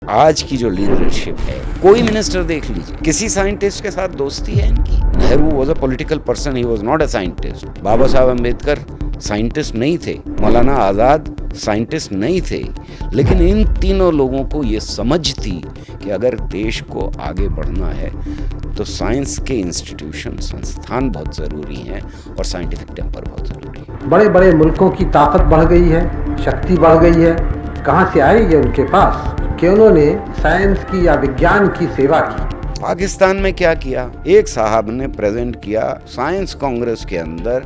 आज की जो लीडरशिप है, कोई मिनिस्टर देख लीजिए, किसी साइंटिस्ट के साथ दोस्ती है इनकी। Nehru was a political person, he was not a scientist. Baba Saheb Ambedkar scientist नहीं थे, मौलाना आज़ाद साइंटिस्ट नहीं थे, लेकिन इन तीनों लोगों को ये समझ थी कि अगर देश को आगे बढ़ना है तो साइंस के इंस्टीट्यूशन, संस्थान बहुत ज़रूरी हैं और साइंटिफिक टेम्पर बहुत ज़रूरी है। बड़े बड़े मुल्कों की ताकत बढ़ गई है, शक्ति बढ़ गई है। कहाँ से आई ये उनके पास कि उन्होंने साइंस की या विज्ञान की सेवा की। पाकिस्तान में क्या किया, एक साहब ने प्रेजेंट किया साइंस कांग्रेस के अंदर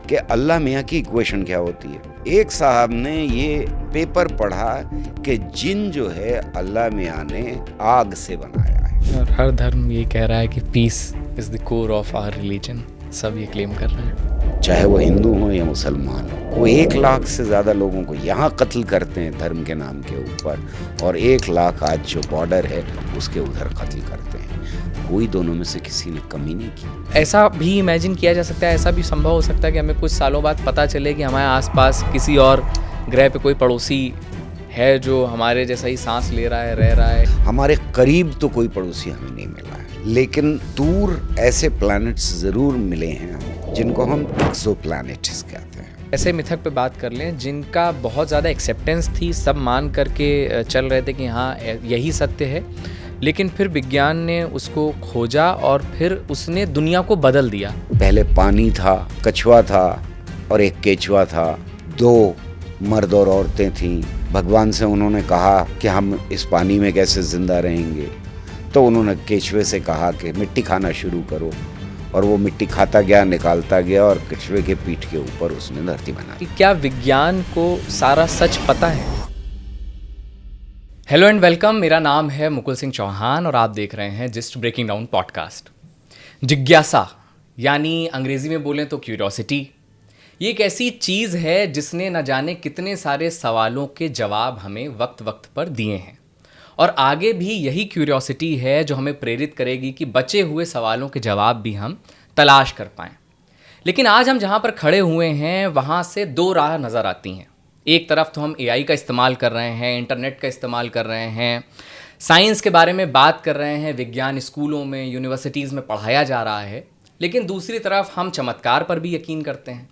कि अल्लाह मियाँ की इक्वेशन क्या होती है। एक साहब ने ये पेपर पढ़ा कि जिन जो है अल्लाह मियाँ ने आग से बनाया है। और हर धर्म ये कह रहा है कि peace is the core of our religion, सब ये क्लेम कर रहे हैं। चाहे वो हिंदू हो या मुसलमान हो, वो 1 लाख से ज़्यादा लोगों को यहाँ कत्ल करते हैं धर्म के नाम के ऊपर, और 1 लाख आज जो बॉर्डर है उसके उधर कत्ल करते हैं। कोई दोनों में से किसी ने कमी नहीं की। ऐसा भी इमेजिन किया जा सकता है, ऐसा भी संभव हो सकता है कि हमें कुछ सालों बाद पता चले कि हमारे आसपास किसी और ग्रह पे कोई पड़ोसी है जो हमारे जैसा ही सांस ले रहा है, रह रहा है। हमारे करीब तो कोई पड़ोसी हमें नहीं मिला है, लेकिन दूर ऐसे प्लैनेट्स ज़रूर मिले हैं जिनको हम एक्सोप्लैनेट्स कहते हैं। ऐसे मिथक पे बात कर लें जिनका बहुत ज़्यादा एक्सेप्टेंस थी, सब मान करके चल रहे थे कि हाँ यही सत्य है, लेकिन फिर विज्ञान ने उसको खोजा और फिर उसने दुनिया को बदल दिया। पहले पानी था, कछुआ था और एक केचुआ था, 2 मर्द और औरतें थीं। भगवान से उन्होंने कहा कि हम इस पानी में कैसे जिंदा रहेंगे, तो उन्होंने केचुए से कहा कि मिट्टी खाना शुरू करो, और वो मिट्टी खाता गया, निकालता गया, और केचुए के पीठ के ऊपर उसने धरती बना दी। क्या विज्ञान को सारा सच पता है? हेलो एंड वेलकम, मेरा नाम है मुकुल सिंह चौहान और आप देख रहे हैं जस्ट ब्रेकिंग डाउन पॉडकास्ट। जिज्ञासा यानी अंग्रेजी में बोलें तो क्यूरियोसिटी, ये एक ऐसी चीज़ है जिसने न जाने कितने सारे सवालों के जवाब हमें वक्त वक्त पर दिए हैं, और आगे भी यही क्यूरियोसिटी है जो हमें प्रेरित करेगी कि बचे हुए सवालों के जवाब भी हम तलाश कर पाएँ। लेकिन आज हम जहाँ पर खड़े हुए हैं वहाँ से 2 राह नज़र आती हैं। एक तरफ तो हम AI का इस्तेमाल कर रहे हैं, इंटरनेट का इस्तेमाल कर रहे हैं, साइंस के बारे में बात कर रहे हैं, विज्ञान स्कूलों में, यूनिवर्सिटीज़ में पढ़ाया जा रहा है। लेकिन दूसरी तरफ हम चमत्कार पर भी यकीन करते हैं।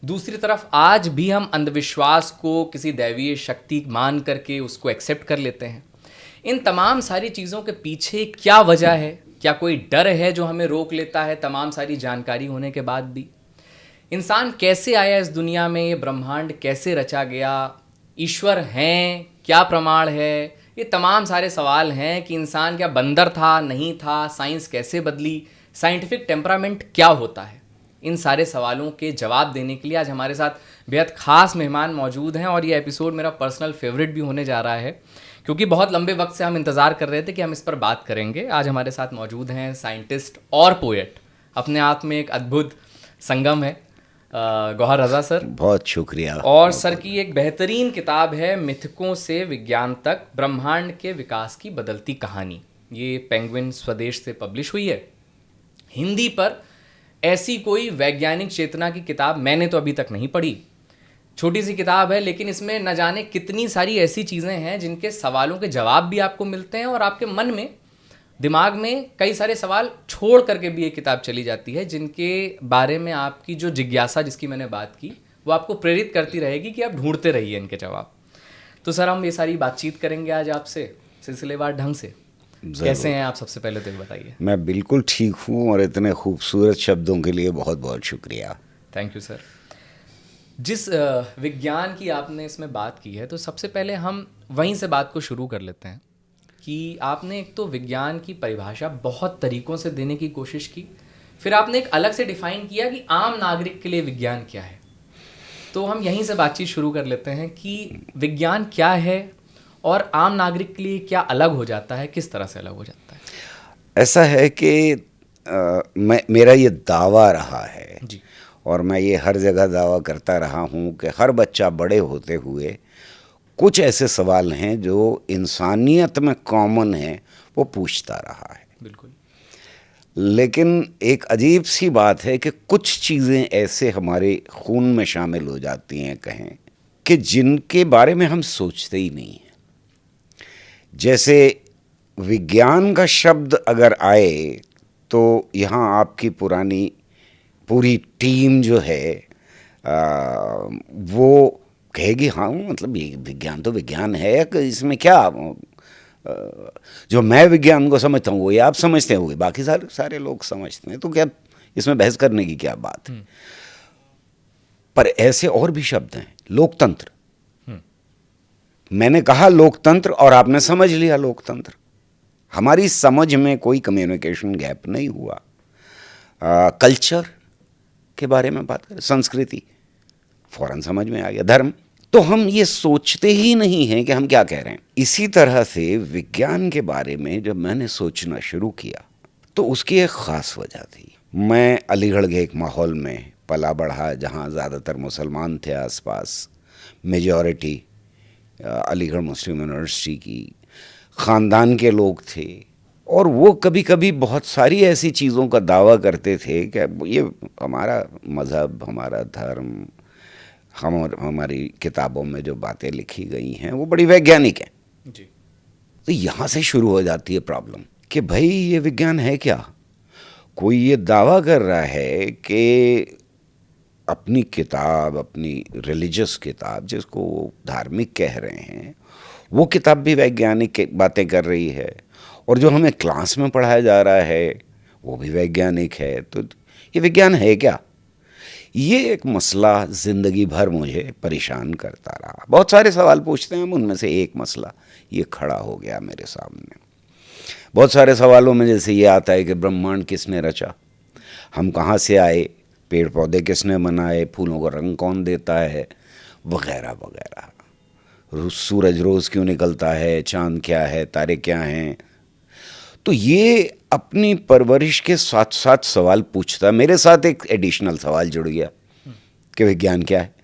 दूसरी तरफ आज भी हम अंधविश्वास को किसी दैवीय शक्ति मान करके उसको एक्सेप्ट कर लेते हैं। इन तमाम सारी चीज़ों के पीछे क्या वजह है? क्या कोई डर है जो हमें रोक लेता है तमाम सारी जानकारी होने के बाद भी? इंसान कैसे आया इस दुनिया में? ये ब्रह्मांड कैसे रचा गया? ईश्वर हैं? क्या प्रमाण है? ये तमाम सारे सवाल हैं कि इंसान क्या बंदर था, नहीं था, साइंस कैसे बदली, साइंटिफिक टेम्परामेंट क्या होता है? इन सारे सवालों के जवाब देने के लिए आज हमारे साथ बेहद ख़ास मेहमान मौजूद हैं, और ये एपिसोड मेरा पर्सनल फेवरेट भी होने जा रहा है क्योंकि बहुत लंबे वक्त से हम इंतज़ार कर रहे थे कि हम इस पर बात करेंगे। आज हमारे साथ मौजूद हैं साइंटिस्ट और पोएट, अपने आप में एक अद्भुत संगम है, गौहर रज़ा सर। बहुत शुक्रिया। और सर की एक बेहतरीन किताब है मिथकों से विज्ञान तक, ब्रह्मांड के विकास की बदलती कहानी। ये पेंगुइन स्वदेश से पब्लिश हुई है। हिंदी पर ऐसी कोई वैज्ञानिक चेतना की किताब मैंने तो अभी तक नहीं पढ़ी। छोटी सी किताब है, लेकिन इसमें न जाने कितनी सारी ऐसी चीज़ें हैं जिनके सवालों के जवाब भी आपको मिलते हैं, और आपके मन में, दिमाग में कई सारे सवाल छोड़ करके भी ये किताब चली जाती है जिनके बारे में आपकी जो जिज्ञासा, जिसकी मैंने बात की, वो आपको प्रेरित करती रहेगी कि आप ढूंढते रहिए इनके जवाब। तो सर हम ये सारी बातचीत करेंगे आज आपसे सिलसिलेवार ढंग से। कैसे हैं आप? सबसे पहले तो बताइए। मैं बिल्कुल ठीक हूँ, और इतने खूबसूरत शब्दों के लिए बहुत बहुत शुक्रिया। Thank you sir. जिस विज्ञान की आपने इसमें बात की है, तो सबसे पहले हम वहीं से बात को शुरू कर लेते हैं कि आपने एक तो विज्ञान की परिभाषा बहुत तरीक़ों से देने की कोशिश की, फिर आपने एक अलग से डिफ़ाइन किया कि आम नागरिक के लिए विज्ञान क्या है। तो हम यहीं से बातचीत शुरू कर लेते हैं कि विज्ञान क्या है और आम नागरिक के लिए क्या अलग हो जाता है, किस तरह से अलग हो जाता है? ऐसा है कि मेरा ये दावा रहा है जी, और मैं ये हर जगह दावा करता रहा हूँ कि हर बच्चा बड़े होते हुए कुछ ऐसे सवाल हैं जो इंसानियत में कॉमन हैं, वो पूछता रहा है। बिल्कुल। लेकिन एक अजीब सी बात है कि कुछ चीज़ें ऐसे हमारे खून में शामिल हो जाती हैं, कहें कि जिनके बारे में हम सोचते ही नहीं हैं। जैसे विज्ञान का शब्द अगर आए तो यहाँ आपकी पुरानी पूरी टीम जो है वो कहेगी हाँ मतलब ये विज्ञान तो विज्ञान है, कि इसमें क्या जो मैं विज्ञान को समझता हूँ वो ये आप समझते होंगे, बाकी सारे लोग समझते हैं, तो क्या इसमें बहस करने की क्या बात है। पर ऐसे और भी शब्द हैं, लोकतंत्र। मैंने कहा लोकतंत्र और आपने समझ लिया लोकतंत्र। हमारी समझ में कोई कम्युनिकेशन गैप नहीं हुआ। कल्चर के बारे में बात करें, संस्कृति, फौरन समझ में आ गया। धर्म, तो हम ये सोचते ही नहीं हैं कि हम क्या कह रहे हैं। इसी तरह से विज्ञान के बारे में जब मैंने सोचना शुरू किया तो उसकी एक ख़ास वजह थी। मैं अलीगढ़ के एक माहौल में पला बढ़ा जहाँ ज़्यादातर मुसलमान थे आसपास, मेजॉरिटी अलीगढ़ मुस्लिम यूनिवर्सिटी की ख़ानदान के लोग थे, और वो कभी कभी बहुत सारी ऐसी चीज़ों का दावा करते थे कि ये हमारा मज़हब, हमारा धर्म, हमारी किताबों में जो बातें लिखी गई हैं वो बड़ी वैज्ञानिक हैं जी। तो यहाँ से शुरू हो जाती है प्रॉब्लम कि भाई ये विज्ञान है क्या। कोई ये दावा कर रहा है कि अपनी किताब, अपनी रिलीजियस किताब जिसको वो धार्मिक कह रहे हैं, वो किताब भी वैज्ञानिक बातें कर रही है, और जो हमें क्लास में पढ़ाया जा रहा है वो भी वैज्ञानिक है। तो ये विज्ञान है क्या। ये एक मसला ज़िंदगी भर मुझे परेशान करता रहा। बहुत सारे सवाल पूछते हैं हम, उनमें से एक मसला ये खड़ा हो गया मेरे सामने। बहुत सारे सवालों में जैसे ये आता है कि ब्रह्मांड किसने रचा, हम कहाँ से आए, पेड़ पौधे किसने बनाए, फूलों का रंग कौन देता है, वगैरह वगैरह। सूरज रोज़ क्यों निकलता है, चाँद क्या है, तारे क्या हैं। तो ये अपनी परवरिश के साथ साथ सवाल पूछता। मेरे साथ एक एडिशनल सवाल जुड़ गया कि विज्ञान क्या है,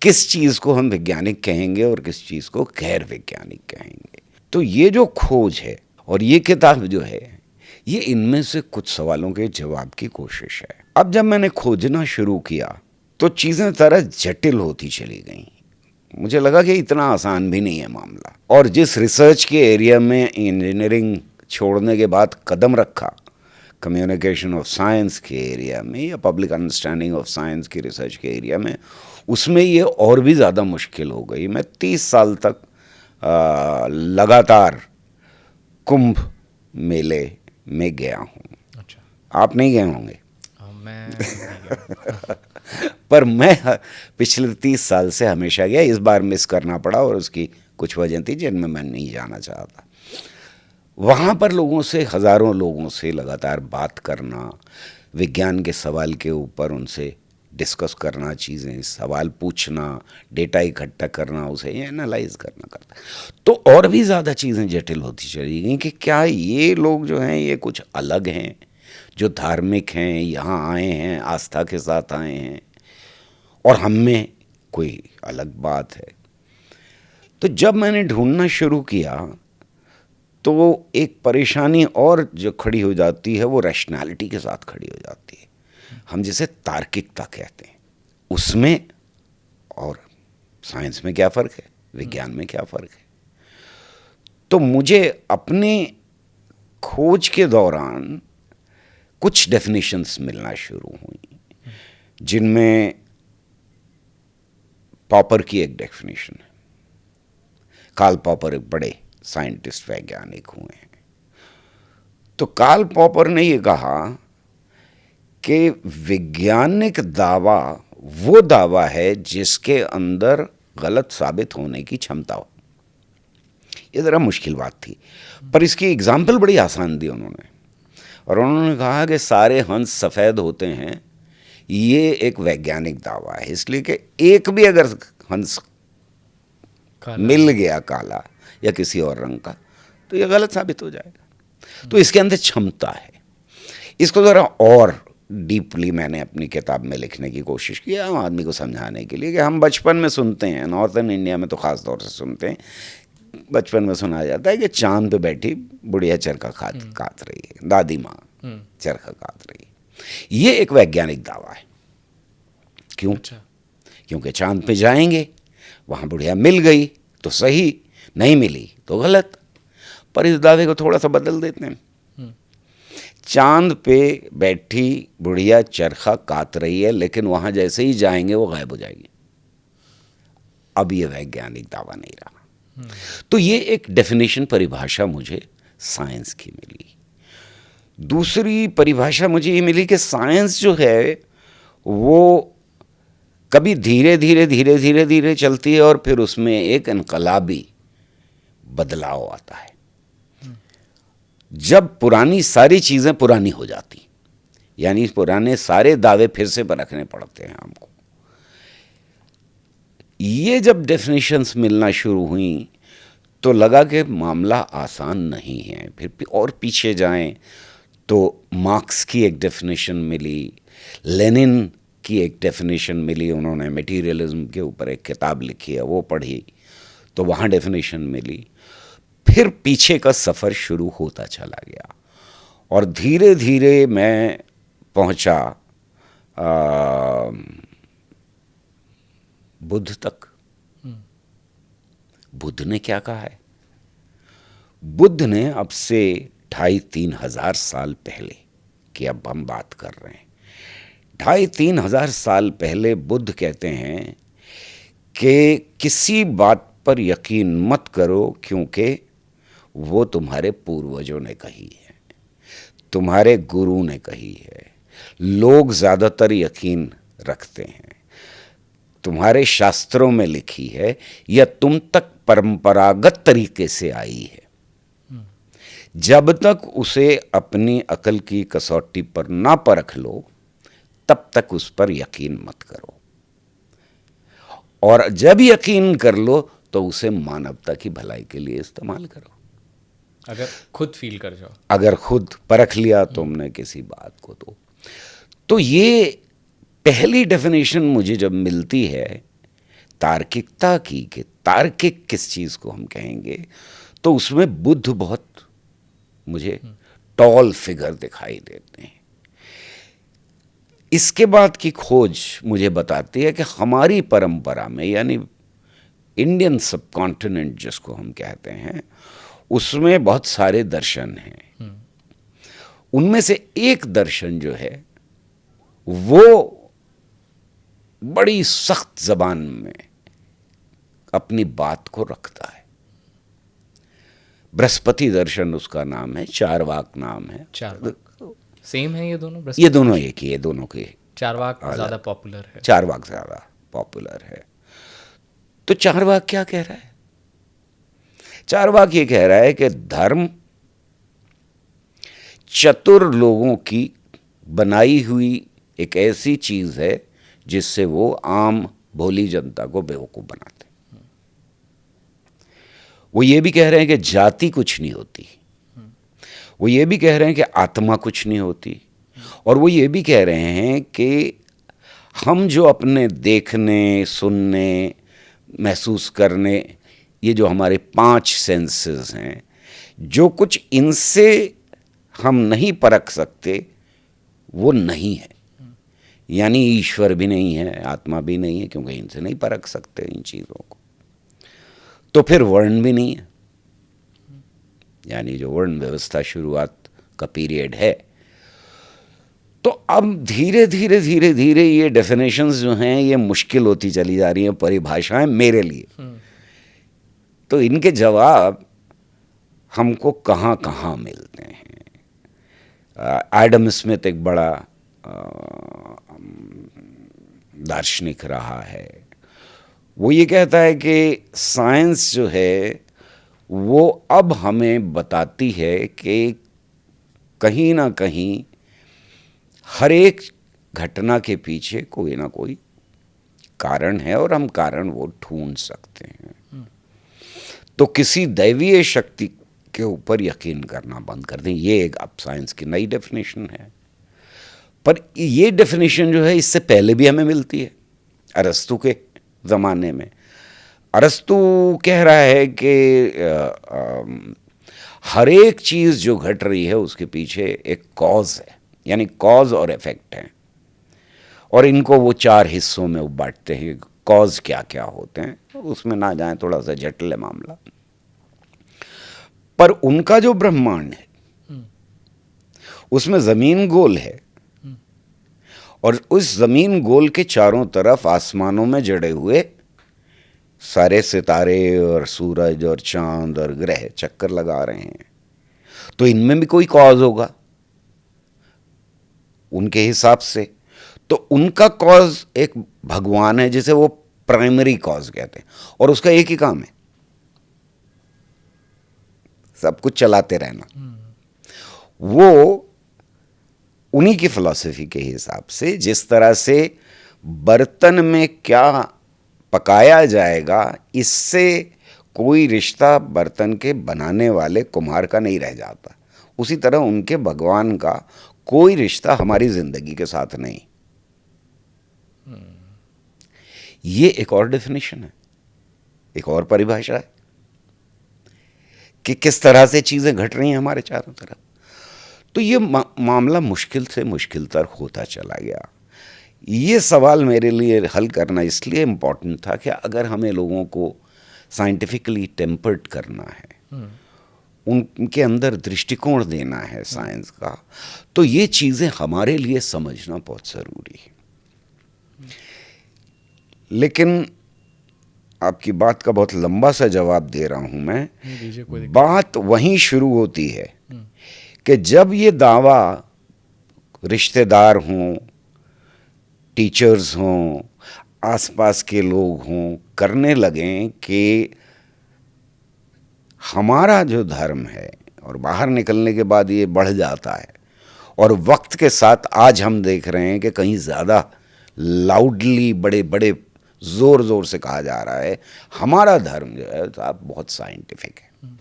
किस चीज़ को हम वैज्ञानिक कहेंगे और किस चीज़ को गैर वैज्ञानिक कहेंगे। तो ये जो खोज है और ये किताब जो है, ये इनमें से कुछ सवालों के जवाब की कोशिश है। अब जब मैंने खोजना शुरू किया तो चीज़ें तरह जटिल होती चली गई। मुझे लगा कि इतना आसान भी नहीं है मामला। और जिस रिसर्च के एरिया में इंजीनियरिंग छोड़ने के बाद कदम रखा, कम्युनिकेशन ऑफ साइंस के एरिया में या पब्लिक अंडरस्टैंडिंग ऑफ साइंस की रिसर्च के एरिया में, उसमें ये और भी ज़्यादा मुश्किल हो गई। मैं 30 साल तक लगातार कुंभ मेले में गया हूँ। अच्छा, आप नहीं गए होंगे? मैं नहीं गया। पर मैं पिछले 30 साल से हमेशा गया। इस बार मिस करना पड़ा और उसकी कुछ वजह थी जिनमें मैं नहीं जाना चाहता। वहाँ पर लोगों से, हज़ारों लोगों से लगातार बात करना, विज्ञान के सवाल के ऊपर उनसे डिस्कस करना, चीज़ें, सवाल पूछना, डेटा इकट्ठा करना, उसे एनालाइज करना तो और भी ज़्यादा चीज़ें जटिल होती चली गई कि क्या ये लोग जो हैं ये कुछ अलग हैं, जो धार्मिक हैं, यहाँ आए हैं, आस्था के साथ आए हैं, और हम में कोई अलग बात है। तो जब मैंने ढूंढना शुरू किया तो एक परेशानी और जो खड़ी हो जाती है वो रैशनैलिटी के साथ खड़ी हो जाती है। हम जिसे तार्किकता कहते हैं, उसमें और साइंस में क्या फ़र्क है, विज्ञान में क्या फ़र्क है। तो मुझे अपने खोज के दौरान कुछ डेफिनेशंस मिलना शुरू हुई, जिनमें पॉपर की एक डेफिनेशन है। कार्ल पॉपर एक बड़े साइंटिस्ट, वैज्ञानिक हुए हैं। तो कार्ल पॉपर ने ये कहा कि वैज्ञानिक दावा वो दावा है जिसके अंदर गलत साबित होने की क्षमता हो। ये ज़रा मुश्किल बात थी, पर इसकी एग्जाम्पल बड़ी आसान दी उन्होंने। और उन्होंने कहा कि सारे हंस सफ़ेद होते हैं, ये एक वैज्ञानिक दावा है, इसलिए कि एक भी अगर हंस मिल गया काला या किसी और रंग का तो ये गलत साबित हो जाएगा। तो इसके अंदर क्षमता है। इसको ज़रा और डीपली मैंने अपनी किताब में लिखने की कोशिश की, आम आदमी को समझाने के लिए कि हम बचपन में सुनते हैं, नॉर्थन इंडिया में तो ख़ास तौर से सुनते हैं, बचपन में सुनाया जाता है कि चांद पे बैठी बुढ़िया चरखा काट रही है, दादी माँ चरखा काट रही है। ये एक वैज्ञानिक दावा है। क्यों? अच्छा। क्योंकि चांद पे जाएंगे, वहाँ बुढ़िया मिल गई तो सही, नहीं मिली तो गलत। पर इस दावे को थोड़ा सा बदल देते हैं। चांद पे बैठी बुढ़िया चरखा काट रही है, लेकिन वहां जैसे ही जाएंगे वो गायब हो जाएगी। अब ये वैज्ञानिक दावा नहीं रहा। तो ये एक डेफिनेशन, परिभाषा मुझे साइंस की मिली। दूसरी परिभाषा मुझे ये मिली कि साइंस जो है वो कभी धीरे धीरे धीरे धीरे धीरे चलती है और फिर उसमें एक इनकलाबी बदलाव आता है। जब पुरानी सारी चीज़ें पुरानी हो जाती, यानी पुराने सारे दावे फिर से परखने पड़ते हैं हमको। ये जब डेफिनेशंस मिलना शुरू हुई तो लगा कि मामला आसान नहीं है। फिर और पीछे जाएं तो मार्क्स की एक डेफिनेशन मिली, लेनिन की एक डेफिनेशन मिली, उन्होंने मटेरियलिज्म के ऊपर एक किताब लिखी है, वो पढ़ी तो वहाँ डेफिनेशन मिली। फिर पीछे का सफ़र शुरू होता चला गया और धीरे धीरे मैं पहुँचा बुद्ध तक। बुद्ध ने क्या कहा है? बुद्ध ने अब से 2,500-3 हज़ार साल पहले की अब हम बात कर रहे हैं, 2,500-3 हज़ार साल पहले बुद्ध कहते हैं कि किसी बात पर यकीन मत करो क्योंकि वो तुम्हारे पूर्वजों ने कही है, तुम्हारे गुरु ने कही है, लोग ज़्यादातर यकीन रखते हैं, तुम्हारे शास्त्रों में लिखी है या तुम तक परंपरागत तरीके से आई है। जब तक उसे अपनी अकल की कसौटी पर ना परख लो तब तक उस पर यकीन मत करो, और जब यकीन कर लो तो उसे मानवता की भलाई के लिए इस्तेमाल करो। अगर खुद फील कर जाओ, अगर खुद परख लिया तुमने किसी बात को तो ये पहली डेफिनेशन मुझे जब मिलती है तार्किकता की, कि तार्किक किस चीज़ को हम कहेंगे, तो उसमें बुद्ध बहुत मुझे टॉल फिगर दिखाई देते हैं। इसके बाद की खोज मुझे बताती है कि हमारी परंपरा में, यानी इंडियन सबकॉन्टिनेंट जिसको हम कहते हैं, उसमें बहुत सारे दर्शन हैं। उनमें से एक दर्शन जो है वो बड़ी सख्त जबान में अपनी बात को रखता है। बृहस्पति दर्शन उसका नाम है, चारवाक नाम है। चारवाक सेम है ये दोनों? ये दोनों एक ही है, दोनों के। चारवाक ज़्यादा पॉपुलर है। चारवाक ज़्यादा पॉपुलर है। तो चारवाक क्या कह रहा है? चारवाक ये कह रहा है कि धर्म चतुर लोगों की बनाई हुई एक ऐसी चीज़ है जिससे वो आम भोली जनता को बेवकूफ़ बनाते। वो ये भी कह रहे हैं कि जाति कुछ नहीं होती, वो ये भी कह रहे हैं कि आत्मा कुछ नहीं होती, और वो ये भी कह रहे हैं कि हम जो अपने देखने, सुनने, महसूस करने, ये जो हमारे 5 सेंसेस हैं, जो कुछ इनसे हम नहीं परख सकते वो नहीं है। यानी ईश्वर भी नहीं है, आत्मा भी नहीं है, क्योंकि इनसे नहीं परख सकते इन चीज़ों को। तो फिर वर्ण भी नहीं है, यानी जो वर्ण व्यवस्था शुरुआत का पीरियड है। तो अब धीरे धीरे धीरे धीरे ये डेफिनेशंस जो हैं ये मुश्किल होती चली जा रही हैं, परिभाषाएं मेरे लिए। तो इनके जवाब हमको कहाँ कहाँ मिलते हैं। एडम स्मिथ एक बड़ा दार्शनिक रहा है, वो ये कहता है कि साइंस जो है वो अब हमें बताती है कि कहीं ना कहीं हर एक घटना के पीछे कोई ना कोई कारण है और हम कारण वो ढूंढ सकते हैं। तो किसी दैवीय शक्ति के ऊपर यकीन करना बंद कर दें, ये एक अब साइंस की नई डेफिनेशन है। पर ये डेफिनेशन जो है इससे पहले भी हमें मिलती है। अरस्तु के ज़माने में अरस्तु कह रहा है कि हर एक चीज़ जो घट रही है उसके पीछे एक कॉज है, यानी कॉज और इफेक्ट है, और इनको वो 4 हिस्सों में बांटते हैं। कॉज क्या क्या होते हैं उसमें ना जाएं, थोड़ा सा जटिल है मामला। पर उनका जो ब्रह्मांड है उसमें जमीन गोल है, और उस जमीन गोल के चारों तरफ आसमानों में जड़े हुए सारे सितारे और सूरज और चांद और ग्रह चक्कर लगा रहे हैं। तो इनमें भी कोई कॉज होगा उनके हिसाब से। तो उनका कॉज एक भगवान है जिसे वो प्राइमरी कॉज कहते हैं, और उसका एक ही काम है, सब कुछ चलाते रहना। वो उन्हीं की फिलॉसफी के हिसाब से जिस तरह से बर्तन में क्या पकाया जाएगा इससे कोई रिश्ता बर्तन के बनाने वाले कुम्हार का नहीं रह जाता, उसी तरह उनके भगवान का कोई रिश्ता हमारी जिंदगी के साथ नहीं। ये एक और डेफिनेशन है, एक और परिभाषा है कि किस तरह से चीजें घट रही हैं हमारे चारों तरफ। तो ये मामला मुश्किल से मुश्किल तर होता चला गया। ये सवाल मेरे लिए हल करना इसलिए इम्पोर्टेंट था कि अगर हमें लोगों को साइंटिफिकली टेम्पर्ड करना है, उनके अंदर दृष्टिकोण देना है साइंस का, तो ये चीज़ें हमारे लिए समझना बहुत ज़रूरी है। लेकिन आपकी बात का बहुत लंबा सा जवाब दे रहा हूं मैं। बात वहीं शुरू होती है कि जब ये दावा रिश्तेदार हों, टीचर्स हों, आसपास के लोग हों करने लगें कि हमारा जो धर्म है, और बाहर निकलने के बाद ये बढ़ जाता है, और वक्त के साथ आज हम देख रहे हैं कि कहीं ज़्यादा लाउडली बड़े बड़े ज़ोर ज़ोर से कहा जा रहा है हमारा धर्म जो है साहब बहुत साइंटिफिक है।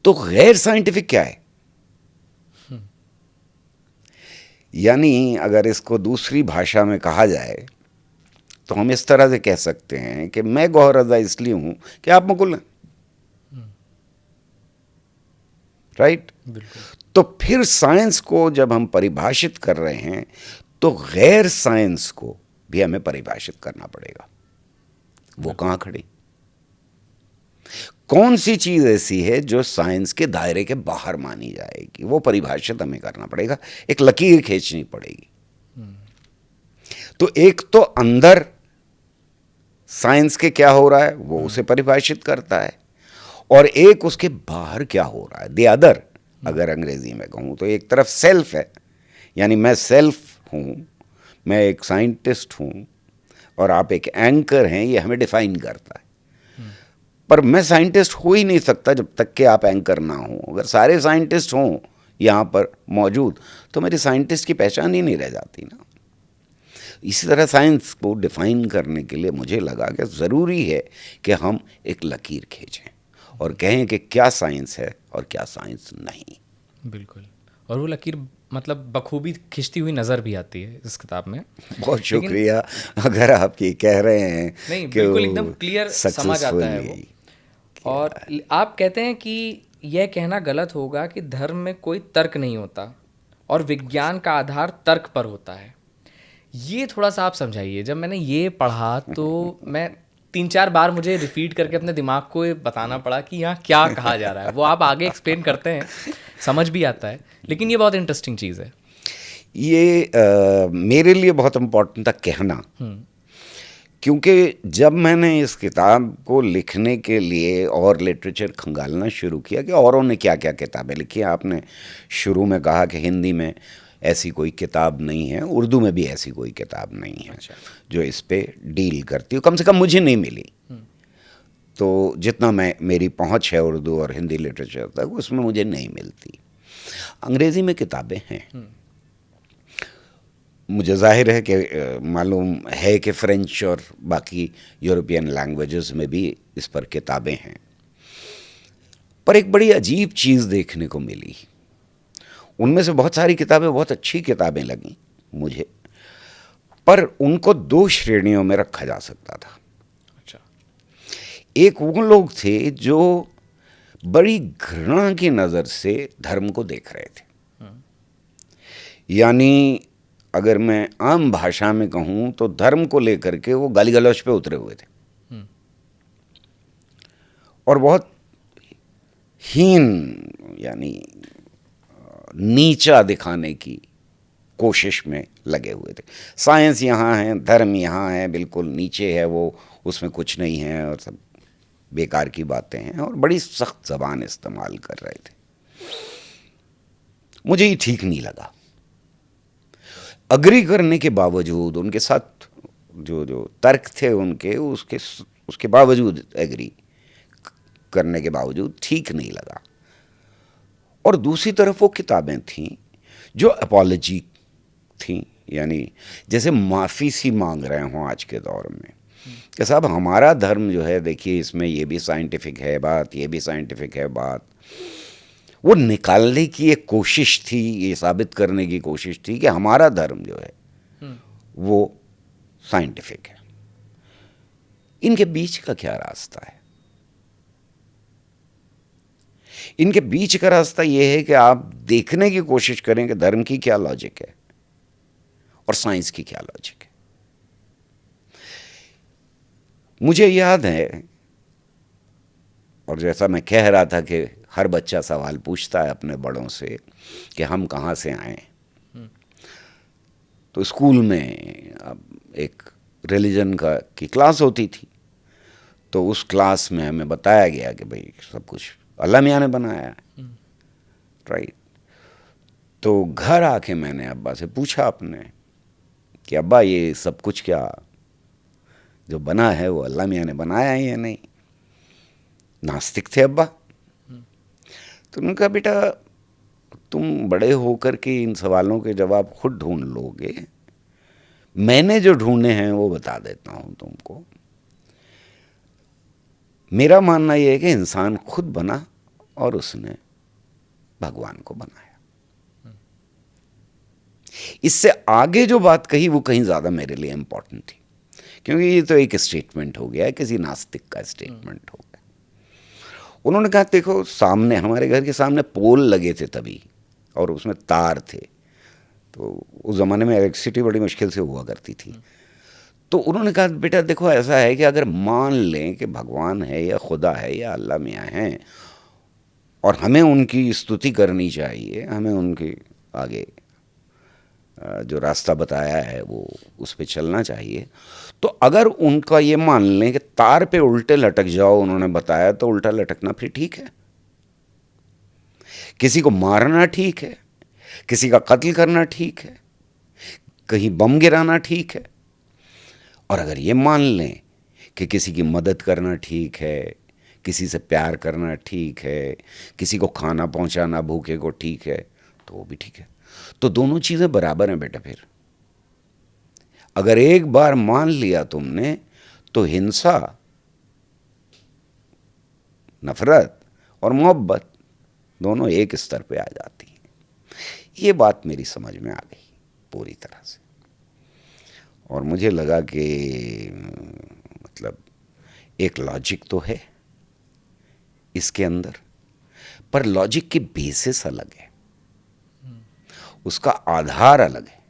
तो गैर साइंटिफिक क्या है? यानी अगर इसको दूसरी भाषा में कहा जाए तो हम इस तरह से कह सकते हैं कि मैं गौहर रज़ा इसलिए हूं कि आप मुकुल हैं, राइट? तो फिर साइंस को जब हम परिभाषित कर रहे हैं तो गैर साइंस को भी हमें परिभाषित करना पड़ेगा। वो कहां खड़ी? कौन सी चीज ऐसी है जो साइंस के दायरे के बाहर मानी जाएगी? वो परिभाषित हमें करना पड़ेगा, एक लकीर खींचनी पड़ेगी। तो एक तो अंदर साइंस के क्या हो रहा है वो उसे परिभाषित करता है, और एक उसके बाहर क्या हो रहा है, द अदर अगर अंग्रेजी में कहूँ तो। एक तरफ सेल्फ है, यानी मैं सेल्फ हूँ, मैं एक साइंटिस्ट हूँ, और आप एक एंकर हैं, ये हमें डिफाइन करता है। पर मैं साइंटिस्ट हो ही नहीं सकता जब तक कि आप एंकर ना हो। अगर सारे साइंटिस्ट हों यहाँ पर मौजूद तो मेरी साइंटिस्ट की पहचान ही नहीं रह जाती ना। इसी तरह साइंस को डिफाइन करने के लिए मुझे लगा कि ज़रूरी है कि हम एक लकीर खींचें और कहें कि क्या साइंस है और क्या साइंस नहीं। बिल्कुल, और वो लकीर मतलब बखूबी खिंचती हुई नज़र भी आती है इस किताब में। बहुत शुक्रिया अगर आप ये कह रहे हैं। नहीं, बिल्कुल एकदम क्लियर समझ आता है वो। और आप कहते हैं कि यह कहना गलत होगा कि धर्म में कोई तर्क नहीं होता और विज्ञान का आधार तर्क पर होता है। ये थोड़ा सा आप समझाइए। जब मैंने ये पढ़ा तो मैं 3-4 बार मुझे रिपीट करके अपने दिमाग को बताना पड़ा कि यहाँ क्या कहा जा रहा है। वो आप आगे एक्सप्लेन करते हैं, समझ भी आता है, लेकिन ये बहुत इंटरेस्टिंग चीज़ है। ये मेरे लिए बहुत इम्पोर्टेंट था कहना, क्योंकि जब मैंने इस किताब को लिखने के लिए और लिटरेचर खंगालना शुरू किया कि औरों ने क्या क्या किताबें लिखी। आपने शुरू में कहा कि हिंदी में ऐसी कोई किताब नहीं है, उर्दू में भी ऐसी कोई किताब नहीं है जो इस पे डील करती हो, कम से कम मुझे नहीं मिली। तो जितना मेरी पहुंच है उर्दू और हिंदी लिटरेचर तक उसमें मुझे नहीं मिलती। अंग्रेज़ी में किताबें हैं, मुझे जाहिर है कि मालूम है कि फ्रेंच और बाकी यूरोपियन लैंग्वेजेस में भी इस पर किताबें हैं। पर एक बड़ी अजीब चीज़ देखने को मिली। उनमें से बहुत सारी किताबें बहुत अच्छी किताबें लगीं मुझे, पर उनको 2 श्रेणियों में रखा जा सकता था। अच्छा। एक वो लोग थे जो बड़ी घृणा की नज़र से धर्म को देख रहे थे, यानी अगर मैं आम भाषा में कहूँ तो धर्म को लेकर के वो गाली गलौज पे उतरे हुए थे, और बहुत हीन यानी नीचा दिखाने की कोशिश में लगे हुए थे। साइंस यहाँ है, धर्म यहाँ है, बिल्कुल नीचे है वो, उसमें कुछ नहीं है और सब बेकार की बातें हैं, और बड़ी सख्त ज़बान इस्तेमाल कर रहे थे। मुझे ये ठीक नहीं लगा। अग्री करने के बावजूद, उनके साथ जो तर्क थे उनके, उसके बावजूद, एग्री करने के बावजूद ठीक नहीं लगा। और दूसरी तरफ वो किताबें थीं जो अपॉलजी थीं, यानी जैसे माफ़ी सी मांग रहे हों आज के दौर में कि साहब हमारा धर्म जो है, देखिए इसमें ये भी साइंटिफिक है बात, ये भी साइंटिफिक है बात। वो निकालने की एक कोशिश थी, ये साबित करने की कोशिश थी कि हमारा धर्म जो है वो साइंटिफिक है। इनके बीच का क्या रास्ता है? इनके बीच का रास्ता ये है कि आप देखने की कोशिश करें कि धर्म की क्या लॉजिक है और साइंस की क्या लॉजिक है। मुझे याद है, और जैसा मैं कह रहा था कि हर बच्चा सवाल पूछता है अपने बड़ों से कि हम कहाँ से आए, तो स्कूल में अब एक रिलीजन की क्लास होती थी, तो उस क्लास में हमें बताया गया कि भाई सब कुछ अल्लाह मियाँ ने बनाया है, राइट। तो घर आके मैंने अब्बा से पूछा अपने कि अब्बा ये सब कुछ क्या जो बना है वो अल्लाह मियाँ ने बनाया है या नहीं? नास्तिक थे अब्बा। तो उन्होंने कहा बेटा तुम बड़े होकर के इन सवालों के जवाब खुद ढूंढ लोगे, मैंने जो ढूंढे हैं वो बता देता हूँ तुमको। मेरा मानना यह है कि इंसान खुद बना और उसने भगवान को बनाया। इससे आगे जो बात कही वो कहीं ज़्यादा मेरे लिए इम्पोर्टेंट थी, क्योंकि ये तो एक स्टेटमेंट हो गया, किसी नास्तिक का स्टेटमेंट हो गया। उन्होंने कहा देखो सामने, हमारे घर के सामने पोल लगे थे तभी, और उसमें तार थे, तो उस ज़माने में इलेक्ट्रिसिटी बड़ी मुश्किल से हुआ करती थी। तो उन्होंने कहा बेटा देखो ऐसा है कि अगर मान लें कि भगवान है या खुदा है या अल्लाह मियाँ हैं, और हमें उनकी स्तुति करनी चाहिए, हमें उनके आगे जो रास्ता बताया है वो उस पे चलना चाहिए, तो अगर उनका ये मान लें कि तार पे उल्टे लटक जाओ, उन्होंने बताया, तो उल्टा लटकना फिर ठीक है। किसी को मारना ठीक है, किसी का कत्ल करना ठीक है, कहीं बम गिराना ठीक है। और अगर ये मान लें कि किसी की मदद करना ठीक है, किसी से प्यार करना ठीक है, किसी को खाना पहुंचाना भूखे को ठीक है, तो वो भी ठीक है। तो दोनों चीज़ें बराबर हैं बेटा। फिर अगर एक बार मान लिया तुमने, तो हिंसा, नफरत और मोहब्बत दोनों एक स्तर पे आ जाती हैं। ये बात मेरी समझ में आ गई पूरी तरह से, और मुझे लगा कि मतलब एक लॉजिक तो है इसके अंदर, पर लॉजिक की बेसिस अलग है, उसका आधार अलग है,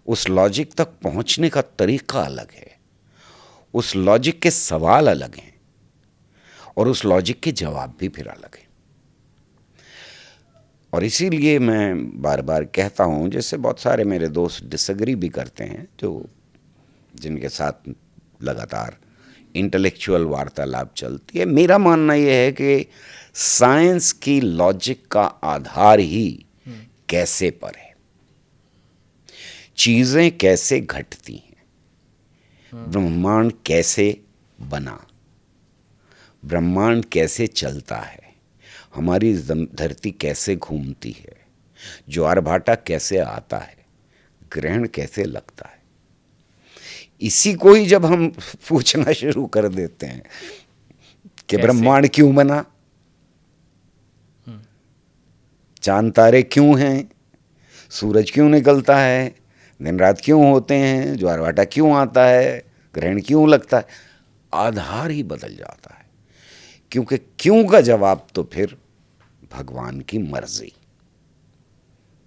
उस लॉजिक तक पहुंचने का तरीका अलग है, उस लॉजिक के सवाल अलग हैं, और उस लॉजिक के जवाब भी फिर अलग हैं। और इसीलिए मैं बार बार कहता हूँ, जैसे बहुत सारे मेरे दोस्त डिसएग्री भी करते हैं, जिनके साथ लगातार इंटेलेक्चुअल वार्तालाप चलती है, मेरा मानना यह है कि साइंस की लॉजिक का आधार ही कैसे पर है, चीज़ें कैसे घटती हैं, ब्रह्मांड कैसे बना, ब्रह्मांड कैसे चलता है, हमारी धरती कैसे घूमती है, ज्वार-भाटा कैसे आता है, ग्रहण कैसे लगता है। इसी को ही जब हम पूछना शुरू कर देते हैं कि ब्रह्मांड क्यों बना, चांद तारे क्यों हैं, सूरज क्यों निकलता है, दिन रात क्यों होते हैं, ज्वार-भाटा क्यों आता है, ग्रहण क्यों लगता है, आधार ही बदल जाता है। क्योंकि क्यों का जवाब तो फिर भगवान की मर्जी।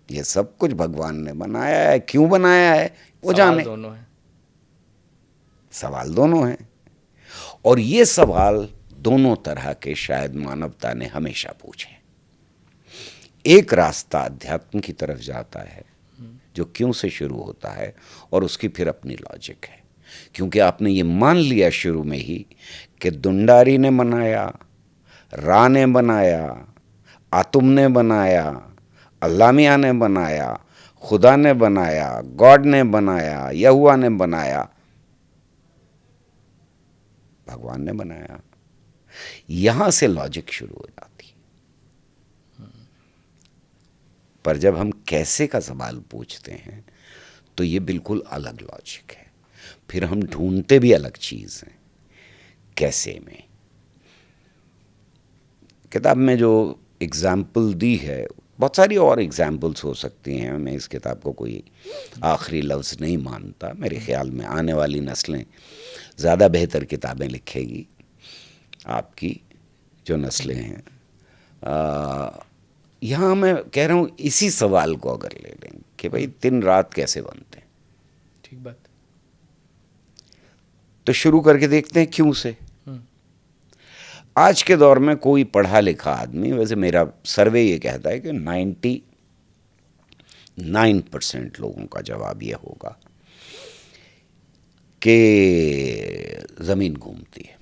ये सब कुछ भगवान ने बनाया है, क्यों बनाया है वो जाने। दोनों है, सवाल दोनों हैं, और ये सवाल दोनों तरह के शायद मानवता ने हमेशा पूछे। एक रास्ता अध्यात्म की तरफ जाता है जो क्यों से शुरू होता है और उसकी फिर अपनी लॉजिक है, क्योंकि आपने ये मान लिया शुरू में ही कि दुंडारी ने बनाया, रा ने बनाया, आतुम ने बनाया, अल्लाह मियाँ ने बनाया, खुदा ने बनाया, गॉड ने बनाया, यहुआ ने बनाया, भगवान ने बनाया। यहां से लॉजिक शुरू हो जाती है। पर जब हम कैसे का सवाल पूछते हैं तो ये बिल्कुल अलग लॉजिक है। फिर हम ढूंढते भी अलग चीज हैं कैसे में। किताब में जो एग्जाम्पल दी है, बहुत सारी और एग्जाम्पल्स हो सकती हैं। मैं इस किताब को कोई आखिरी लफ्ज़ नहीं मानता। मेरे ख्याल में आने वाली नस्लें ज़्यादा बेहतर किताबें लिखेगी, आपकी जो नस्लें हैं। यहाँ मैं कह रहा हूँ इसी सवाल को अगर ले लें कि भाई दिन रात कैसे बनते हैं, ठीक बात। तो शुरू करके देखते हैं क्यों से। आज के दौर में कोई पढ़ा लिखा आदमी, वैसे मेरा सर्वे ये कहता है कि 99% लोगों का जवाब ये होगा कि ज़मीन घूमती है।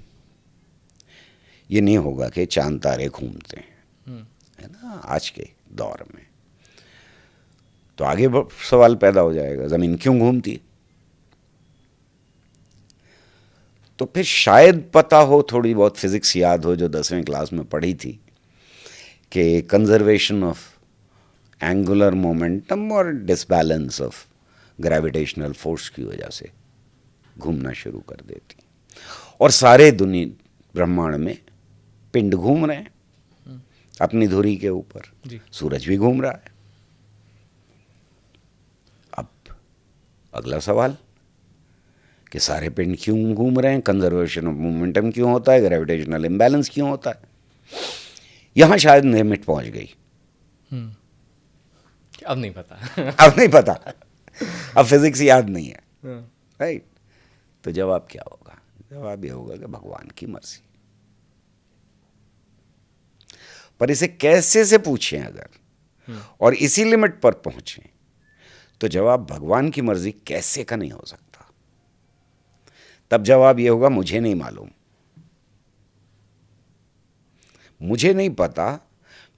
ये नहीं होगा कि चांद तारे घूमते हैं, है ना। आज के दौर में तो आगे सवाल पैदा हो जाएगा, ज़मीन क्यों घूमती है। तो फिर शायद पता हो, थोड़ी बहुत फिजिक्स याद हो जो 10वीं क्लास में पढ़ी थी, कि कंजर्वेशन ऑफ एंगुलर मोमेंटम और डिसबैलेंस ऑफ ग्रेविटेशनल फोर्स की वजह से घूमना शुरू कर देती। और सारे दुनिया ब्रह्मांड में पिंड घूम रहे हैं अपनी धुरी के ऊपर, सूरज भी घूम रहा है। अब अगला सवाल कि सारे पिंड क्यों घूम रहे हैं, कंजर्वेशन ऑफ मोमेंटम क्यों होता है, ग्रेविटेशनल इम्बैलेंस क्यों होता है। यहां शायद लिमिट पहुंच गई। अब नहीं पता। अब नहीं पता, अब फिजिक्स याद नहीं है, राइट। तो जवाब क्या होगा? जवाब ये होगा कि भगवान की मर्जी। पर इसे कैसे से पूछें अगर, और इसी लिमिट पर पहुंचें, तो जवाब भगवान की मर्जी कैसे का नहीं हो सकता। तब जवाब ये होगा मुझे नहीं मालूम, मुझे नहीं पता।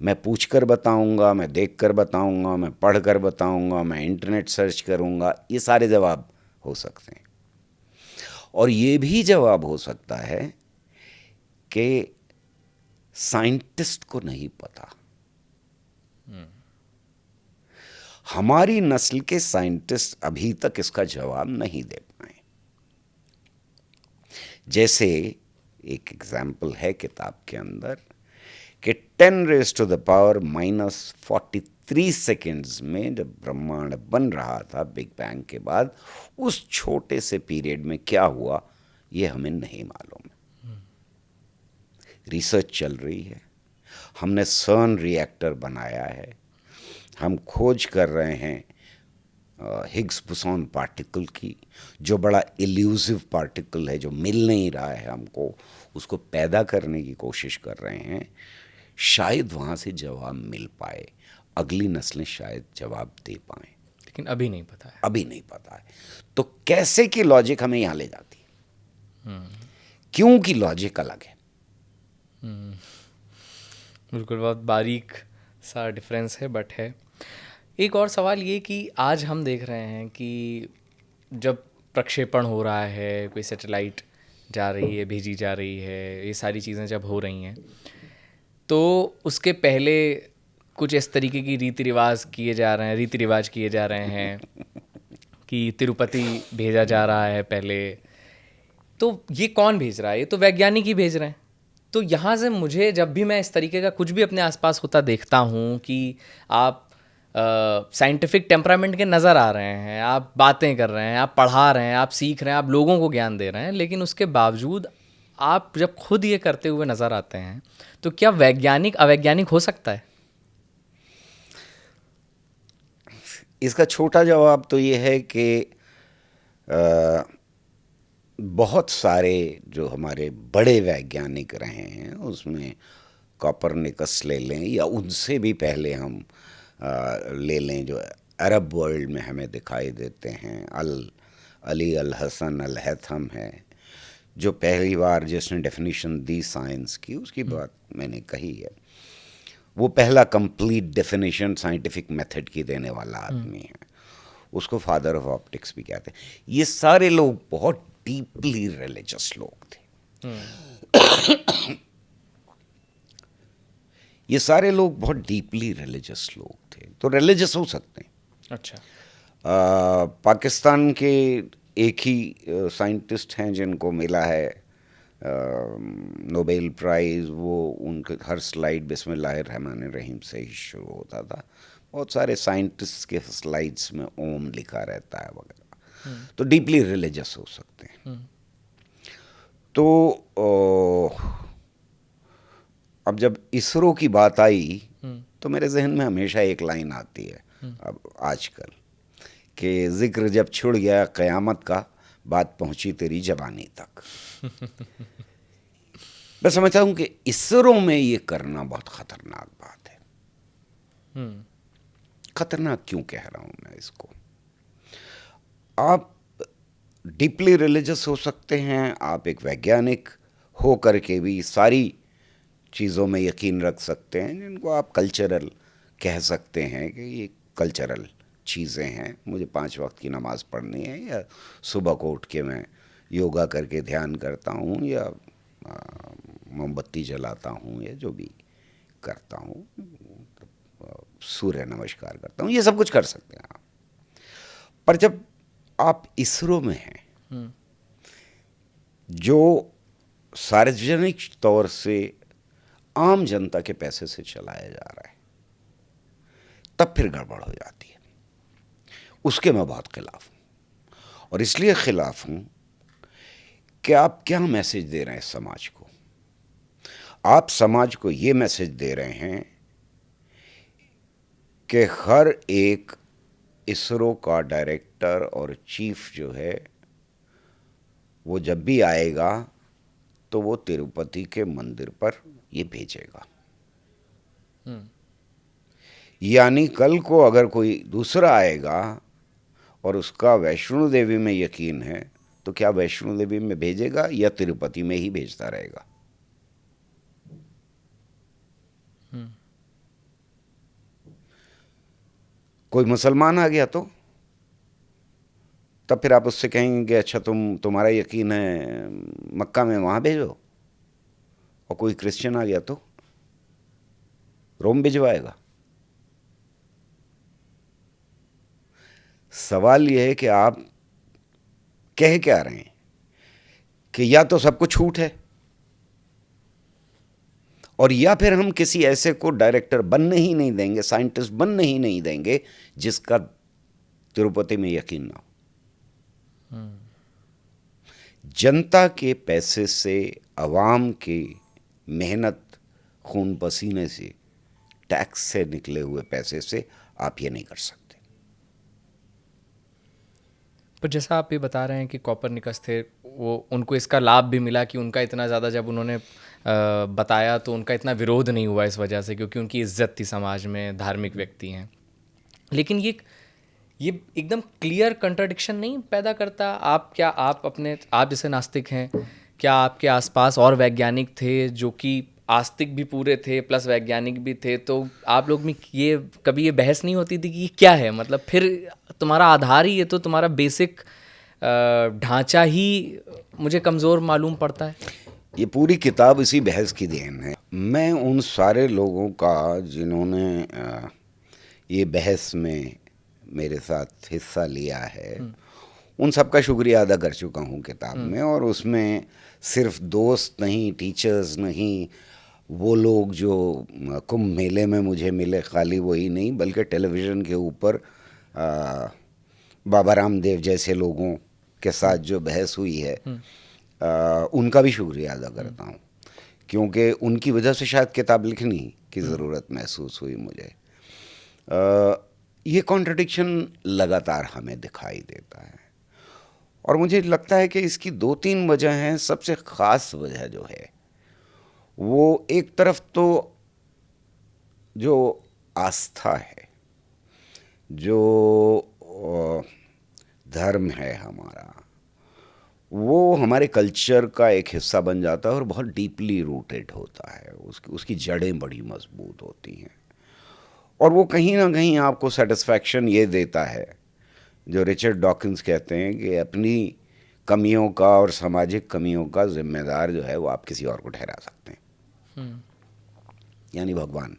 मैं पूछ कर बताऊंगा, मैं देख कर बताऊंगा, मैं पढ़ कर बताऊंगा, मैं इंटरनेट सर्च करूंगा। ये सारे जवाब हो सकते हैं। और ये भी जवाब हो सकता है कि साइंटिस्ट को नहीं पता। हमारी नस्ल के साइंटिस्ट अभी तक इसका जवाब नहीं दे पाए। जैसे एक एग्जाम्पल है किताब के अंदर कि 10⁻⁻43 सेकेंड्स में जब ब्रह्मांड बन रहा था बिग बैंग के बाद, उस छोटे से पीरियड में क्या हुआ ये हमें नहीं मालूम। रिसर्च चल रही है, हमने सर्न रिएक्टर बनाया है, हम खोज कर रहे हैं हिग्स बोसॉन पार्टिकल की, जो बड़ा इल्यूसिव पार्टिकल है, जो मिल नहीं रहा है हमको, उसको पैदा करने की कोशिश कर रहे हैं। शायद वहाँ से जवाब मिल पाए, अगली नस्लें शायद जवाब दे पाएँ, लेकिन अभी नहीं पता है। अभी नहीं पता है। तो कैसे की लॉजिक हमें यहाँ ले जाती है, क्यों की लॉजिक अलग है। बिल्कुल, बहुत बारीक सा डिफरेंस है, बट है। एक और सवाल ये कि आज हम देख रहे हैं कि जब प्रक्षेपण हो रहा है, कोई सैटेलाइट जा रही है, भेजी जा रही है, ये सारी चीज़ें जब हो रही हैं, तो उसके पहले कुछ इस तरीके की रीति रिवाज किए जा रहे हैं कि तिरुपति भेजा जा रहा है पहले। तो ये कौन भेज रहा है? ये तो वैज्ञानिक ही भेज रहे हैं। तो यहाँ से मुझे, जब भी मैं इस तरीके का कुछ भी अपने आसपास होता देखता हूँ कि आप साइंटिफिक टेम्परामेंट के नज़र आ रहे हैं, आप बातें कर रहे हैं, आप पढ़ा रहे हैं, आप सीख रहे हैं, आप लोगों को ज्ञान दे रहे हैं, लेकिन उसके बावजूद आप जब खुद ये करते हुए नज़र आते हैं, तो क्या वैज्ञानिक अवैज्ञानिक हो सकता है? इसका छोटा जवाब तो ये है कि बहुत सारे जो हमारे बड़े वैज्ञानिक रहे हैं उसमें कॉपरनिकस ले लें या उनसे भी पहले हम ले लें जो अरब वर्ल्ड में हमें दिखाई देते हैं, अली अल हसन अल हैथम है जो पहली बार जिसने डेफिनेशन दी साइंस की, उसकी बात मैंने कही है। वो पहला कंप्लीट डेफिनेशन साइंटिफिक मेथड की देने वाला आदमी है, उसको फादर ऑफ ऑप्टिक्स भी कहते हैं। ये सारे लोग बहुत डीपली रिलीजियस लोग थे। ये सारे लोग बहुत डीपली रिलीजियस लोग थे, तो रिलीजियस हो सकते हैं। अच्छा। पाकिस्तान के एक ही साइंटिस्ट हैं जिनको मिला है नोबेल प्राइज़, वो उनके हर स्लाइड बिस्मिल्लाहिर्रहमानिर्रहीम से ही शुरू होता था। बहुत सारे साइंटिस्ट के स्लाइड्स में ओम लिखा रहता है वगैरह, तो डीपली रिलीजियस हो सकते हैं। तो अब जब इसरो की बात आई तो मेरे जहन में हमेशा एक लाइन आती है अब आजकल कि जिक्र जब छुड़ गया क़यामत का, बात पहुंची तेरी जवानी तक। मैं समझता हूं कि इसरो में ये करना बहुत खतरनाक बात है। खतरनाक क्यों कह रहा हूं मैं इसको? आप डीपली रिलीजियस हो सकते हैं, आप एक वैज्ञानिक हो करके भी सारी चीज़ों में यकीन रख सकते हैं जिनको आप कल्चरल कह सकते हैं कि ये कल्चरल चीज़ें हैं, मुझे 5 वक्त की नमाज़ पढ़नी है, या सुबह को उठ के मैं योगा करके ध्यान करता हूँ, या मोमबत्ती जलाता हूँ, या जो भी करता हूँ, सूर्य नमस्कार करता हूँ, ये सब कुछ कर सकते हैं आप। पर जब आप इसरो में हैं जो सार्वजनिक तौर से आम जनता के पैसे से चलाया जा रहा है, तब फिर गड़बड़ हो जाती है। उसके मैं बहुत खिलाफ हूँ, और इसलिए खिलाफ हूँ कि आप क्या मैसेज दे रहे हैं समाज को। आप समाज को ये मैसेज दे रहे हैं कि हर एक इसरो का डायरेक्टर और चीफ जो है वो जब भी आएगा तो वो तिरुपति के मंदिर पर ये भेजेगा। यानी कल को अगर कोई दूसरा आएगा और उसका वैष्णो देवी में यकीन है, तो क्या वैष्णो देवी में भेजेगा या तिरुपति में ही भेजता रहेगा? कोई मुसलमान आ गया तो तब फिर आप उससे कहेंगे कि अच्छा तुम्हारा यकीन है मक्का में, वहाँ भेजो। और कोई क्रिश्चियन आ गया तो रोम भिजवाएगा। सवाल यह है कि आप कह क्या रहे हैं कि या तो सब कुछ छूट है, और या फिर हम किसी ऐसे को डायरेक्टर बनने ही नहीं देंगे, साइंटिस्ट बनने ही नहीं देंगे जिसका तिरुपति में यकीन ना हो। जनता के पैसे से, अवाम की मेहनत, खून पसीने से, टैक्स से निकले हुए पैसे से आप ये नहीं कर सकते। पर जैसा आप ये बता रहे हैं कि कॉपरनिकस थे, वो उनको इसका लाभ भी मिला कि उनका इतना ज़्यादा जब उन्होंने बताया तो उनका इतना विरोध नहीं हुआ इस वजह से, क्योंकि उनकी इज्जत थी समाज में, धार्मिक व्यक्ति हैं। लेकिन ये एकदम क्लियर कंट्राडिक्शन नहीं पैदा करता? आप जैसे नास्तिक हैं, क्या आपके आसपास और वैज्ञानिक थे जो कि आस्तिक भी पूरे थे प्लस वैज्ञानिक भी थे, तो आप लोग में कभी ये बहस नहीं होती थी कि ये क्या है? मतलब फिर तुम्हारा आधार ही, ये तो तुम्हारा बेसिक ढांचा ही मुझे कमज़ोर मालूम पड़ता है। ये पूरी किताब इसी बहस की देन है। मैं उन सारे लोगों का जिन्होंने ये बहस में मेरे साथ हिस्सा लिया है, उन सब का शुक्रिया अदा कर चुका हूँ किताब में। और उसमें सिर्फ दोस्त नहीं, टीचर्स नहीं, वो लोग जो कुंभ मेले में मुझे मिले खाली वही नहीं, बल्कि टेलीविज़न के ऊपर बाबा रामदेव जैसे लोगों के साथ जो बहस हुई है, उनका भी शुक्रिया अदा करता हूँ, क्योंकि उनकी वजह से शायद किताब लिखने की ज़रूरत महसूस हुई मुझे। ये कॉन्ट्रडिक्शन लगातार हमें दिखाई देता है, और मुझे लगता है कि इसकी 2-3 वजह हैं। सबसे ख़ास वजह जो है वो, एक तरफ तो जो आस्था है, जो धर्म है हमारा, वो हमारे कल्चर का एक हिस्सा बन जाता है और बहुत डीपली रूटेड होता है, उसकी जड़ें बड़ी मजबूत होती हैं, और वो कहीं ना कहीं आपको सेटिस्फैक्शन ये देता है, जो रिचर्ड डॉकिंस कहते हैं कि अपनी कमियों का और सामाजिक कमियों का जिम्मेदार जो है वो आप किसी और को ठहरा सकते हैं, यानी भगवान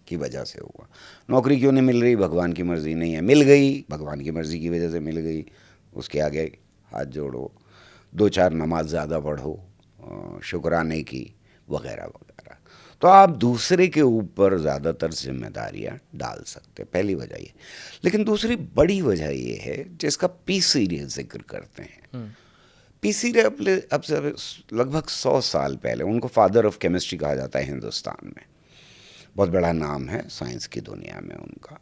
की वजह से हुआ। नौकरी क्यों नहीं मिल रही? भगवान की मर्जी नहीं है। मिल गई, भगवान की मर्जी की वजह से मिल गई, उसके आगे हाथ जोड़ो, 2-4 नमाज ज़्यादा पढ़ो, शुक्राने की, वगैरह वगैरह। तो आप दूसरे के ऊपर ज़्यादातर जिम्मेदारियां डाल सकते, पहली वजह ये। लेकिन दूसरी बड़ी वजह ये है जिसका पीसी रे जिक्र करते हैं। पीसी रे अब से लगभग 100 साल पहले, उनको फादर ऑफ केमिस्ट्री कहा जाता है हिंदुस्तान में, बहुत बड़ा नाम है साइंस की दुनिया में उनका।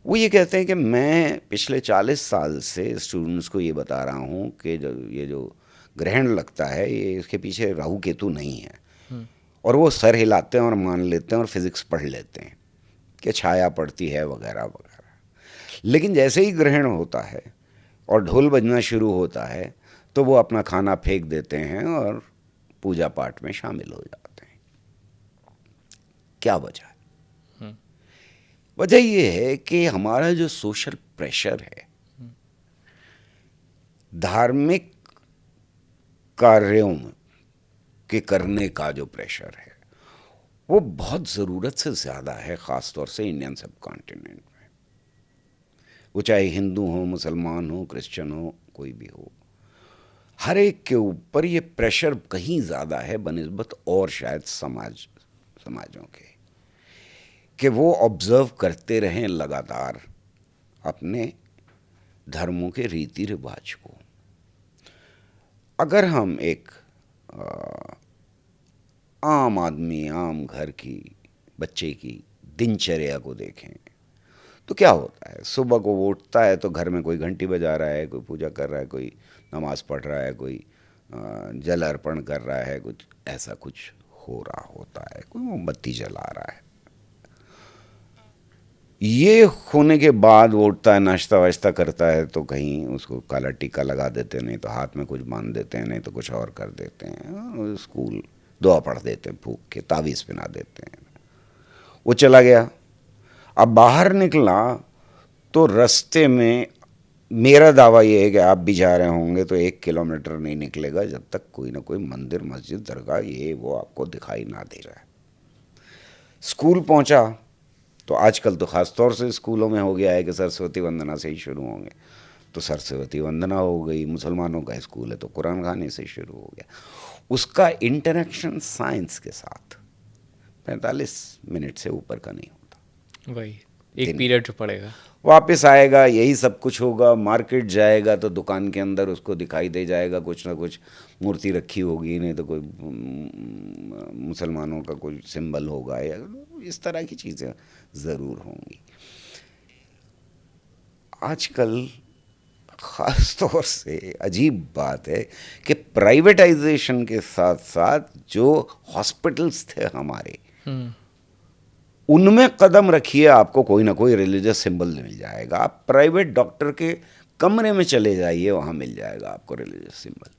वो ये कहते हैं कि मैं पिछले 40 साल से स्टूडेंट्स को ये बता रहा हूँ कि ये जो ग्रहण लगता है, ये इसके पीछे राहु केतु नहीं है, और वो सर हिलाते हैं और मान लेते हैं और फिज़िक्स पढ़ लेते हैं कि छाया पड़ती है वगैरह वगैरह। लेकिन जैसे ही ग्रहण होता है और ढोल बजना शुरू होता है तो वो अपना खाना फेंक देते हैं और पूजा पाठ में शामिल हो जाते हैं। क्या वजह है? वजह ये है कि हमारा जो सोशल प्रेशर है, धार्मिक कार्यों के करने का जो प्रेशर है, वो बहुत ज़रूरत से ज़्यादा है, ख़ास तौर से इंडियन सब कॉन्टिनेंट में। वो चाहे हिंदू हो, मुसलमान हो, क्रिश्चियन हो, कोई भी हो, हर एक के ऊपर ये प्रेशर कहीं ज़्यादा है बनिस्बत और शायद समाजों के, कि वो ऑब्ज़र्व करते रहें लगातार अपने धर्मों के रीति रिवाज को। अगर हम एक आम आदमी, आम घर की बच्चे की दिनचर्या को देखें तो क्या होता है? सुबह को वो उठता है तो घर में कोई घंटी बजा रहा है, कोई पूजा कर रहा है, कोई नमाज पढ़ रहा है, कोई जल अर्पण कर रहा है, कुछ ऐसा कुछ हो रहा होता है, कोई मोमबत्ती जला रहा है। ये होने के बाद वो उठता है, नाश्ता वाश्ता करता है, तो कहीं उसको काला टीका लगा देते हैं, नहीं तो हाथ में कुछ बांध देते हैं, नहीं तो कुछ और कर देते हैं, स्कूल दुआ पढ़ देते हैं, फूंक के तावीज़ पहना देते हैं, वो चला गया। अब बाहर निकला तो रास्ते में, मेरा दावा ये है कि आप भी जा रहे होंगे तो 1 किलोमीटर नहीं निकलेगा जब तक कोई ना कोई मंदिर, मस्जिद, दरगाह ये वो आपको दिखाई ना दे रहा है। स्कूल पहुंचा तो आजकल तो ख़ास तौर से स्कूलों में हो गया है कि सरस्वती वंदना से ही शुरू होंगे, तो सरस्वती वंदना हो गई। मुसलमानों का स्कूल है तो कुरान खाने से शुरू हो गया। उसका इंटरेक्शन साइंस के साथ 45 मिनट से ऊपर का नहीं होता। वही एक पीरियड जो पड़ेगा, वापस आएगा, यही सब कुछ होगा। मार्केट जाएगा तो दुकान के अंदर उसको दिखाई दे जाएगा कुछ ना कुछ मूर्ति रखी होगी, नहीं तो कोई मुसलमानों का कोई सिंबल होगा, या इस तरह की चीज़ें ज़रूर होंगी। आजकल ख़ास तौर से अजीब बात है कि प्राइवेटाइजेशन के साथ साथ जो हॉस्पिटल्स थे हमारे, उनमें कदम रखिए, आपको कोई ना कोई रिलीजियस सिंबल मिल जाएगा। आप प्राइवेट डॉक्टर के कमरे में चले जाइए, वहाँ मिल जाएगा आपको रिलीजियस सिंबल।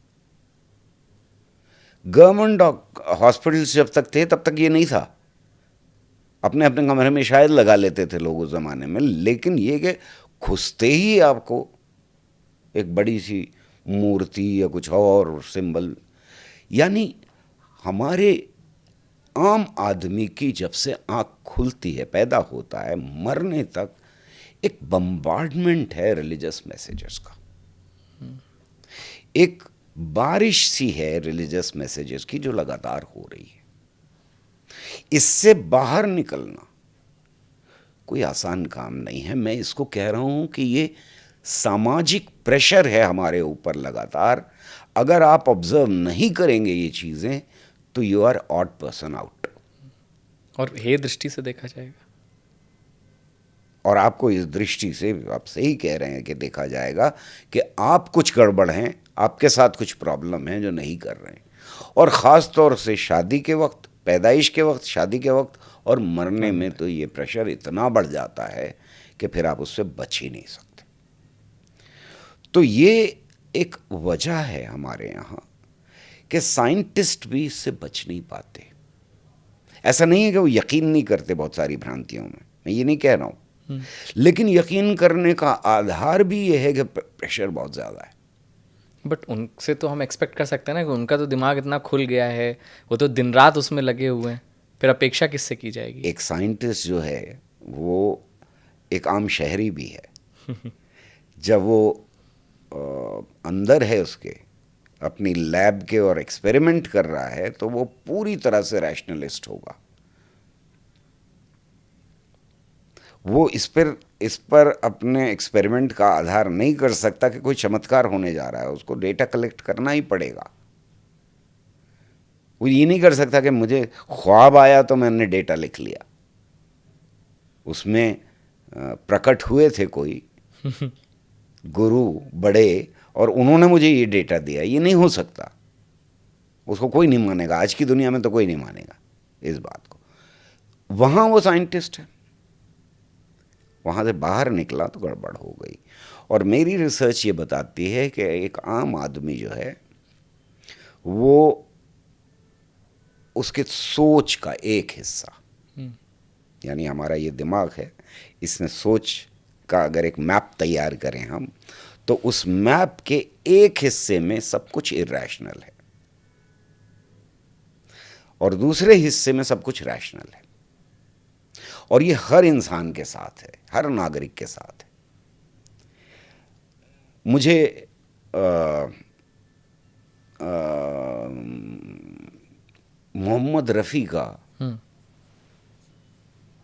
गवर्नमेंट हॉस्पिटल्स जब तक थे तब तक ये नहीं था, अपने अपने कमरे में शायद लगा लेते थे लोग उस ज़माने में, लेकिन ये कि घुसते ही आपको एक बड़ी सी मूर्ति या कुछ और सिंबल, यानी हमारे आम आदमी की जब से आँख खुलती है, पैदा होता है, मरने तक एक बम्बार्डमेंट है रिलीजियस मैसेजेस का। एक बारिश सी है रिलीजियस मैसेजेस की जो लगातार हो रही है। इससे बाहर निकलना कोई आसान काम नहीं है। मैं इसको कह रहा हूं कि ये सामाजिक प्रेशर है हमारे ऊपर लगातार। अगर आप ऑब्जर्व नहीं करेंगे ये चीज़ें तो you are odd person out. और हे दृष्टि से देखा जाएगा, और आपको इस दृष्टि से आप सही कह रहे हैं कि देखा जाएगा कि आप कुछ गड़बड़ हैं, आपके साथ कुछ प्रॉब्लम है जो नहीं कर रहे हैं। और ख़ास तौर से शादी के वक्त, पैदाइश के वक्त, शादी के वक्त और मरने में तो ये प्रेशर इतना बढ़ जाता है कि फिर आप उससे बच ही नहीं सकते। तो ये एक वजह है हमारे यहाँ कि साइंटिस्ट भी इससे बच नहीं पाते। ऐसा नहीं है कि वो यकीन नहीं करते बहुत सारी भ्रांतियों में, मैं ये नहीं कह रहा हूँ, लेकिन यकीन करने का आधार भी ये है कि प्रेशर बहुत ज़्यादा है। बट उनसे तो हम एक्सपेक्ट कर सकते हैं ना कि उनका तो दिमाग इतना खुल गया है, वो तो दिन रात उसमें लगे हुए हैं, फिर अपेक्षा किससे की जाएगी? एक साइंटिस्ट जो है वो एक आम शहरी भी है। जब वो अंदर है उसके अपनी लैब के और एक्सपेरिमेंट कर रहा है तो वो पूरी तरह से रैशनलिस्ट होगा। वो इस पर अपने एक्सपेरिमेंट का आधार नहीं कर सकता कि कोई चमत्कार होने जा रहा है, उसको डेटा कलेक्ट करना ही पड़ेगा। वो ये नहीं कर सकता कि मुझे ख्वाब आया तो मैंने डेटा लिख लिया। उसमें प्रकट हुए थे कोई गुरु बड़े और उन्होंने मुझे ये डेटा दिया, ये नहीं हो सकता। उसको कोई नहीं मानेगा, आज की दुनिया में तो कोई नहीं मानेगा इस बात को। वहाँ वो साइंटिस्ट है, वहाँ से बाहर निकला तो गड़बड़ हो गई। और मेरी रिसर्च ये बताती है कि एक आम आदमी जो है वो उसके सोच का एक हिस्सा, यानी हमारा ये दिमाग है, इसने सोच का अगर एक मैप तैयार करें हम, तो उस मैप के एक हिस्से में सब कुछ इरैशनल है और दूसरे हिस्से में सब कुछ रैशनल है। और ये हर इंसान के साथ है, हर नागरिक के साथ है। मुझे मोहम्मद रफ़ी का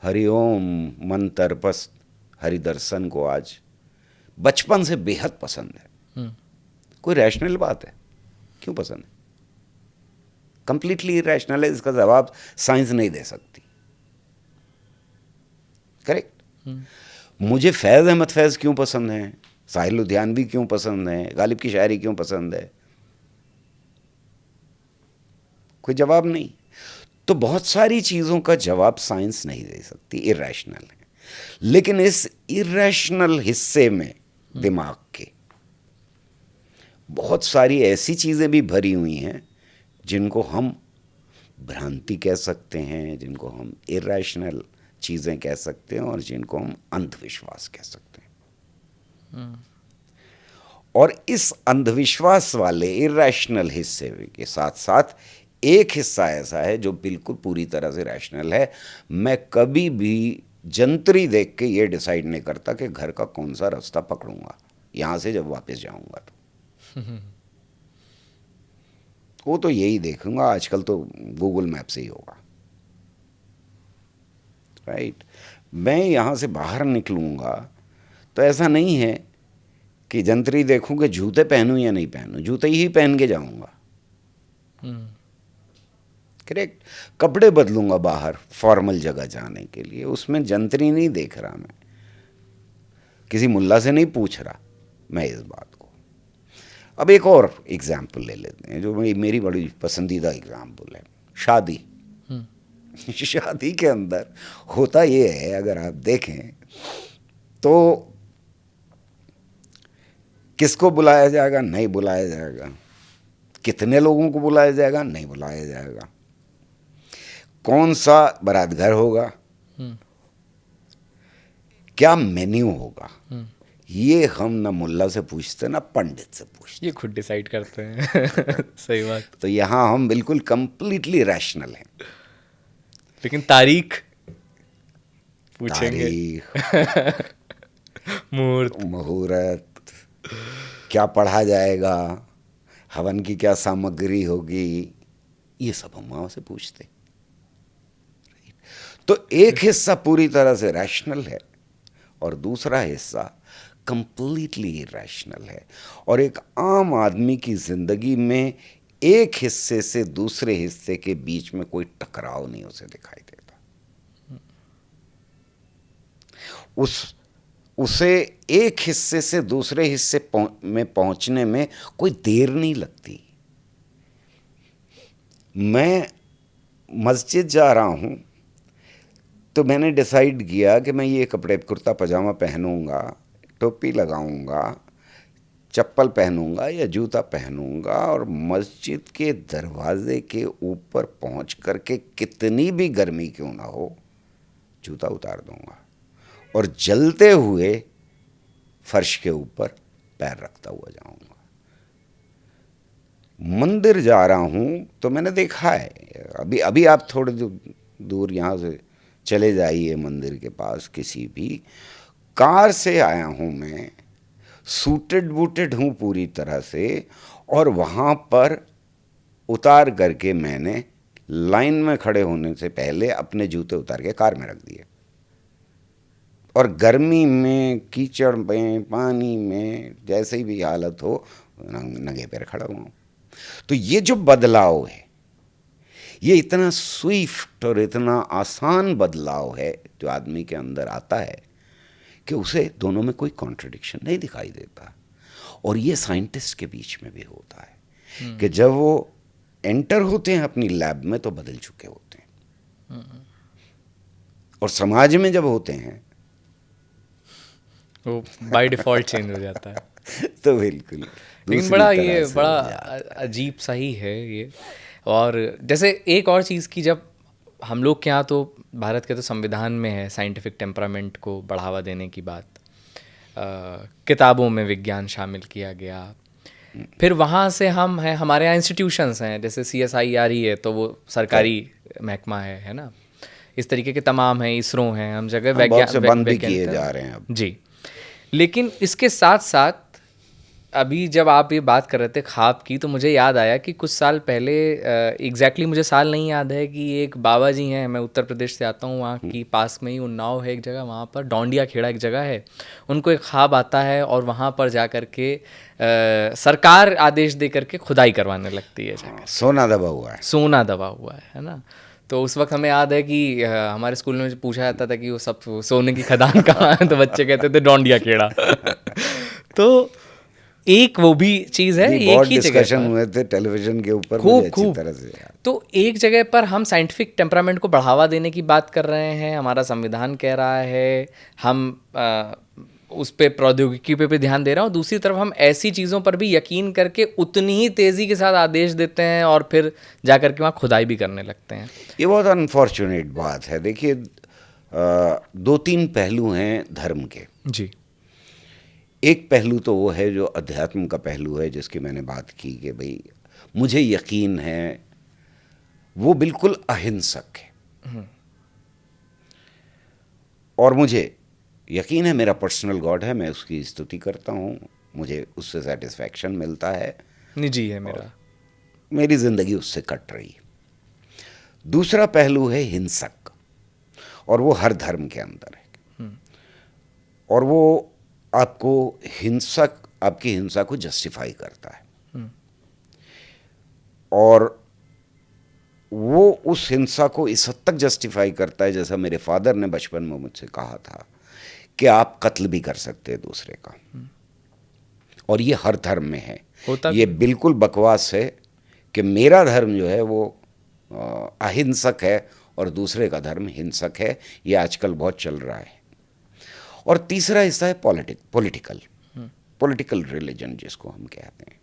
हरिओम मन तरपस हरिदर्शन को आज बचपन से बेहद पसंद है। कोई रैशनल बात है, क्यों पसंद है? कंप्लीटली इरैशनल है, इसका जवाब साइंस नहीं दे सकती। करेक्ट। मुझे फैज़ अहमद फैज़ क्यों पसंद है, साहिल लुधियानवी क्यों पसंद है, गालिब की शायरी क्यों पसंद है, कोई जवाब नहीं। तो बहुत सारी चीज़ों का जवाब साइंस नहीं दे सकती, इरैशनल है। लेकिन इस इरैशनल हिस्से में दिमाग के बहुत सारी ऐसी चीज़ें भी भरी हुई हैं जिनको हम भ्रांति कह सकते हैं, जिनको हम इरैशनल चीज़ें कह सकते हैं और जिनको हम अंधविश्वास कह सकते हैं। और इस अंधविश्वास वाले इरैशनल हिस्से के साथ साथ एक हिस्सा ऐसा है जो बिल्कुल पूरी तरह से रैशनल है। मैं कभी भी जंतरी देख के ये डिसाइड नहीं करता कि घर का कौन सा रास्ता पकड़ूंगा यहाँ से जब वापस जाऊंगा तो वो तो यही देखूंगा। आजकल तो गूगल मैप से ही होगा, राइट। मैं यहाँ से बाहर निकलूंगा तो ऐसा नहीं है कि जंतरी देखूं कि जूते पहनूं या नहीं पहनूं, जूते ही पहन के जाऊंगा। करेक्ट। कपड़े बदलूंगा बाहर फॉर्मल जगह जाने के लिए, उसमें जंतरी नहीं देख रहा, मैं किसी मुल्ला से नहीं पूछ रहा मैं इस बात को। अब एक और एग्जाम्पल ले लेते हैं जो मेरी बड़ी पसंदीदा एग्जाम्पल है, शादी। शादी के अंदर होता ये है, अगर आप देखें तो किसको बुलाया जाएगा, नहीं बुलाया जाएगा, कितने लोगों को बुलाया जाएगा, नहीं बुलाया जाएगा, कौन सा बारात घर होगा, क्या मेन्यू होगा, ये हम ना मुल्ला से पूछते ना पंडित से पूछते, ये खुद डिसाइड करते हैं। सही बात। तो यहाँ हम बिल्कुल कंप्लीटली रैशनल हैं। लेकिन तारीख पूछेंगे, तारीख, मुहूर्त, क्या पढ़ा जाएगा, हवन की क्या सामग्री होगी, ये सब हम वहाँ से पूछते। तो एक हिस्सा पूरी तरह से रैशनल है और दूसरा हिस्सा कंप्लीटली इरैशनल है। और एक आम आदमी की जिंदगी में एक हिस्से से दूसरे हिस्से के बीच में कोई टकराव नहीं उसे दिखाई देता। उसे एक हिस्से से दूसरे हिस्से में पहुंचने में कोई देर नहीं लगती। मैं मस्जिद जा रहा हूं तो मैंने डिसाइड किया कि मैं ये कपड़े, कुर्ता पजामा पहनूंगा, टोपी लगाऊंगा, चप्पल पहनूंगा या जूता पहनूंगा, और मस्जिद के दरवाजे के ऊपर पहुंच करके कितनी भी गर्मी क्यों ना हो जूता उतार दूंगा और जलते हुए फर्श के ऊपर पैर रखता हुआ जाऊंगा। मंदिर जा रहा हूं तो मैंने देखा है, अभी आप थोड़ी दूर यहाँ से चले जाइए मंदिर के पास, किसी भी कार से आया हूं मैं, सूटेड बूटेड हूं पूरी तरह से, और वहां पर उतार करके मैंने लाइन में खड़े होने से पहले अपने जूते उतार के कार में रख दिए, और गर्मी में, कीचड़ में, पानी में, जैसे भी हालत हो, नंगे पैर खड़ा हुआ हूं। तो ये जो बदलाव है, ये इतना स्विफ्ट और इतना आसान बदलाव है जो आदमी के अंदर आता है कि उसे दोनों में कोई कॉन्ट्रडिक्शन नहीं दिखाई देता। और ये साइंटिस्ट के बीच में भी होता है कि जब वो एंटर होते हैं अपनी लैब में तो बदल चुके होते हैं, और समाज में जब होते हैं वो बाय डिफॉल्ट चेंज हो जाता है। तो बिल्कुल लेकिन बड़ा ये बड़ा अजीब सा ही है ये। और जैसे एक और चीज़ की, जब हम लोग के यहाँ तो भारत के तो संविधान में है साइंटिफिक टेम्परामेंट को बढ़ावा देने की बात, किताबों में विज्ञान शामिल किया गया, फिर वहाँ से हम हैं, हमारे यहाँ इंस्टीट्यूशंस हैं जैसे CSIR ही है तो वो सरकारी महकमा है ना, इस तरीके के तमाम हैं, इसरो हैं, हम जगह बंद भी किए जा रहे हैं अब। जी। लेकिन इसके साथ साथ अभी जब आप ये बात कर रहे थे ख्वाब की, तो मुझे याद आया कि कुछ साल पहले, एग्जैक्टली मुझे साल नहीं याद है, कि एक बाबा जी हैं, मैं उत्तर प्रदेश से आता हूँ, वहाँ की पास में ही उन्नाव है एक जगह, वहाँ पर डोंडिया खेड़ा एक जगह है, उनको एक ख्वाब आता है और वहाँ पर जा कर के सरकार आदेश दे करके खुदाई करवाने लगती है जाकर। सोना दबा हुआ है, सोना दबा हुआ है ना। तो उस वक्त हमें याद है कि हमारे स्कूल में पूछा जाता था कि वो सब सोने की खदान कहाँ है, तो बच्चे कहते थे डोंडिया खेड़ा। तो एक वो भी चीज़ है, एक ही डिस्कशन हुए थे टेलीविजन के ऊपर खूब तरह से। तो एक जगह पर हम साइंटिफिक टेम्परामेंट को बढ़ावा देने की बात कर रहे हैं, हमारा संविधान कह रहा है, हम उस पे प्रौद्योगिकी पे भी ध्यान दे रहे हैं, और दूसरी तरफ हम ऐसी चीज़ों पर भी यकीन करके उतनी ही तेज़ी के साथ आदेश देते हैं और फिर जा कर के वहाँ खुदाई भी करने लगते हैं। ये बहुत अनफॉर्चुनेट बात है। देखिए, 2-3 पहलू हैं धर्म के। जी। एक पहलू तो वो है जो अध्यात्म का पहलू है, जिसकी मैंने बात की कि भाई मुझे यकीन है वो बिल्कुल अहिंसक है, और मुझे यकीन है मेरा पर्सनल गॉड है, मैं उसकी स्तुति करता हूँ, मुझे उससे सेटिस्फैक्शन मिलता है, निजी है मेरा, मेरी ज़िंदगी उससे कट रही। दूसरा पहलू है हिंसक, और वो हर धर्म के अंदर है, और वो आपको आपकी हिंसा को जस्टिफाई करता है, और वो उस हिंसा को इस हद तक जस्टिफाई करता है, जैसा मेरे फादर ने बचपन में मुझसे कहा था कि आप कत्ल भी कर सकते हैं दूसरे का, और ये हर धर्म में है। ये बिल्कुल बकवास है कि मेरा धर्म जो है वो अहिंसक है और दूसरे का धर्म हिंसक है, ये आजकल बहुत चल रहा है। और तीसरा हिस्सा है पॉलिटिकल रिलीजन, जिसको हम कहते हैं।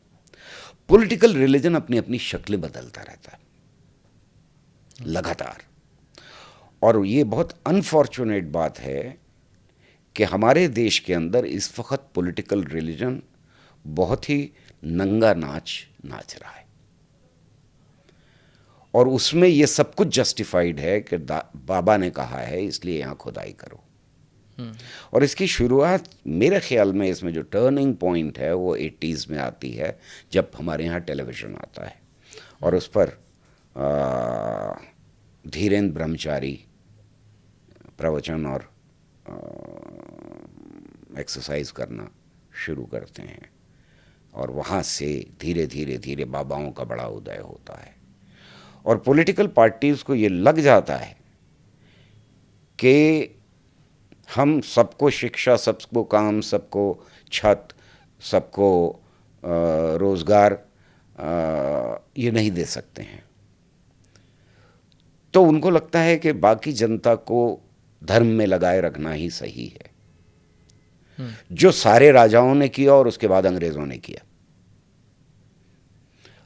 पॉलिटिकल रिलीजन अपनी अपनी शक्लें बदलता रहता है लगातार, और ये बहुत अनफॉर्चुनेट बात है कि हमारे देश के अंदर इस वक्त पॉलिटिकल रिलीजन बहुत ही नंगा नाच रहा है, और उसमें ये सब कुछ जस्टिफाइड है कि बाबा ने कहा है इसलिए यहाँ खुदाई करो। और इसकी शुरुआत मेरे ख्याल में, इसमें जो टर्निंग पॉइंट है वो 80s में आती है, जब हमारे यहाँ टेलीविज़न आता है और उस पर धीरेन्द्र ब्रह्मचारी प्रवचन और एक्सरसाइज करना शुरू करते हैं, और वहाँ से धीरे धीरे बाबाओं का बड़ा उदय होता है, और पॉलिटिकल पार्टीज़ को ये लग जाता है कि हम सबको शिक्षा, सबको काम, सबको छत, सबको रोज़गार ये नहीं दे सकते हैं। तो उनको लगता है कि बाकी जनता को धर्म में लगाए रखना ही सही है, जो सारे राजाओं ने किया और उसके बाद अंग्रेज़ों ने किया।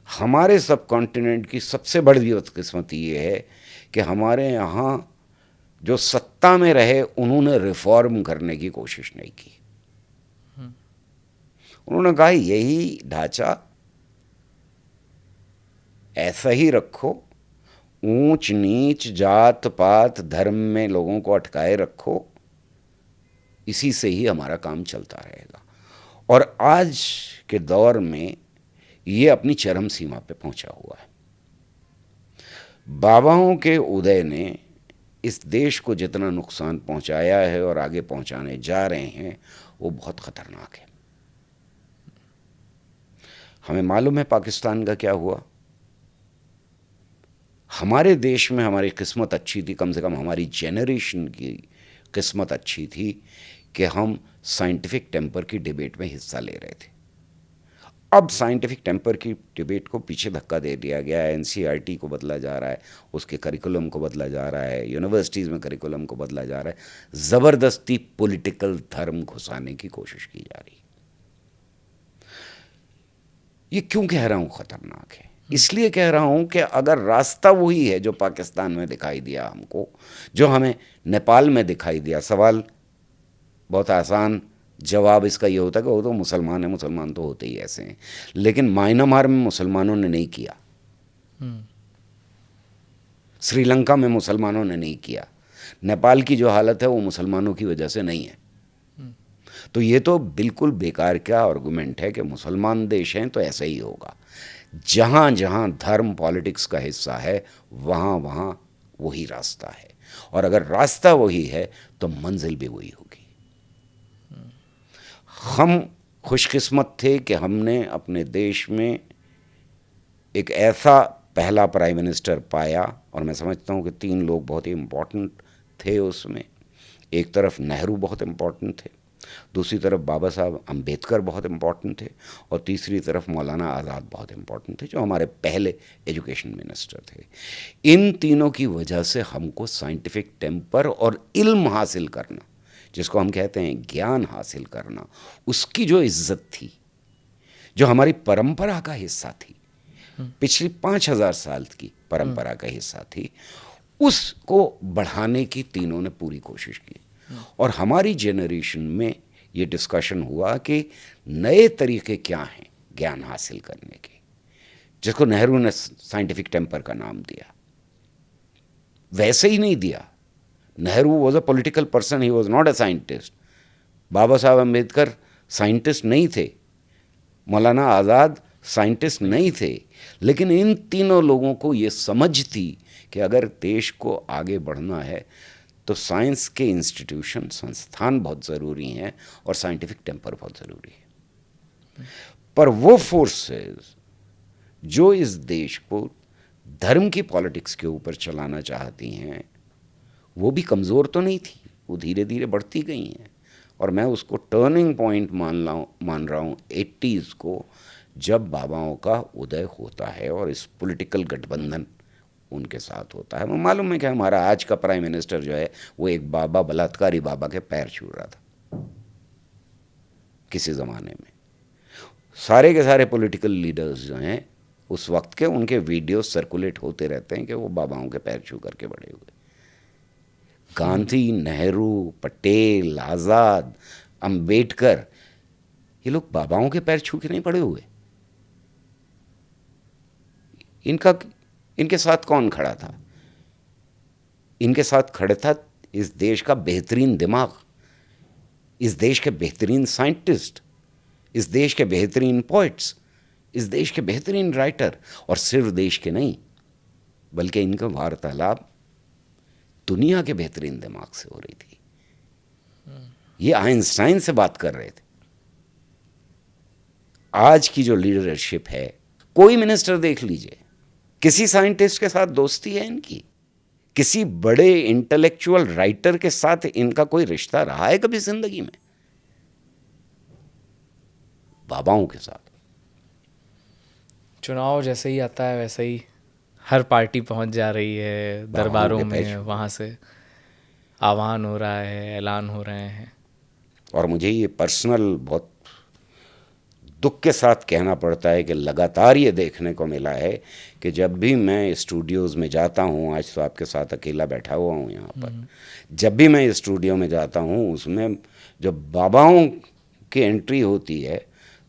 हमारे सब कॉन्टिनेंट की सबसे बड़ी बदकिस्मती ये है कि हमारे यहाँ जो सत्ता में रहे उन्होंने रिफॉर्म करने की कोशिश नहीं की। उन्होंने कहा यही ढांचा ऐसा ही रखो, ऊंच नीच, जात पात, धर्म में लोगों को अटकाए रखो, इसी से ही हमारा काम चलता रहेगा। और आज के दौर में ये अपनी चरम सीमा पे पहुंचा हुआ है। बाबाओं के उदय ने इस देश को जितना नुकसान पहुंचाया है और आगे पहुंचाने जा रहे हैं वो बहुत खतरनाक है। हमें मालूम है पाकिस्तान का क्या हुआ। हमारे देश में हमारी किस्मत अच्छी थी, कम से कम हमारी जेनरेशन की किस्मत अच्छी थी कि हम साइंटिफिक टेम्पर की डिबेट में हिस्सा ले रहे थे। अब साइंटिफिक टेम्पर की डिबेट को पीछे धक्का दे दिया गया है। एनसीईआरटी को बदला जा रहा है, उसके करिकुलम को बदला जा रहा है, यूनिवर्सिटीज़ में करिकुलम को बदला जा रहा है। ज़बरदस्ती पॉलिटिकल धर्म घुसाने की कोशिश की जा रही है। ये क्यों कह रहा हूँ खतरनाक है? इसलिए कह रहा हूँ कि अगर रास्ता वही है जो पाकिस्तान में दिखाई दिया हमको, जो हमें नेपाल में दिखाई दिया, सवाल बहुत आसान, जवाब इसका ये होता है कि वो तो मुसलमान है, मुसलमान तो होते ही ऐसे हैं। लेकिन म्यांमार में मुसलमानों ने नहीं किया, श्रीलंका में मुसलमानों ने नहीं किया, नेपाल की जो हालत है वो मुसलमानों की वजह से नहीं है। तो ये तो बिल्कुल बेकार का आर्गुमेंट है कि मुसलमान देश हैं तो ऐसा ही होगा। जहाँ जहाँ धर्म पॉलिटिक्स का हिस्सा है वहाँ वहाँ वही रास्ता है, और अगर रास्ता वही है तो मंजिल भी वही होगी। हम खुशकिस्मत थे कि हमने अपने देश में एक ऐसा पहला प्राइम मिनिस्टर पाया, और मैं समझता हूँ कि 3 लोग बहुत ही इम्पोर्टेंट थे उसमें। एक तरफ नेहरू बहुत इम्पोर्टेंट थे, दूसरी तरफ बाबा साहब अम्बेडकर बहुत इम्पोर्टेंट थे, और तीसरी तरफ मौलाना आज़ाद बहुत इम्पोर्टेंट थे, जो हमारे पहले एजुकेशन मिनिस्टर थे। इन तीनों की वजह से हमको साइंटिफिक टेम्पर और इल्म हासिल करना, जिसको हम कहते हैं ज्ञान हासिल करना, उसकी जो इज्जत थी, जो हमारी परंपरा का हिस्सा थी, पिछली 5000 साल की परंपरा का हिस्सा थी, उसको बढ़ाने की तीनों ने पूरी कोशिश की। और हमारी जेनरेशन में ये डिस्कशन हुआ कि नए तरीके क्या हैं ज्ञान हासिल करने के, जिसको नेहरू ने साइंटिफिक टेम्पर का नाम दिया। वैसे ही नहीं दिया। Nehru was a political person, he was not a scientist. Baba Saheb Ambedkar scientist नहीं थे, मौलाना आज़ाद साइंटिस्ट नहीं थे, लेकिन इन तीनों लोगों को ये समझ थी कि अगर देश को आगे बढ़ना है तो साइंस के इंस्टीट्यूशन, संस्थान बहुत ज़रूरी हैं और साइंटिफिक टेम्पर बहुत ज़रूरी है। पर वो फोर्सेस जो इस देश को धर्म की पॉलिटिक्स के ऊपर चलाना चाहती हैं, वो भी कमज़ोर तो नहीं थी, वो धीरे धीरे बढ़ती गई हैं। और मैं उसको टर्निंग पॉइंट मान रहा हूँ 80s को, जब बाबाओं का उदय होता है और इस पॉलिटिकल गठबंधन उनके साथ होता है। मैं मालूम है कि हमारा आज का प्राइम मिनिस्टर जो है वो एक बाबा, बलात्कारी बाबा के पैर छू रहा था किसी ज़माने में। सारे के सारे पॉलिटिकल लीडर्स जो हैं उस वक्त के, उनके वीडियो सर्कुलेट होते रहते हैं कि वो बाबाओं के पैर छू करके बड़े हुए। गांधी, नेहरू, पटेल, आज़ाद, अम्बेडकर, ये लोग बाबाओं के पैर छू के नहीं पड़े हुए। इनके साथ कौन खड़ा था? इनके साथ खड़ा था इस देश का बेहतरीन दिमाग, इस देश के बेहतरीन साइंटिस्ट, इस देश के बेहतरीन पोइट्स, इस देश के बेहतरीन राइटर, और सिर्फ देश के नहीं बल्कि इनका वार्तालाप दुनिया के बेहतरीन दिमाग से हो रही थी। ये आइंस्टाइन से बात कर रहे थे। आज की जो लीडरशिप है, कोई मिनिस्टर देख लीजिए, किसी साइंटिस्ट के साथ दोस्ती है इनकी? किसी बड़े इंटेलेक्चुअल राइटर के साथ इनका कोई रिश्ता रहा है कभी जिंदगी में? बाबाओं के साथ चुनाव जैसे ही आता है वैसे ही हर पार्टी पहुंच जा रही है दरबारों के में, पेश। वहाँ से आह्वान हो रहा है, ऐलान हो रहे हैं। और मुझे ये पर्सनल बहुत दुख के साथ कहना पड़ता है कि लगातार ये देखने को मिला है कि जब भी मैं स्टूडियोज़ में जाता हूँ, आज तो आपके साथ अकेला बैठा हुआ हूँ यहाँ पर, जब भी मैं स्टूडियो में जाता हूँ उसमें जब बाबाओं की एंट्री होती है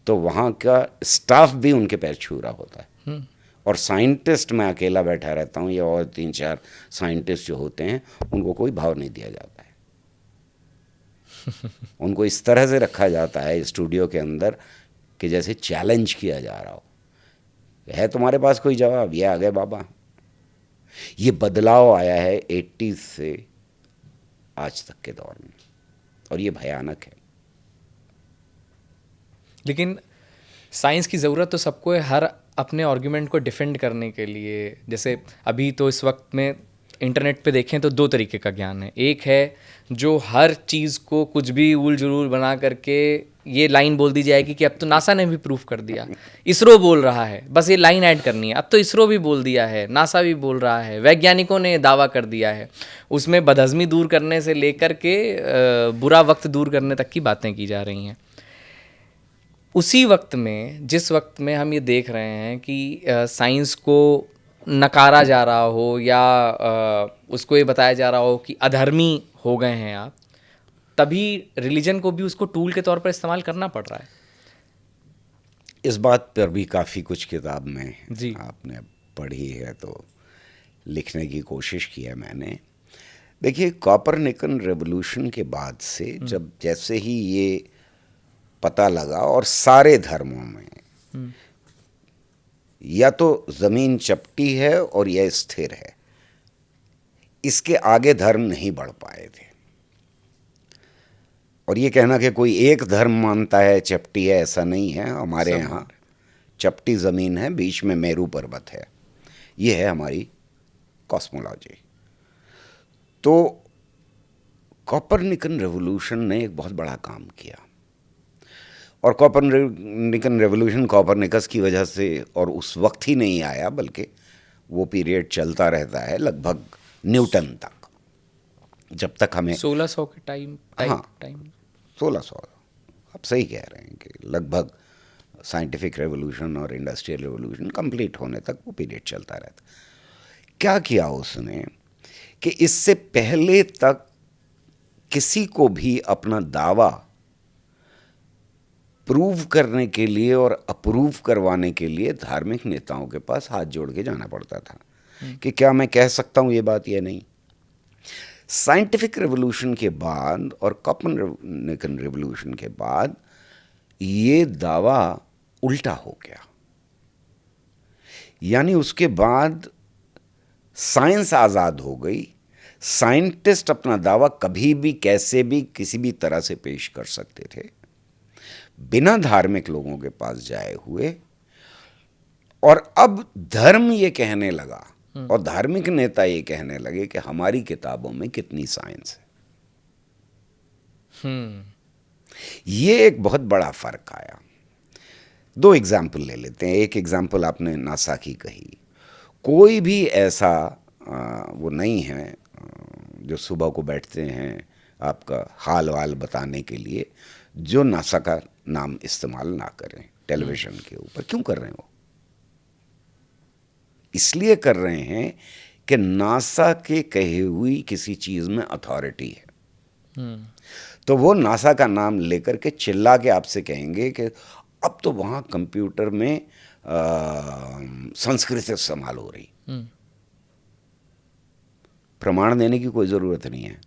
तो वहाँ का स्टाफ भी उनके पैर छू रहा होता है। और साइंटिस्ट मैं अकेला बैठा रहता हूँ, या और 3-4 साइंटिस्ट जो होते हैं उनको कोई भाव नहीं दिया जाता है। उनको इस तरह से रखा जाता है स्टूडियो के अंदर कि जैसे चैलेंज किया जा रहा हो, है तुम्हारे पास कोई जवाब, ये आ गए बाबा। ये बदलाव आया है 80 से आज तक के दौर में, और ये भयानक है। लेकिन साइंस की ज़रूरत तो सबको है, हर अपने आर्ग्यूमेंट को डिफेंड करने के लिए। जैसे अभी तो इस वक्त में इंटरनेट पे देखें तो 2 तरीके का ज्ञान है। एक है जो हर चीज़ को कुछ भी उल जुलूल बना करके ये लाइन बोल दी जाएगी कि अब तो नासा ने भी प्रूफ कर दिया, इसरो बोल रहा है, बस ये लाइन ऐड करनी है, अब तो इसरो भी बोल दिया है, नासा भी बोल रहा है, वैज्ञानिकों ने दावा कर दिया है। उसमें बदहज़मी दूर करने से लेकर के बुरा वक्त दूर करने तक की बातें की जा रही हैं। उसी वक्त में, जिस वक्त में हम ये देख रहे हैं कि साइंस को नकारा जा रहा हो या उसको ये बताया जा रहा हो कि अधर्मी हो गए हैं आप, तभी रिलीजन को भी उसको टूल के तौर पर इस्तेमाल करना पड़ रहा है। इस बात पर भी काफ़ी कुछ किताब में जी आपने पढ़ी है तो लिखने की कोशिश की है मैंने। देखिए, कॉपरनिकन रेवोल्यूशन के बाद से जब जैसे ही ये पता लगा, और सारे धर्मों में या तो ज़मीन चपटी है और यह स्थिर है, इसके आगे धर्म नहीं बढ़ पाए थे। और ये कहना कि कोई एक धर्म मानता है चपटी है, ऐसा नहीं है। हमारे यहाँ चपटी ज़मीन है, बीच में मेरू पर्वत है, ये है हमारी कॉस्मोलॉजी। तो कॉपरनिकन रेवोल्यूशन ने एक बहुत बड़ा काम किया, और कॉपरनिकन रेवोल्यूशन कॉपरनिकस की वजह से और उस वक्त ही नहीं आया, बल्कि वो पीरियड चलता रहता है लगभग न्यूटन तक, जब तक हमें 1600 के टाइम। हाँ, 1600, आप सही कह रहे हैं कि लगभग साइंटिफिक रेवोल्यूशन और इंडस्ट्रियल रेवोल्यूशन कंप्लीट होने तक वो पीरियड चलता रहता। क्या किया उसने कि इससे पहले तक किसी को भी अपना दावा प्रूव करने के लिए और अप्रूव करवाने के लिए धार्मिक नेताओं के पास हाथ जोड़ के जाना पड़ता था कि क्या मैं कह सकता हूँ ये बात या नहीं। साइंटिफिक रेवोल्यूशन के बाद और कॉपरनिकन रेवोल्यूशन के बाद ये दावा उल्टा हो गया, यानी उसके बाद साइंस आज़ाद हो गई। साइंटिस्ट अपना दावा कभी भी, कैसे भी, किसी भी तरह से पेश कर सकते थे, बिना धार्मिक लोगों के पास जाए हुए। और अब धर्म ये कहने लगा और धार्मिक नेता ये कहने लगे कि हमारी किताबों में कितनी साइंस है। ये एक बहुत बड़ा फर्क आया। 2 एग्जाम्पल ले लेते हैं। एक एग्जाम्पल आपने नासा की कही। कोई भी ऐसा वो नहीं है जो सुबह को बैठते हैं आपका हाल वाल बताने के लिए जो नासा का नाम इस्तेमाल ना करें टेलीविज़न के ऊपर। क्यों कर रहे हैं वो? इसलिए कर रहे हैं कि नासा के कही हुई किसी चीज़ में अथॉरिटी है। तो वो नासा का नाम लेकर के चिल्ला के आपसे कहेंगे कि अब तो वहाँ कंप्यूटर में संस्कृत इस्तेमाल हो रही। प्रमाण देने की कोई ज़रूरत नहीं है।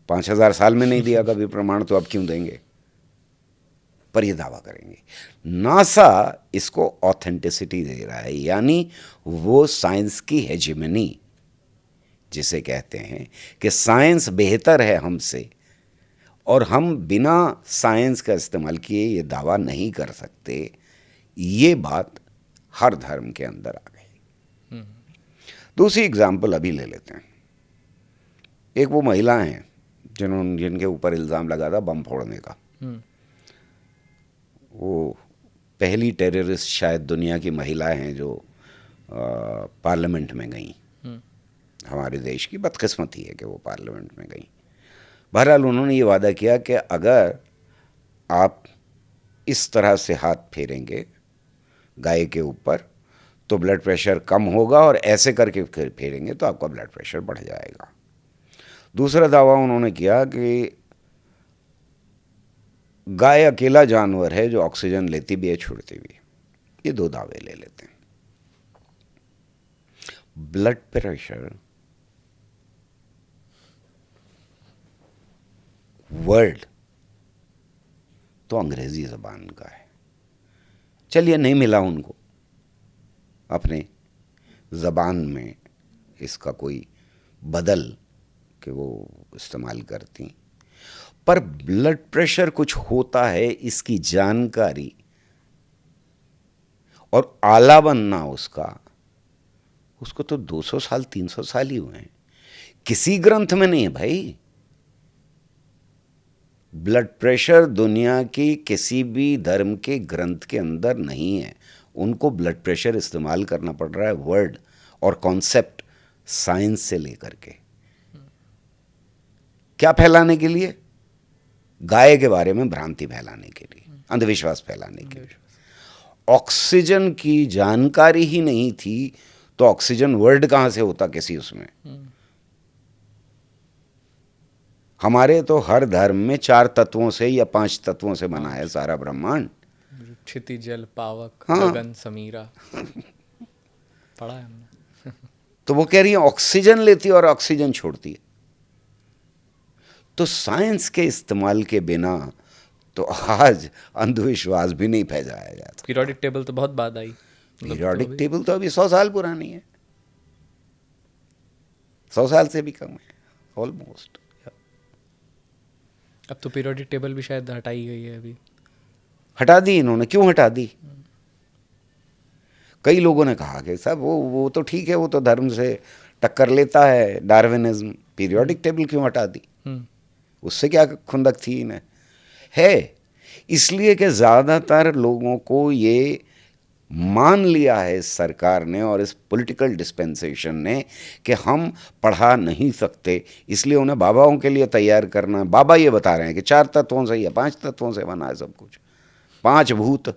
5000 साल में नहीं दिया कभी प्रमाण, तो अब क्यों देंगे? पर ये दावा करेंगे। नासा इसको ऑथेंटिसिटी दे रहा है, यानी वो साइंस की हेजेमनी जिसे कहते हैं कि साइंस बेहतर है हमसे और हम बिना साइंस का इस्तेमाल किए ये दावा नहीं कर सकते। ये बात हर धर्म के अंदर आ गई। दूसरी एग्जाम्पल अभी ले लेते हैं। एक वो महिला हैं जिनके ऊपर इल्ज़ाम लगा था बम फोड़ने का। वो पहली टेररिस्ट शायद दुनिया की महिला हैं जो पार्लियामेंट में गई। हमारे देश की बदकिस्मती है कि वो पार्लियामेंट में गई। बहरहाल उन्होंने ये वादा किया कि अगर आप इस तरह से हाथ फेरेंगे गाय के ऊपर तो ब्लड प्रेशर कम होगा, और ऐसे करके फेरेंगे तो आपका ब्लड प्रेशर बढ़ जाएगा। दूसरा दावा उन्होंने किया कि गाय अकेला जानवर है जो ऑक्सीजन लेती भी है, छोड़ती भी है। ये दो दावे ले लेते हैं। ब्लड प्रेशर वर्ड तो अंग्रेजी जबान का है। चलिए नहीं मिला उनको अपने जबान में इसका कोई बदल कि वो इस्तेमाल करती, पर ब्लड प्रेशर कुछ होता है इसकी जानकारी और आला बनना उसको तो 200 साल 300 साल ही हुए हैं। किसी ग्रंथ में नहीं है भाई। ब्लड प्रेशर दुनिया की किसी भी धर्म के ग्रंथ के अंदर नहीं है। उनको ब्लड प्रेशर इस्तेमाल करना पड़ रहा है वर्ड और कॉन्सेप्ट साइंस से लेकर के। क्या फैलाने के लिए? गाय के बारे में भ्रांति फैलाने के लिए, अंधविश्वास फैलाने के लिए। ऑक्सीजन की जानकारी ही नहीं थी तो ऑक्सीजन वर्ड कहां से होता किसी उसमें। हमारे तो हर धर्म में 4 तत्वों से या 5 तत्वों से बना है सारा ब्रह्मांड। क्षिति जल पावक हाँ। गगन समीरा पढ़ा है हमने। तो वो कह रही है ऑक्सीजन लेती है और ऑक्सीजन छोड़ती है। तो साइंस के इस्तेमाल के बिना तो आज अंधविश्वास भी नहीं फैलाया जाता। पीरियोडिक टेबल तो बहुत बाद आई। पीरियोडिक टेबल तो अभी 100 साल पुरानी है, 100 साल से भी कम है ऑलमोस्ट। अब तो पीरियोडिक टेबल भी शायद हटाई गई है अभी। हटा दी इन्होंने। क्यों हटा दी? कई लोगों ने कहा कि साहब वो तो ठीक है, वो तो धर्म से टक्कर लेता है, डार्विनिज्म। पीरियोडिक टेबल क्यों हटा दी? उससे क्या खुंदक थी इन्हें? है इसलिए कि ज़्यादातर लोगों को ये मान लिया है इस सरकार ने और इस पॉलिटिकल डिस्पेंसेशन ने कि हम पढ़ा नहीं सकते, इसलिए उन्हें बाबाओं के लिए तैयार करना है। बाबा ये बता रहे हैं कि 4 तत्वों से या 5 तत्वों से बना है सब कुछ, 5 भूत।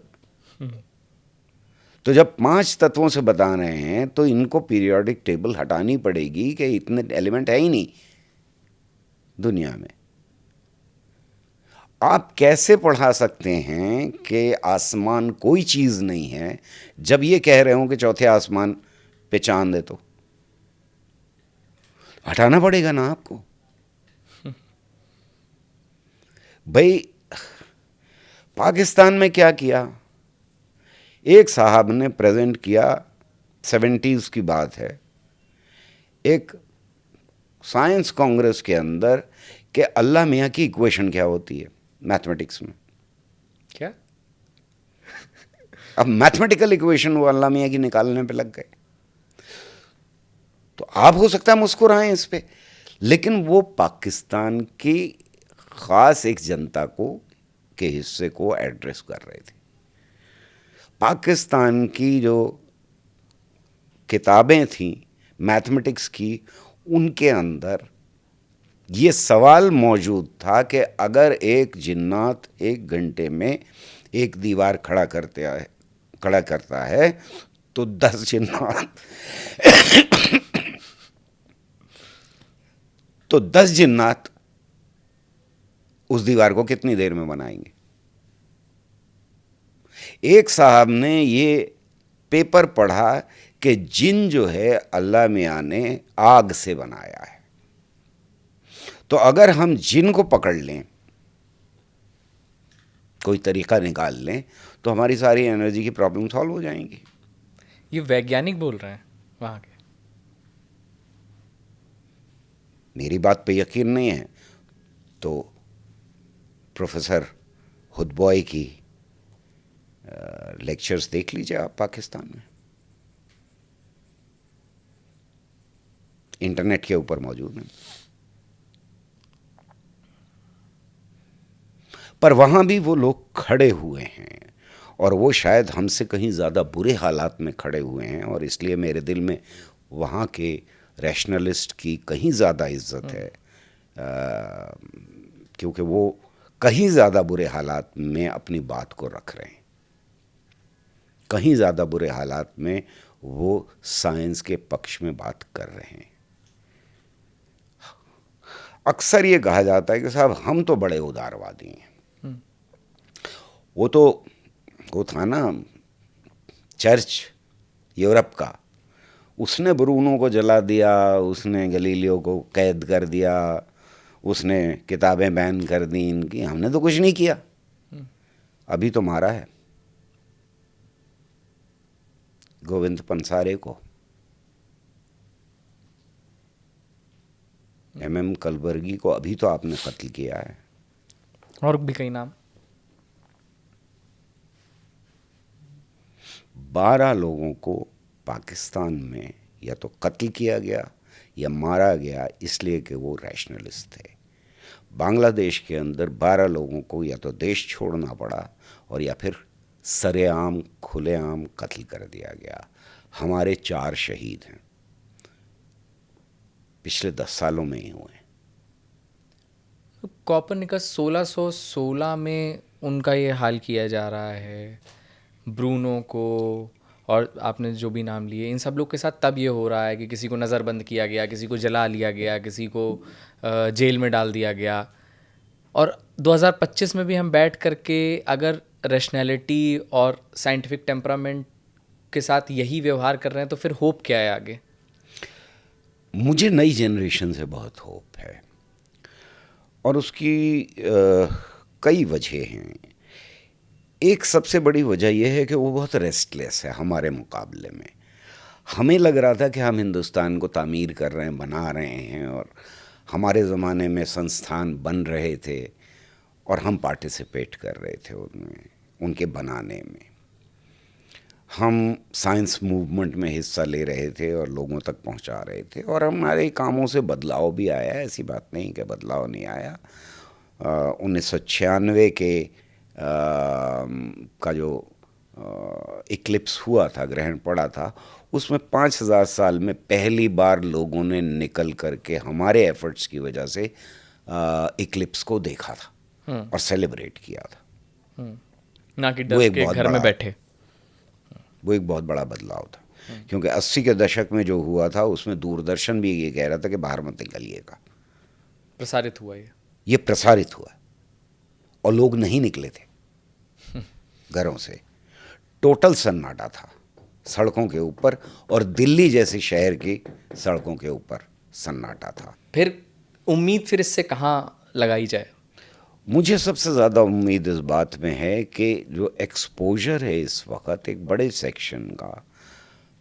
तो जब 5 तत्वों से बता रहे हैं तो इनको पीरियोडिक टेबल हटानी पड़ेगी कि इतने एलिमेंट है ही नहीं दुनिया में। आप कैसे पढ़ा सकते हैं कि आसमान कोई चीज़ नहीं है जब ये कह रहे हो कि चौथे आसमान पे चांद है? तो हटाना पड़ेगा ना आपको भाई। पाकिस्तान में क्या किया? एक साहब ने प्रेजेंट किया, 70s की बात है, एक साइंस कांग्रेस के अंदर कि अल्लाह मियाँ की इक्वेशन क्या होती है मैथमेटिक्स में। क्या? अब मैथमेटिकल इक्वेशन वो अल्लाह मियाँ की निकालने पे लग गए। तो आप हो सकता है मुस्कुराएं इस पे, लेकिन वो पाकिस्तान की ख़ास एक जनता को के हिस्से को एड्रेस कर रहे थे। पाकिस्तान की जो किताबें थीं मैथमेटिक्स की, उनके अंदर ये सवाल मौजूद था कि अगर एक जिन्नात 1 घंटे में एक दीवार खड़ा करता है तो 10 जिन्नात उस दीवार को कितनी देर में बनाएंगे? एक साहब ने ये पेपर पढ़ा कि जिन जो है अल्लाह मियाँ ने आग से बनाया है। तो अगर हम जिन को पकड़ लें, कोई तरीका निकाल लें, तो हमारी सारी एनर्जी की प्रॉब्लम सॉल्व हो जाएंगी। ये वैज्ञानिक बोल रहे हैं वहाँ के? मेरी बात पे यकीन नहीं है तो प्रोफेसर हुदबॉय की लेक्चर्स देख लीजिए आप पाकिस्तान में। इंटरनेट के ऊपर मौजूद हैं। पर वहाँ भी वो लोग खड़े हुए हैं और वो शायद हमसे कहीं ज़्यादा बुरे हालात में खड़े हुए हैं, और इसलिए मेरे दिल में वहाँ के रैशनलिस्ट की कहीं ज़्यादा इज्जत है, क्योंकि वो कहीं ज़्यादा बुरे हालात में अपनी बात को रख रहे हैं, कहीं ज़्यादा बुरे हालात में वो साइंस के पक्ष में बात कर रहे हैं। अक्सर ये कहा जाता है कि साहब हम तो बड़े उदारवादी हैं। वो था ना चर्च यूरोप का, उसने ब्रूनो को जला दिया, उसने गलीलियो को कैद कर दिया, उसने किताबें बैन कर दी इनकी, हमने तो कुछ नहीं किया, अभी तो मारा है गोविंद पंसारे को, MM कलबर्गी को अभी तो आपने कत्ल किया है, और भी कई नाम। 12 लोगों को पाकिस्तान में या तो कत्ल किया गया या मारा गया इसलिए कि वो रैशनलिस्ट थे। बांग्लादेश के अंदर 12 लोगों को या तो देश छोड़ना पड़ा और या फिर सरेआम खुलेआम कत्ल कर दिया गया। हमारे 4 शहीद हैं, पिछले 10 सालों में ही हुए। कॉपरनिकस 1616 में उनका ये हाल किया जा रहा है, ब्रूनो को और आपने जो भी नाम लिए इन सब लोग के साथ तब ये हो रहा है कि किसी को नज़रबंद किया गया, किसी को जला लिया गया, किसी को जेल में डाल दिया गया। और 2025 में भी हम बैठ करके अगर रैशनैलिटी और साइंटिफिक टेम्परामेंट के साथ यही व्यवहार कर रहे हैं तो फिर होप क्या है आगे? मुझे नई जनरेशन से बहुत होप है और उसकी कई वजह हैं। एक सबसे बड़ी वजह यह है कि वो बहुत रेस्टलेस है हमारे मुकाबले में। हमें लग रहा था कि हम हिंदुस्तान को तामीर कर रहे हैं, बना रहे हैं, और हमारे ज़माने में संस्थान बन रहे थे और हम पार्टिसिपेट कर रहे थे उनमें, उनके बनाने में। हम साइंस मूवमेंट में हिस्सा ले रहे थे और लोगों तक पहुंचा रहे थे, और हमारे कामों से बदलाव भी आया, ऐसी बात नहीं कि बदलाव नहीं आया। 1996 के का जो इक्लिप्स हुआ था, ग्रहण पड़ा था, उसमें 5000 साल में पहली बार लोगों ने निकल करके हमारे एफर्ट्स की वजह से इक्लिप्स को देखा था और सेलिब्रेट किया था, ना कि डर के घर में बैठे। वो एक बहुत बड़ा बदलाव था, क्योंकि 80 के दशक में जो हुआ था उसमें दूरदर्शन भी ये कह रहा था कि बाहर मत निकलिएगा। प्रसारित हुआ ये प्रसारित हुआ और लोग नहीं निकले थे घरों से। टोटल सन्नाटा था सड़कों के ऊपर, और दिल्ली जैसे शहर की सड़कों के ऊपर सन्नाटा था। फिर उम्मीद फिर इससे कहाँ लगाई जाए? मुझे सबसे ज़्यादा उम्मीद इस बात में है कि जो एक्सपोजर है इस वक्त एक बड़े सेक्शन का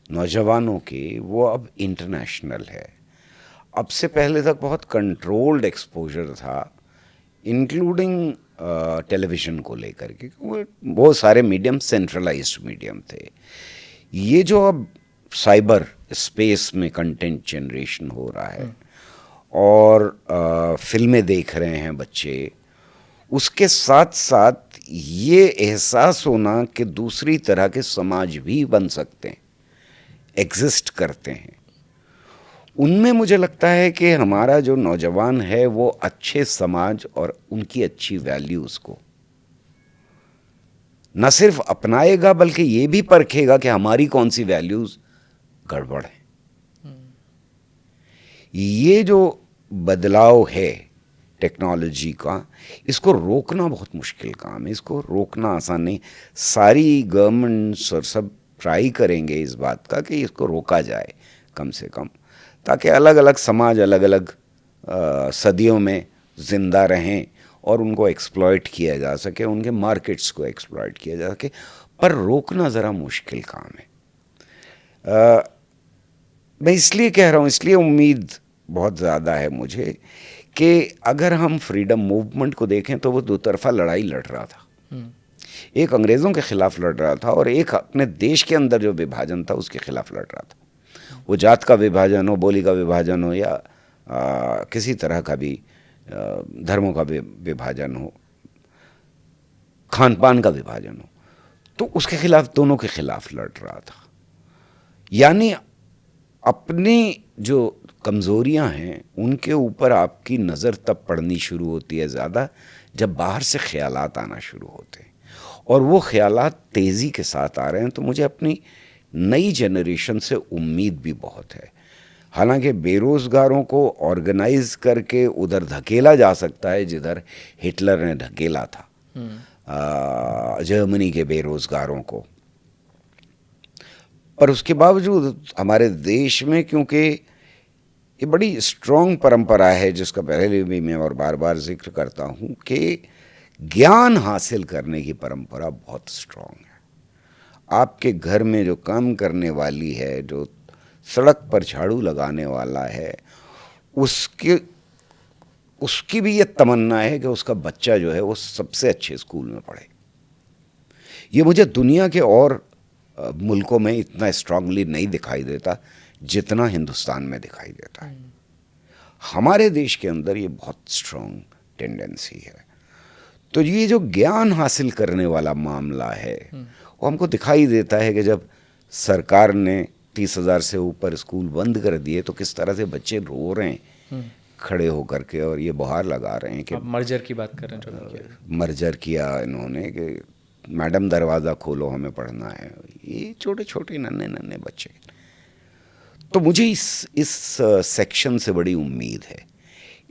नौजवानों की, वो अब इंटरनेशनल है। अब से पहले तक बहुत कंट्रोल्ड एक्सपोजर था, इंक्लूडिंग टेलीविज़न को लेकर के, बहुत सारे मीडियम सेंट्रलाइज्ड मीडियम थे। ये जो अब साइबर स्पेस में कंटेंट जनरेशन हो रहा है और फिल्में देख रहे हैं बच्चे, उसके साथ साथ ये एहसास होना कि दूसरी तरह के समाज भी बन सकते हैं, एग्जिस्ट करते हैं, उनमें मुझे लगता है कि हमारा जो नौजवान है वो अच्छे समाज और उनकी अच्छी वैल्यूज़ को न सिर्फ अपनाएगा बल्कि ये भी परखेगा कि हमारी कौन सी वैल्यूज़ गड़बड़ है। ये जो बदलाव है टेक्नोलॉजी का, इसको रोकना बहुत मुश्किल काम है, इसको रोकना आसान नहीं। सारी गवर्नमेंट्स और सब ट्राई करेंगे इस बात का कि इसको रोका जाए कम से कम, ताकि अलग अलग समाज अलग अलग सदियों में ज़िंदा रहें और उनको एक्सप्लॉइट किया जा सके, उनके मार्केट्स को एक्सप्लॉइट किया जा सके। पर रोकना ज़रा मुश्किल काम है। मैं इसलिए कह रहा हूँ, इसलिए उम्मीद बहुत ज़्यादा है मुझे कि अगर हम फ्रीडम मूवमेंट को देखें तो वो दो तरफा लड़ाई लड़ रहा था। एक अंग्रेज़ों के ख़िलाफ़ लड़ रहा था और एक अपने देश के अंदर जो विभाजन था उसके ख़िलाफ़ लड़ रहा था। वो जात का विभाजन हो, बोली का विभाजन हो, या किसी तरह का भी धर्मों का विभाजन हो, खान पान का विभाजन हो, तो उसके खिलाफ, दोनों के खिलाफ लड़ रहा था। यानी अपनी जो कमज़ोरियां हैं उनके ऊपर आपकी नज़र तब पड़नी शुरू होती है ज़्यादा जब बाहर से ख्यालात आना शुरू होते हैं, और वो ख्यालात तेज़ी के साथ आ रहे हैं। तो मुझे अपनी नई जनरेशन से उम्मीद भी बहुत है। हालांकि बेरोज़गारों को ऑर्गेनाइज करके उधर धकेला जा सकता है जिधर हिटलर ने धकेला था जर्मनी के बेरोज़गारों को, पर उसके बावजूद हमारे देश में, क्योंकि ये बड़ी स्ट्रॉन्ग परंपरा है जिसका पहले भी मैं और बार बार जिक्र करता हूँ कि ज्ञान हासिल करने की परंपरा बहुत स्ट्रॉन्ग है। आपके घर में जो काम करने वाली है, जो सड़क पर झाड़ू लगाने वाला है, उसकी भी ये तमन्ना है कि उसका बच्चा जो है वो सबसे अच्छे स्कूल में पढ़े। ये मुझे दुनिया के और मुल्कों में इतना स्ट्रांगली नहीं दिखाई देता जितना हिंदुस्तान में दिखाई देता है। हमारे देश के अंदर ये बहुत स्ट्रांग टेंडेंसी है। तो ये जो ज्ञान हासिल करने वाला मामला है वो हमको दिखाई देता है कि जब सरकार ने 30,000 से ऊपर स्कूल बंद कर दिए तो किस तरह से बच्चे रो रहे हैं खड़े होकर के, और ये बुहार लगा रहे हैं कि मर्जर की बात कर रहे हैं, मर्जर किया इन्होंने कि मैडम दरवाज़ा खोलो हमें पढ़ना है। ये छोटे छोटे नन्हे नन्हे बच्चे। तो मुझे इस सेक्शन से बड़ी उम्मीद है।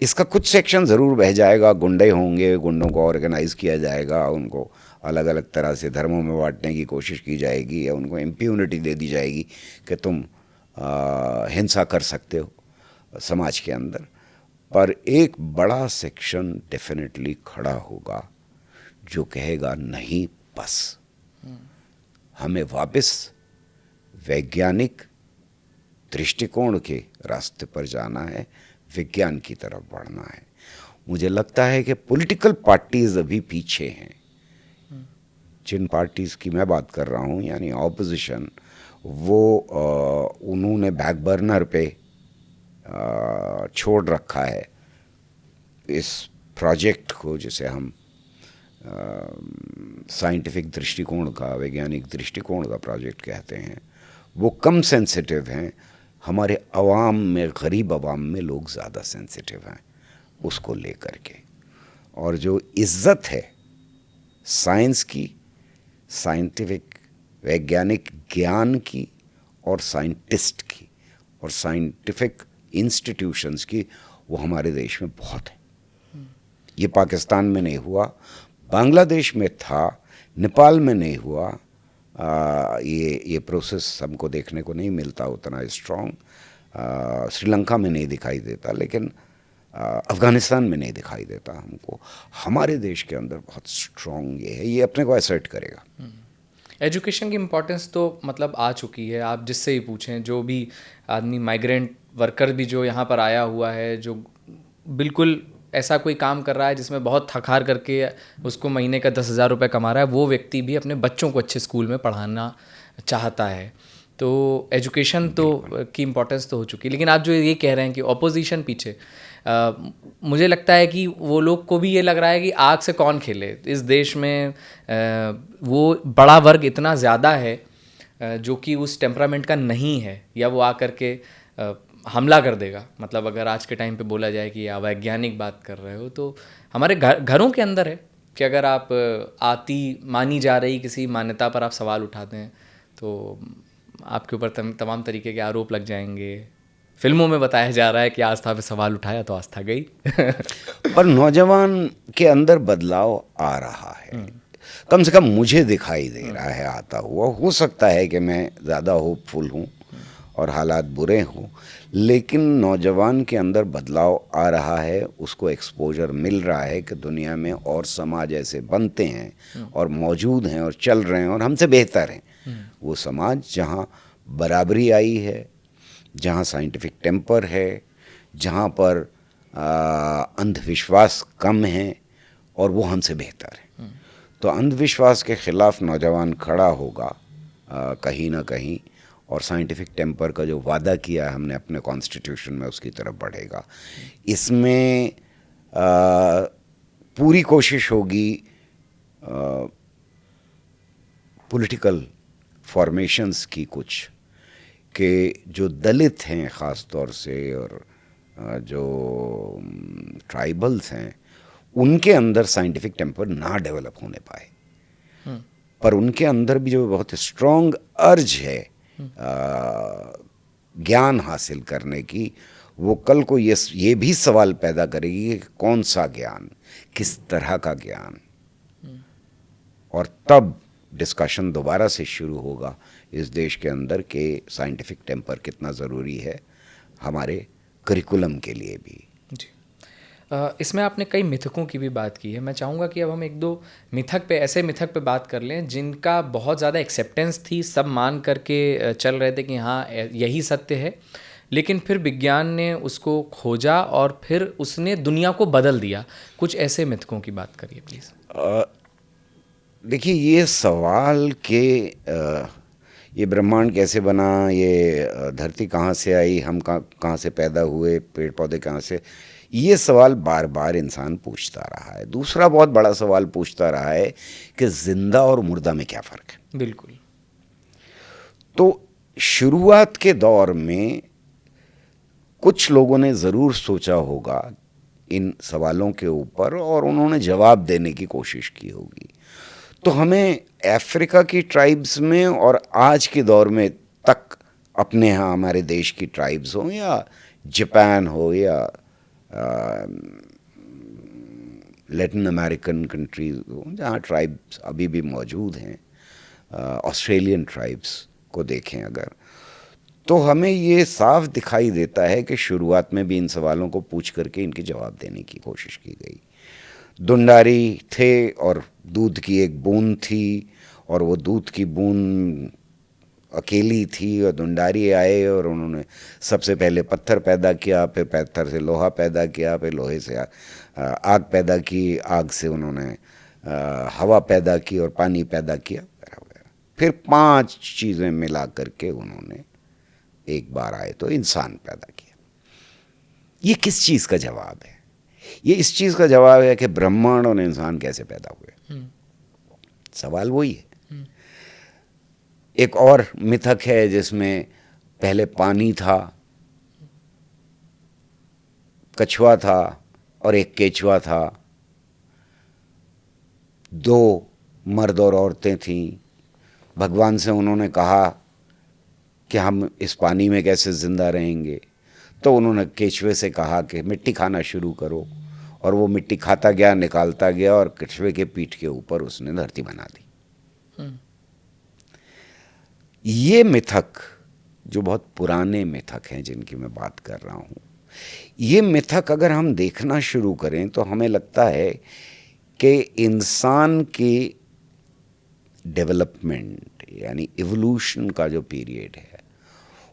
इसका कुछ सेक्शन ज़रूर बह जाएगा, गुंडे होंगे, गुंडों को ऑर्गेनाइज़ किया जाएगा, उनको अलग अलग तरह से धर्मों में बांटने की कोशिश की जाएगी, या उनको इम्प्यूनिटी दे दी जाएगी कि तुम हिंसा कर सकते हो समाज के अंदर। पर एक बड़ा सेक्शन डेफिनेटली खड़ा होगा जो कहेगा नहीं, बस हमें वापस वैज्ञानिक दृष्टिकोण के रास्ते पर जाना है, विज्ञान की तरफ बढ़ना है। मुझे लगता है कि पॉलिटिकल पार्टीज अभी पीछे हैं। जिन पार्टीज़ की मैं बात कर रहा हूँ यानी ऑपोजिशन, वो उन्होंने बैक बर्नर पे छोड़ रखा है इस प्रोजेक्ट को, जिसे हम साइंटिफिक दृष्टिकोण का, वैज्ञानिक दृष्टिकोण का प्रोजेक्ट कहते हैं। वो कम सेंसिटिव हैं। हमारे अवाम में, गरीब अवाम में लोग ज़्यादा सेंसिटिव हैं उसको लेकर के। और जो इज़्ज़त है साइंस की, साइंटिफिक वैज्ञानिक ज्ञान की, और साइंटिस्ट की, और साइंटिफिक इंस्टीट्यूशंस की, वो हमारे देश में बहुत है। ये पाकिस्तान में नहीं हुआ, बांग्लादेश में था, नेपाल में नहीं हुआ। ये प्रोसेस हमको देखने को नहीं मिलता उतना स्ट्रॉन्ग। श्रीलंका में नहीं दिखाई देता, लेकिन अफ़गानिस्तान में नहीं दिखाई देता हमको। हमारे देश के अंदर बहुत स्ट्रॉन्ग ये है, ये अपने को असर्ट करेगा। एजुकेशन की इम्पोर्टेंस तो मतलब आ चुकी है। आप जिससे ही पूछें, जो भी आदमी, माइग्रेंट वर्कर भी जो यहाँ पर आया हुआ है, जो बिल्कुल ऐसा कोई काम कर रहा है जिसमें बहुत थक हार करके उसको महीने का 10,000 रुपये कमा रहा है, वो व्यक्ति भी अपने बच्चों को अच्छे स्कूल में पढ़ाना चाहता है। तो एजुकेशन तो की इम्पोर्टेंस तो हो चुकी है। लेकिन आप जो ये कह रहे हैं कि ऑपोजिशन पीछे, मुझे लगता है कि वो लोग को भी ये लग रहा है कि आग से कौन खेले। इस देश में वो बड़ा वर्ग इतना ज़्यादा है जो कि उस टेम्परामेंट का नहीं है, या वो आकर के हमला कर देगा। मतलब अगर आज के टाइम पे बोला जाए कि आप वैज्ञानिक बात कर रहे हो, तो हमारे घरों के अंदर है कि अगर आप आती मानी जा रही किसी मान्यता पर आप सवाल उठाते हैं तो आपके ऊपर तमाम तरीके के आरोप लग जाएंगे। फिल्मों में बताया जा रहा है कि आस्था पे सवाल उठाया तो आस्था गई। पर नौजवान के अंदर बदलाव आ रहा है, कम से कम मुझे दिखाई दे रहा है आता हुआ। हो सकता है कि मैं ज़्यादा होपफुल हूँ और हालात बुरे हों, लेकिन नौजवान के अंदर बदलाव आ रहा है, उसको एक्सपोजर मिल रहा है कि दुनिया में और समाज ऐसे बनते हैं और मौजूद हैं और चल रहे हैं और हमसे बेहतर हैं। वो समाज जहाँ बराबरी आई है, जहाँ साइंटिफिक टेम्पर है, जहाँ पर अंधविश्वास कम है, और वो हमसे बेहतर है। तो अंधविश्वास के ख़िलाफ़ नौजवान खड़ा होगा कहीं ना कहीं, और साइंटिफिक टेम्पर का जो वादा किया है हमने अपने कॉन्स्टिट्यूशन में, उसकी तरफ बढ़ेगा। इसमें पूरी कोशिश होगी पॉलिटिकल फॉर्मेशंस की कुछ, कि जो दलित हैं ख़ास तौर से और जो ट्राइबल्स हैं, उनके अंदर साइंटिफिक टेम्पर ना डेवलप होने पाए, पर उनके अंदर भी जो बहुत स्ट्रॉन्ग अर्ज है ज्ञान हासिल करने की, वो कल को ये भी सवाल पैदा करेगी कि कौन सा ज्ञान, किस तरह का ज्ञान, और तब डिस्कशन दोबारा से शुरू होगा इस देश के अंदर कि साइंटिफिक टेम्पर कितना ज़रूरी है हमारे करिकुलम के लिए भी। जी, इसमें आपने कई मिथकों की भी बात की है। मैं चाहूँगा कि अब हम एक दो मिथक पे, ऐसे मिथक पे बात कर लें जिनका बहुत ज़्यादा एक्सेप्टेंस थी, सब मान करके चल रहे थे कि हाँ यही सत्य है, लेकिन फिर विज्ञान ने उसको खोजा और फिर उसने दुनिया को बदल दिया। कुछ ऐसे मिथकों की बात करिए प्लीज़। देखिए, ये सवाल कि ये ब्रह्मांड कैसे बना, ये धरती कहाँ से आई, हम कहाँ से पैदा हुए, पेड़ पौधे कहाँ से, ये सवाल बार बार इंसान पूछता रहा है। दूसरा बहुत बड़ा सवाल पूछता रहा है कि जिंदा और मुर्दा में क्या फ़र्क है। बिल्कुल। तो शुरुआत के दौर में कुछ लोगों ने ज़रूर सोचा होगा इन सवालों के ऊपर और उन्होंने जवाब देने की कोशिश की होगी। तो हमें अफ्रीका की ट्राइब्स में और आज के दौर में तक अपने यहाँ हमारे देश की ट्राइब्स हो या जापान हो या लैटिन अमेरिकन कंट्रीज हो जहाँ ट्राइब्स अभी भी मौजूद हैं, ऑस्ट्रेलियन ट्राइब्स को देखें अगर, तो हमें ये साफ दिखाई देता है कि शुरुआत में भी इन सवालों को पूछ करके इनके जवाब देने की कोशिश की गई। दुंडारी थे और दूध की एक बूंद थी और वो दूध की बूंद अकेली थी और दुंडारी आए और उन्होंने सबसे पहले पत्थर पैदा किया, फिर पत्थर से लोहा पैदा किया, फिर लोहे से आग पैदा की, आग से उन्होंने हवा पैदा की और पानी पैदा किया, फिर 5 चीज़ें मिला करके उन्होंने एक बार आए तो इंसान पैदा किया। ये किस चीज़ का जवाब है? ये इस चीज़ का जवाब है कि ब्रह्मांड और इंसान कैसे पैदा हुए। सवाल वही है। एक और मिथक है जिसमें पहले पानी था, कछुआ था और एक केचुआ था, 2 मर्द और औरतें थीं। भगवान से उन्होंने कहा कि हम इस पानी में कैसे ज़िंदा रहेंगे, तो उन्होंने केचुए से कहा कि मिट्टी खाना शुरू करो, और वो मिट्टी खाता गया, निकालता गया और केचुए के पीठ के ऊपर उसने धरती बना दी। ये मिथक जो बहुत पुराने मिथक हैं जिनकी मैं बात कर रहा हूँ, ये मिथक अगर हम देखना शुरू करें तो हमें लगता है कि इंसान की डेवलपमेंट यानी इवोल्यूशन का जो पीरियड है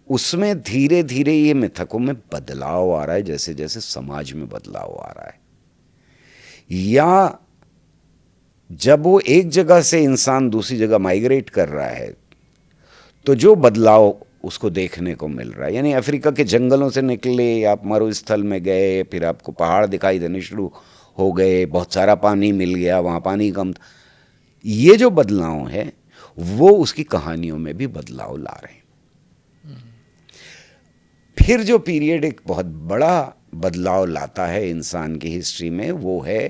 उसमें धीरे धीरे ये मिथकों में बदलाव आ रहा है, जैसे जैसे समाज में बदलाव आ रहा है, या जब वो एक जगह से इंसान दूसरी जगह माइग्रेट कर रहा है तो जो बदलाव उसको देखने को मिल रहा है। यानी अफ्रीका के जंगलों से निकले, आप मरुस्थल में गए, फिर आपको पहाड़ दिखाई देने शुरू हो गए, बहुत सारा पानी मिल गया, वहाँ पानी कम था। ये जो बदलाव है वो उसकी कहानियों में भी बदलाव ला रहे हैं। फिर जो पीरियड एक बहुत बड़ा बदलाव लाता है इंसान की हिस्ट्री में, वो है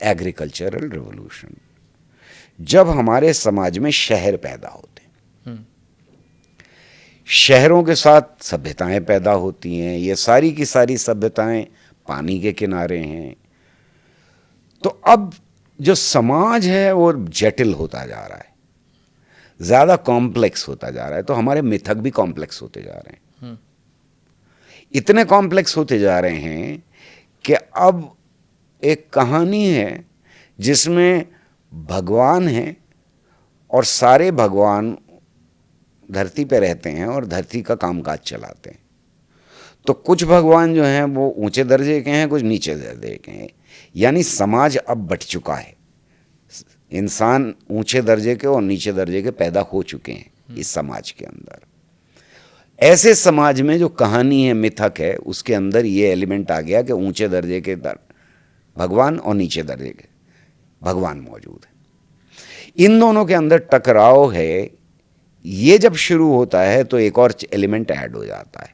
एग्रीकल्चरल रिवॉल्यूशन, जब हमारे समाज में शहर पैदा होते हैं, शहरों के साथ सभ्यताएं पैदा होती हैं। ये सारी की सारी सभ्यताएं पानी के किनारे हैं। तो अब जो समाज है वो जटिल होता जा रहा है, ज़्यादा कॉम्प्लेक्स होता जा रहा है। तो हमारे मिथक भी कॉम्प्लेक्स होते जा रहे हैं, इतने कॉम्प्लेक्स होते जा रहे हैं कि अब एक कहानी है जिसमें भगवान हैं और सारे भगवान धरती पे रहते हैं और धरती का कामकाज चलाते हैं। तो कुछ भगवान जो हैं वो ऊंचे दर्जे के हैं, कुछ नीचे दर्जे के हैं। यानी समाज अब बट चुका है, इंसान ऊंचे दर्जे के और नीचे दर्जे के पैदा हो चुके हैं इस समाज के अंदर। ऐसे समाज में जो कहानी है, मिथक है, उसके अंदर ये एलिमेंट आ गया कि ऊंचे दर्जे के भगवान और नीचे दर्जे के भगवान मौजूद है। इन दोनों के अंदर टकराव है। ये जब शुरू होता है तो एक और एलिमेंट ऐड हो जाता है।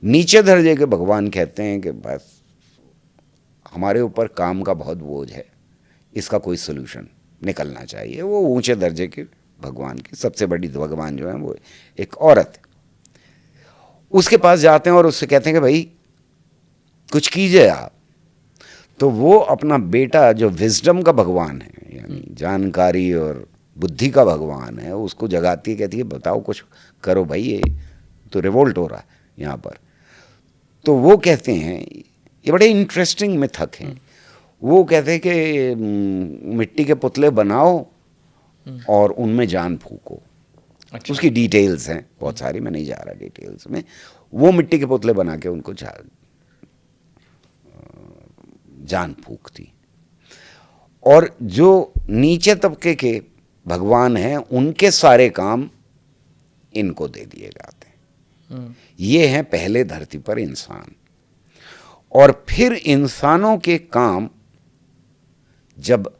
नीचे दर्जे के भगवान कहते हैं कि बस हमारे ऊपर काम का बहुत बोझ है, इसका कोई सोल्यूशन निकलना चाहिए। वो ऊंचे दर्जे के भगवान की सबसे बड़ी भगवान जो है वो एक औरत है, उसके पास जाते हैं और उससे कहते हैं कि भाई कुछ कीजिए आप। तो वो अपना बेटा जो विजडम का भगवान है, यानी जानकारी और बुद्धि का भगवान है, उसको जगाती है, कहती है बताओ कुछ करो भाई, ये तो रिवोल्ट हो रहा है यहाँ पर। तो वो कहते हैं, ये बड़े इंटरेस्टिंग मिथक हैं, वो कहते हैं कि मिट्टी के पुतले बनाओ और उनमें जान फूको। अच्छा। उसकी डिटेल्स हैं बहुत सारी, मैं नहीं जा रहा डिटेल्स में। वो मिट्टी के पुतले बना के उनको जान फूकती। और जो नीचे तबके के भगवान हैं उनके सारे काम इनको दे दिए जाते हैं। ये हैं पहले धरती पर इंसान। और फिर इंसानों के काम, जब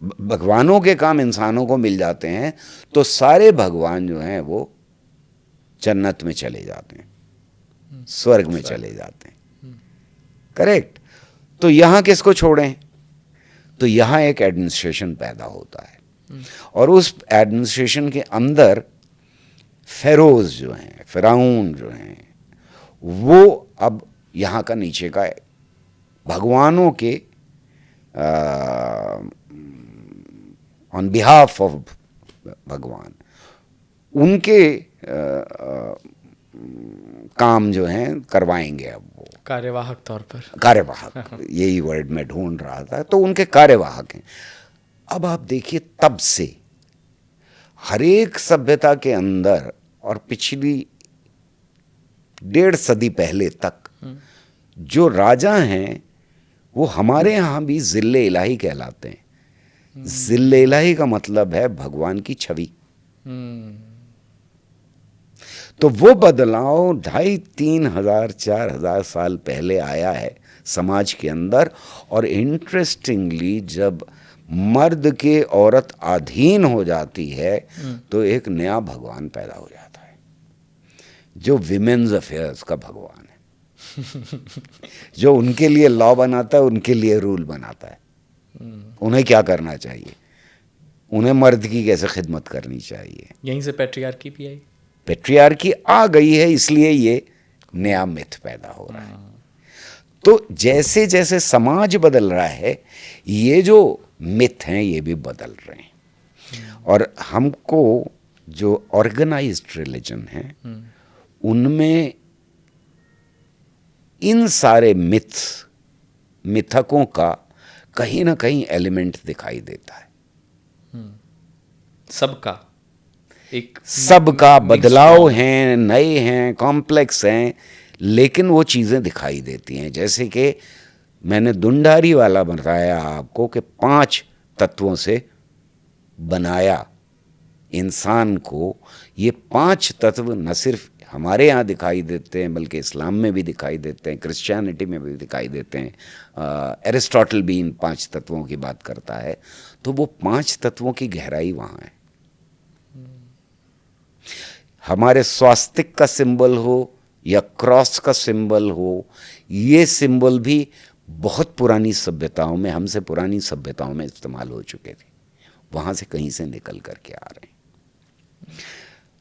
भगवानों के काम इंसानों को मिल जाते हैं तो सारे भगवान जो हैं वो जन्नत में चले जाते हैं, स्वर्ग में चले जाते हैं। करेक्ट। तो यहाँ किसको छोड़ें? तो यहाँ एक एडमिनिस्ट्रेशन पैदा होता है और उस एडमिनिस्ट्रेशन के अंदर फेरोज जो हैं, फिराउन जो हैं, वो अब यहाँ का नीचे का भगवानों के ऑन बिहाफ ऑफ भगवान, उनके काम जो हैं करवाएंगे। अब वो कार्यवाहक तौर पर, कार्यवाहक यही वर्ड मैं ढूंढ रहा था, तो उनके कार्यवाहक हैं। अब आप देखिए, तब से हर एक सभ्यता के अंदर और पिछली 1.5 सदी पहले तक जो राजा हैं वो हमारे यहाँ भी जिल्ले इलाही कहलाते हैं। जिल्ले इलाही का मतलब है भगवान की छवि। तो वो बदलाव 2,500, 3,000, 4,000 साल पहले आया है समाज के अंदर। और इंटरेस्टिंगली जब मर्द के औरत अधीन हो जाती है तो एक नया भगवान पैदा हो जाता है जो विमेन्स अफेयर्स का भगवान है, जो उनके लिए लॉ बनाता है, उनके लिए रूल बनाता है। उन्हें क्या करना चाहिए, उन्हें मर्द की कैसे खिदमत करनी चाहिए। यहीं से पैट्रियार्की भी आई। पैट्रियार्की आ गई है, इसलिए ये नया मिथ पैदा हो रहा है। तो जैसे जैसे समाज बदल रहा है, ये जो मिथ हैं ये भी बदल रहे हैं। और हमको जो ऑर्गेनाइज्ड रिलीजन है उनमें इन सारे मिथकों का कहीं ना कहीं एलिमेंट दिखाई देता है। सबका बदलाव हैं, नए हैं, कॉम्प्लेक्स हैं, लेकिन वो चीज़ें दिखाई देती हैं। जैसे कि मैंने दुंडारी वाला बताया आपको कि 5 तत्वों से बनाया इंसान को। ये 5 तत्व न सिर्फ हमारे यहाँ दिखाई देते हैं बल्कि इस्लाम में भी दिखाई देते हैं, क्रिश्चियनिटी में भी दिखाई देते हैं। एरिस्टोटल भी इन 5 तत्वों की बात करता है। तो वो 5 तत्वों की गहराई वहाँ है। हमारे स्वास्तिक का सिंबल हो या क्रॉस का सिंबल हो, ये सिंबल भी बहुत पुरानी सभ्यताओं में, हमसे पुरानी सभ्यताओं में इस्तेमाल हो चुके थे। वहाँ से कहीं से निकल करके आ रहे हैं।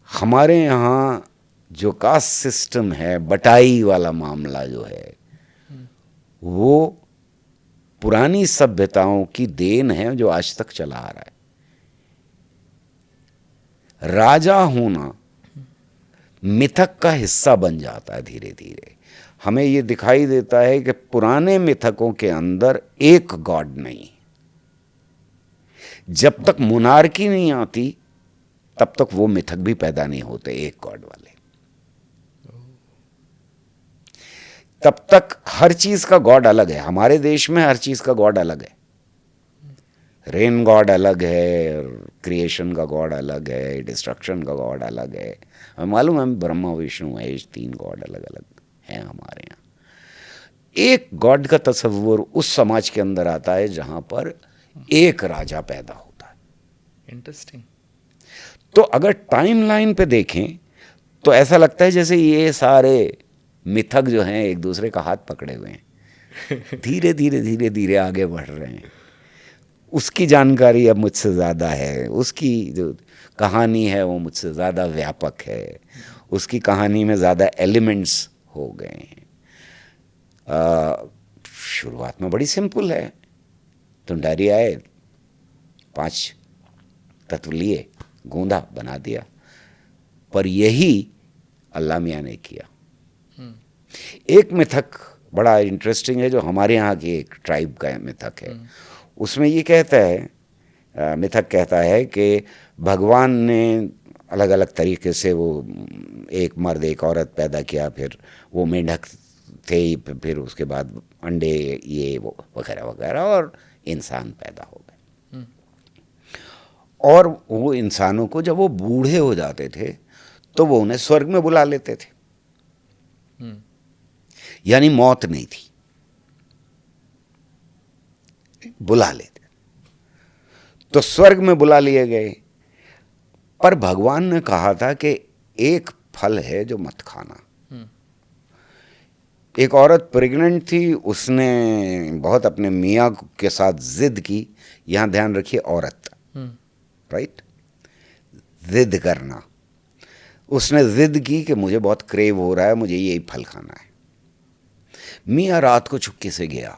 हमारे यहाँ जो कास्ट सिस्टम है, बटाई वाला मामला जो है, वो पुरानी सभ्यताओं की देन है जो आज तक चला आ रहा है। राजा होना मिथक का हिस्सा बन जाता है धीरे धीरे। हमें ये दिखाई देता है कि पुराने मिथकों के अंदर एक गॉड नहीं। जब तक मोनार्की नहीं आती तब तक वो मिथक भी पैदा नहीं होते एक गॉड वाले। तब तक हर चीज का गॉड अलग है। हमारे देश में हर चीज का गॉड अलग है। रेन गॉड अलग है, क्रिएशन का गॉड अलग है, डिस्ट्रक्शन का गॉड अलग है। हमें मालूम है ब्रह्मा विष्णु महेश 3 गॉड अलग अलग हैं हमारे यहाँ। एक गॉड का तस्वुर उस समाज के अंदर आता है जहां पर एक राजा पैदा होता है। इंटरेस्टिंग। तो अगर टाइमलाइन पे देखें तो ऐसा लगता है जैसे ये सारे मिथक जो हैं एक दूसरे का हाथ पकड़े हुए हैं, धीरे धीरे धीरे धीरे आगे बढ़ रहे हैं। उसकी जानकारी अब मुझसे ज़्यादा है, उसकी जो कहानी है वो मुझसे ज़्यादा व्यापक है, उसकी कहानी में ज़्यादा एलिमेंट्स हो गए हैं। शुरुआत में बड़ी सिंपल है, तुंडारी आए, 5 तत्व लिए, गूंदा, बना दिया। पर यही अल्लाह मियाँ ने किया। एक मिथक बड़ा इंटरेस्टिंग है जो हमारे यहाँ की एक ट्राइब का मिथक है। उसमें ये कहता है, मिथक कहता है कि भगवान ने अलग अलग तरीके से वो एक मर्द एक औरत पैदा किया, फिर वो मेंढक थे, फिर उसके बाद अंडे ये वो वगैरह वगैरह, और इंसान पैदा हो गए। और वो इंसानों को जब वो बूढ़े हो जाते थे तो वो उन्हें स्वर्ग में बुला लेते थे, यानी मौत नहीं थी, बुला लेते। तो स्वर्ग में बुला लिए गए। पर भगवान ने कहा था कि एक फल है जो मत खाना। एक औरत प्रेग्नेंट थी, उसने बहुत अपने मियाँ के साथ जिद की। यहाँ ध्यान रखिए, औरत, राइट, जिद करना। उसने जिद की कि मुझे बहुत क्रेव हो रहा है, मुझे यही फल खाना है। मियाँ रात को चुपके से गया,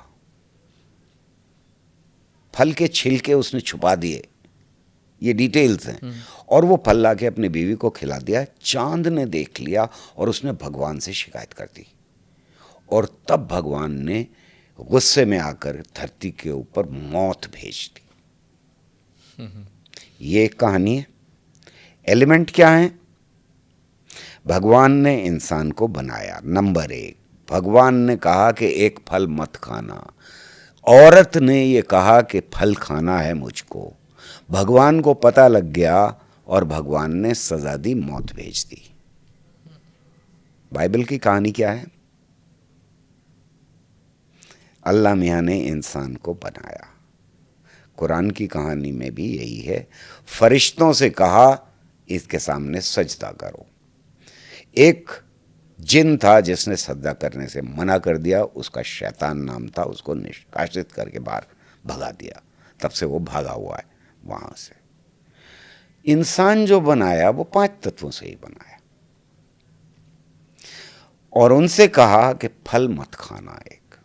फल के छिलके उसने छुपा दिए, ये डिटेल्स हैं, और वो फल ला के अपनी बीवी को खिला दिया। चांद ने देख लिया और उसने भगवान से शिकायत कर दी, और तब भगवान ने गुस्से में आकर धरती के ऊपर मौत भेज दी। ये एक कहानी है। एलिमेंट क्या है? भगवान ने इंसान को बनाया। नंबर 1, भगवान ने कहा कि एक फल मत खाना। औरत ने ये कहा कि फल खाना है मुझको। भगवान को पता लग गया और भगवान ने सजा दी, मौत भेज दी। बाइबल की कहानी क्या है? अल्लाह मियाँ ने इंसान को बनाया। कुरान की कहानी में भी यही है। फरिश्तों से कहा इसके सामने सजदा करो। एक जिन था जिसने सजदा करने से मना कर दिया, उसका शैतान नाम था, उसको निष्कासित करके बाहर भगा दिया। तब से वो भागा हुआ है वहां से। इंसान जो बनाया वो 5 तत्वों से ही बनाया, और उनसे कहा कि फल मत खाना। एक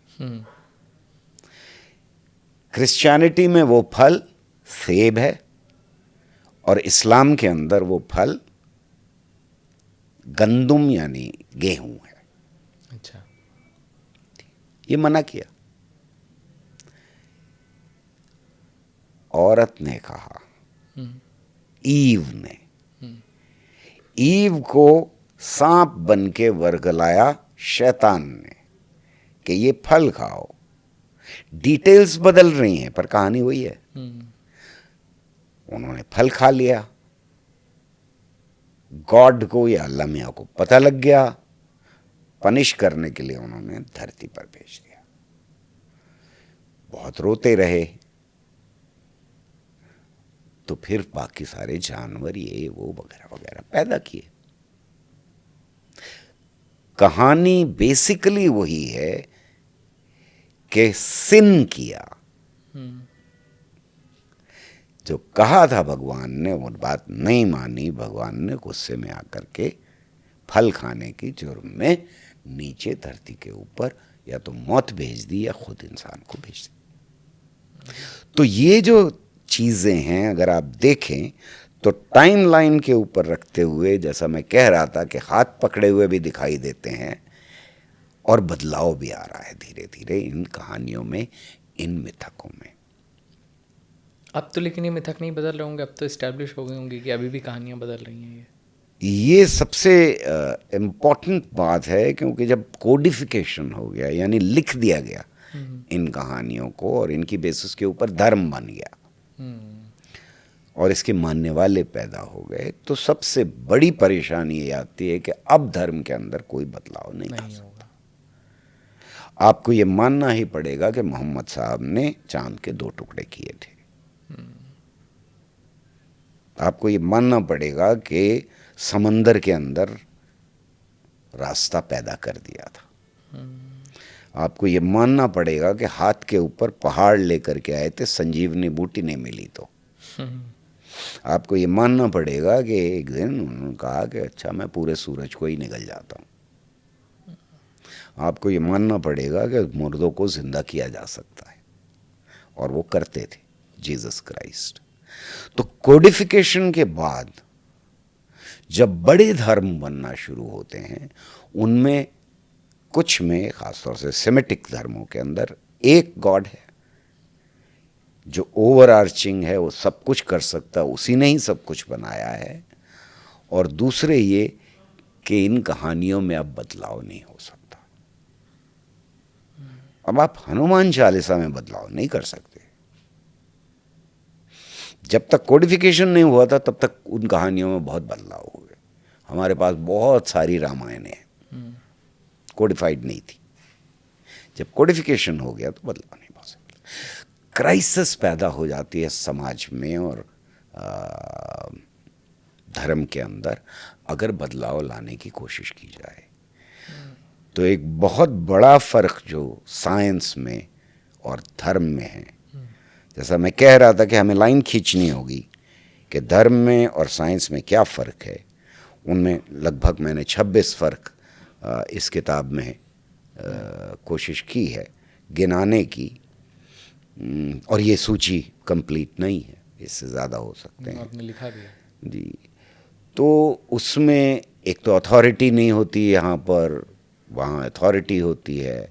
क्रिश्चियनिटी में वो फल सेब है, और इस्लाम के अंदर वो फल गंदुम यानी गेहूं है। अच्छा। ये मना किया। औरत ने कहा, ईव ने, ईव को सांप बन के वर्गलाया शैतान ने कि ये फल खाओ। डिटेल्स बदल रही हैं पर कहानी वही है। उन्होंने फल खा लिया। गॉड को या अल्लाह मियाँ को पता लग गया। पनिश करने के लिए उन्होंने धरती पर भेज दिया। बहुत रोते रहे। तो फिर बाकी सारे जानवर ये वो वगैरह वगैरह पैदा किए। कहानी बेसिकली वही है कि सिन किया। जो कहा था भगवान ने वो बात नहीं मानी। भगवान ने गुस्से में आकर के फल खाने की जुर्म में नीचे धरती के ऊपर या तो मौत भेज दी या खुद इंसान को भेज दी। तो ये जो चीज़ें हैं अगर आप देखें तो टाइमलाइन के ऊपर रखते हुए, जैसा मैं कह रहा था कि हाथ पकड़े हुए भी दिखाई देते हैं और बदलाव भी आ रहा है धीरे धीरे इन कहानियों में, इन मिथकों में। अब तो लेकिन ये मिथक नहीं बदल रहे होंगे, अब तो इस्टेब्लिश हो गए होंगे कि अभी भी कहानियां बदल रही हैं। ये सबसे इम्पॉर्टेंट बात है, क्योंकि जब कोडिफिकेशन हो गया यानी लिख दिया गया इन कहानियों को और इनकी बेसिस के ऊपर धर्म बन गया, और इसके मानने वाले पैदा हो गए, तो सबसे बड़ी परेशानी ये आती है कि अब धर्म के अंदर कोई बदलाव नहीं आ सकता। आपको ये मानना ही पड़ेगा कि मोहम्मद साहब ने चांद के 2 टुकड़े किए थे। आपको ये मानना पड़ेगा कि समंदर के अंदर रास्ता पैदा कर दिया था। आपको ये मानना पड़ेगा कि हाथ के ऊपर पहाड़ लेकर के आए थे, संजीवनी बूटी नहीं मिली तो। आपको ये मानना पड़ेगा कि एक दिन उन्होंने कहा कि अच्छा मैं पूरे सूरज को ही निगल जाता हूँ। आपको ये मानना पड़ेगा कि मुर्दों को जिंदा किया जा सकता है, और वो करते थे, जीसस क्राइस्ट। तो कोडिफिकेशन के बाद जब बड़े धर्म बनना शुरू होते हैं, उनमें कुछ में, खासतौर से सेमेटिक धर्मों के अंदर, एक गॉड है जो ओवर आर्चिंग है, वो सब कुछ कर सकता है, उसी ने ही सब कुछ बनाया है। और दूसरे ये कि इन कहानियों में अब बदलाव नहीं हो सकता। अब आप हनुमान चालीसा में बदलाव नहीं कर सकते। जब तक कोडिफिकेशन नहीं हुआ था तब तक उन कहानियों में बहुत बदलाव हुए। हमारे पास बहुत सारी रामायणें हैं, कोडिफाइड नहीं थी। जब कोडिफिकेशन हो गया तो बदलाव नहीं पॉसिबल। क्राइसिस पैदा हो जाती है समाज में और धर्म के अंदर, अगर बदलाव लाने की कोशिश की जाए। तो एक बहुत बड़ा फ़र्क जो साइंस में और धर्म में है, जैसा मैं कह रहा था कि हमें लाइन खींचनी होगी कि धर्म में और साइंस में क्या फ़र्क है, उनमें लगभग मैंने 26 फ़र्क इस किताब में कोशिश की है गिनाने की। और ये सूची कंप्लीट नहीं है, इससे ज़्यादा हो सकते हैं। आपने लिखा भी है जी। तो उसमें एक तो अथॉरिटी नहीं होती यहाँ पर, वहाँ अथॉरिटी होती है।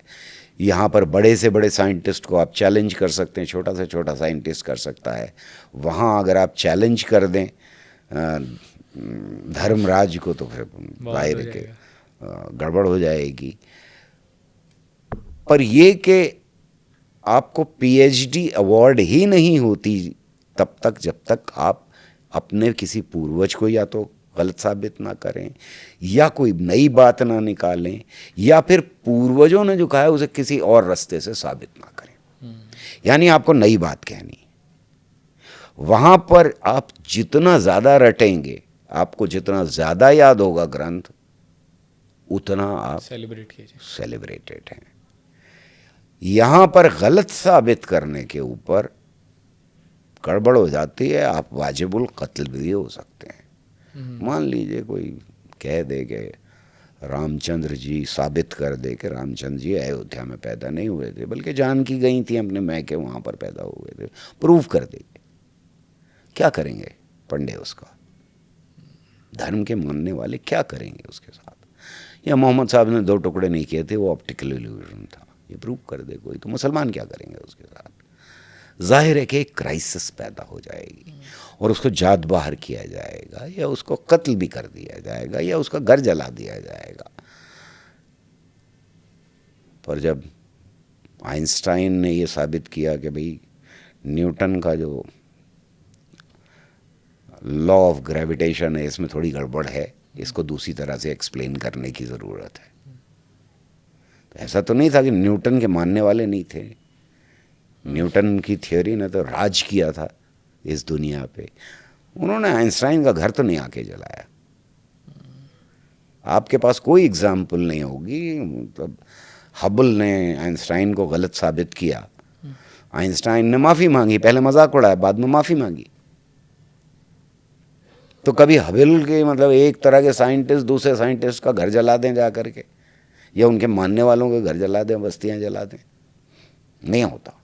यहाँ पर बड़े से बड़े साइंटिस्ट को आप चैलेंज कर सकते हैं, छोटा से छोटा साइंटिस्ट कर सकता है। वहाँ अगर आप चैलेंज कर दें धर्मराज को तो फिर जाहिर है कि गड़बड़ हो जाएगी। पर ये कि आपको पीएचडी अवार्ड ही नहीं होती तब तक जब तक आप अपने किसी पूर्वज को या तो गलत साबित ना करें, या कोई नई बात ना निकालें, या फिर पूर्वजों ने जो कहा है उसे किसी और रास्ते से साबित ना करें। यानी आपको नई बात कहनी। वहाँ पर आप जितना ज़्यादा रटेंगे, आपको जितना ज़्यादा याद होगा ग्रंथ, उतना आप सेलिब्रेटेड हैं। यहाँ पर गलत साबित करने के ऊपर गड़बड़ हो जाती है, आप वाजिबुल कत्ल भी हो सकते हैं। मान लीजिए कोई कह दे कि रामचंद्र जी, साबित कर दे कि रामचंद्र जी अयोध्या में पैदा नहीं हुए थे, बल्कि जानकी गई थी अपने मैके, वहाँ पर पैदा हुए थे, प्रूव कर देंगे। क्या करेंगे पंडे उसका? धर्म के मानने वाले क्या करेंगे उसके साथ? या मोहम्मद साहब ने 2 टुकड़े नहीं किए थे, वो ऑप्टिकल इल्यूजन था, ये प्रूव कर दे कोई, तो मुसलमान क्या करेंगे उसके साथ? जाहिर है कि एक क्राइसिस पैदा हो जाएगी और उसको जात बाहर किया जाएगा, या उसको कत्ल भी कर दिया जाएगा, या उसका घर जला दिया जाएगा। पर जब आइंस्टाइन ने ये साबित किया कि भाई न्यूटन का जो लॉ ऑफ ग्रेविटेशन है, इसमें थोड़ी गड़बड़ है, इसको दूसरी तरह से एक्सप्लेन करने की ज़रूरत है। तो ऐसा तो नहीं था कि न्यूटन के मानने वाले नहीं थे। न्यूटन की थ्योरी ने तो राज किया था इस दुनिया पे। उन्होंने आइंस्टाइन का घर तो नहीं आके जलाया। आपके पास कोई एग्जाम्पल नहीं होगी। मतलब हबल ने आइंस्टाइन को गलत साबित किया, आइंस्टाइन ने माफ़ी मांगी, पहले मजाक उड़ाया, बाद में माफ़ी मांगी। तो कभी हबल के मतलब एक तरह के साइंटिस्ट दूसरे साइंटिस्ट का घर जला दें जा करके, या उनके मानने वालों के घर जला दें, बस्तियां जला दें? नहीं होता।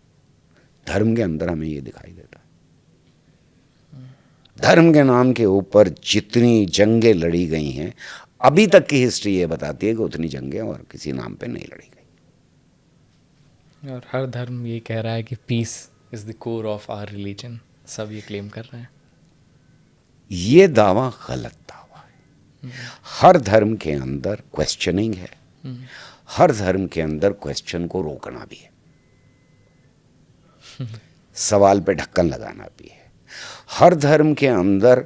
धर्म के अंदर हमें ये दिखाई देता है। धर्म के नाम के ऊपर जितनी जंगें लड़ी गई हैं, अभी तक की हिस्ट्री ये बताती है कि उतनी जंगें और किसी नाम पे नहीं लड़ी गई। और हर धर्म ये कह रहा है कि peace is the core of our religion, सब ये क्लेम कर रहे हैं। ये दावा गलत दावा है। हर धर्म के अंदर क्वेश्चनिंग है, हर धर्म के अंदर क्वेश्चन को रोकना भी है, सवाल पे ढक्कन लगाना भी है। हर धर्म के अंदर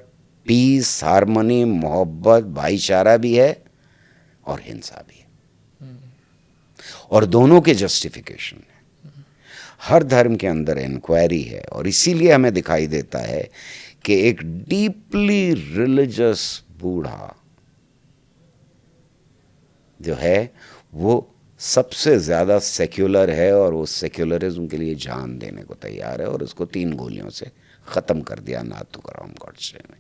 पीस, हार्मनी, मोहब्बत, भाईचारा भी है और हिंसा भी है, और दोनों के जस्टिफिकेशन है। हर धर्म के अंदर इंक्वायरी है, और इसीलिए हमें दिखाई देता है कि एक डीपली रिलीजियस बूढ़ा जो है वो सबसे ज़्यादा सेक्युलर है, और वो सेक्युलरिज्म के लिए जान देने को तैयार है, और उसको 3 गोलियों से ख़त्म कर दिया नाथुराम गॉडसे ने।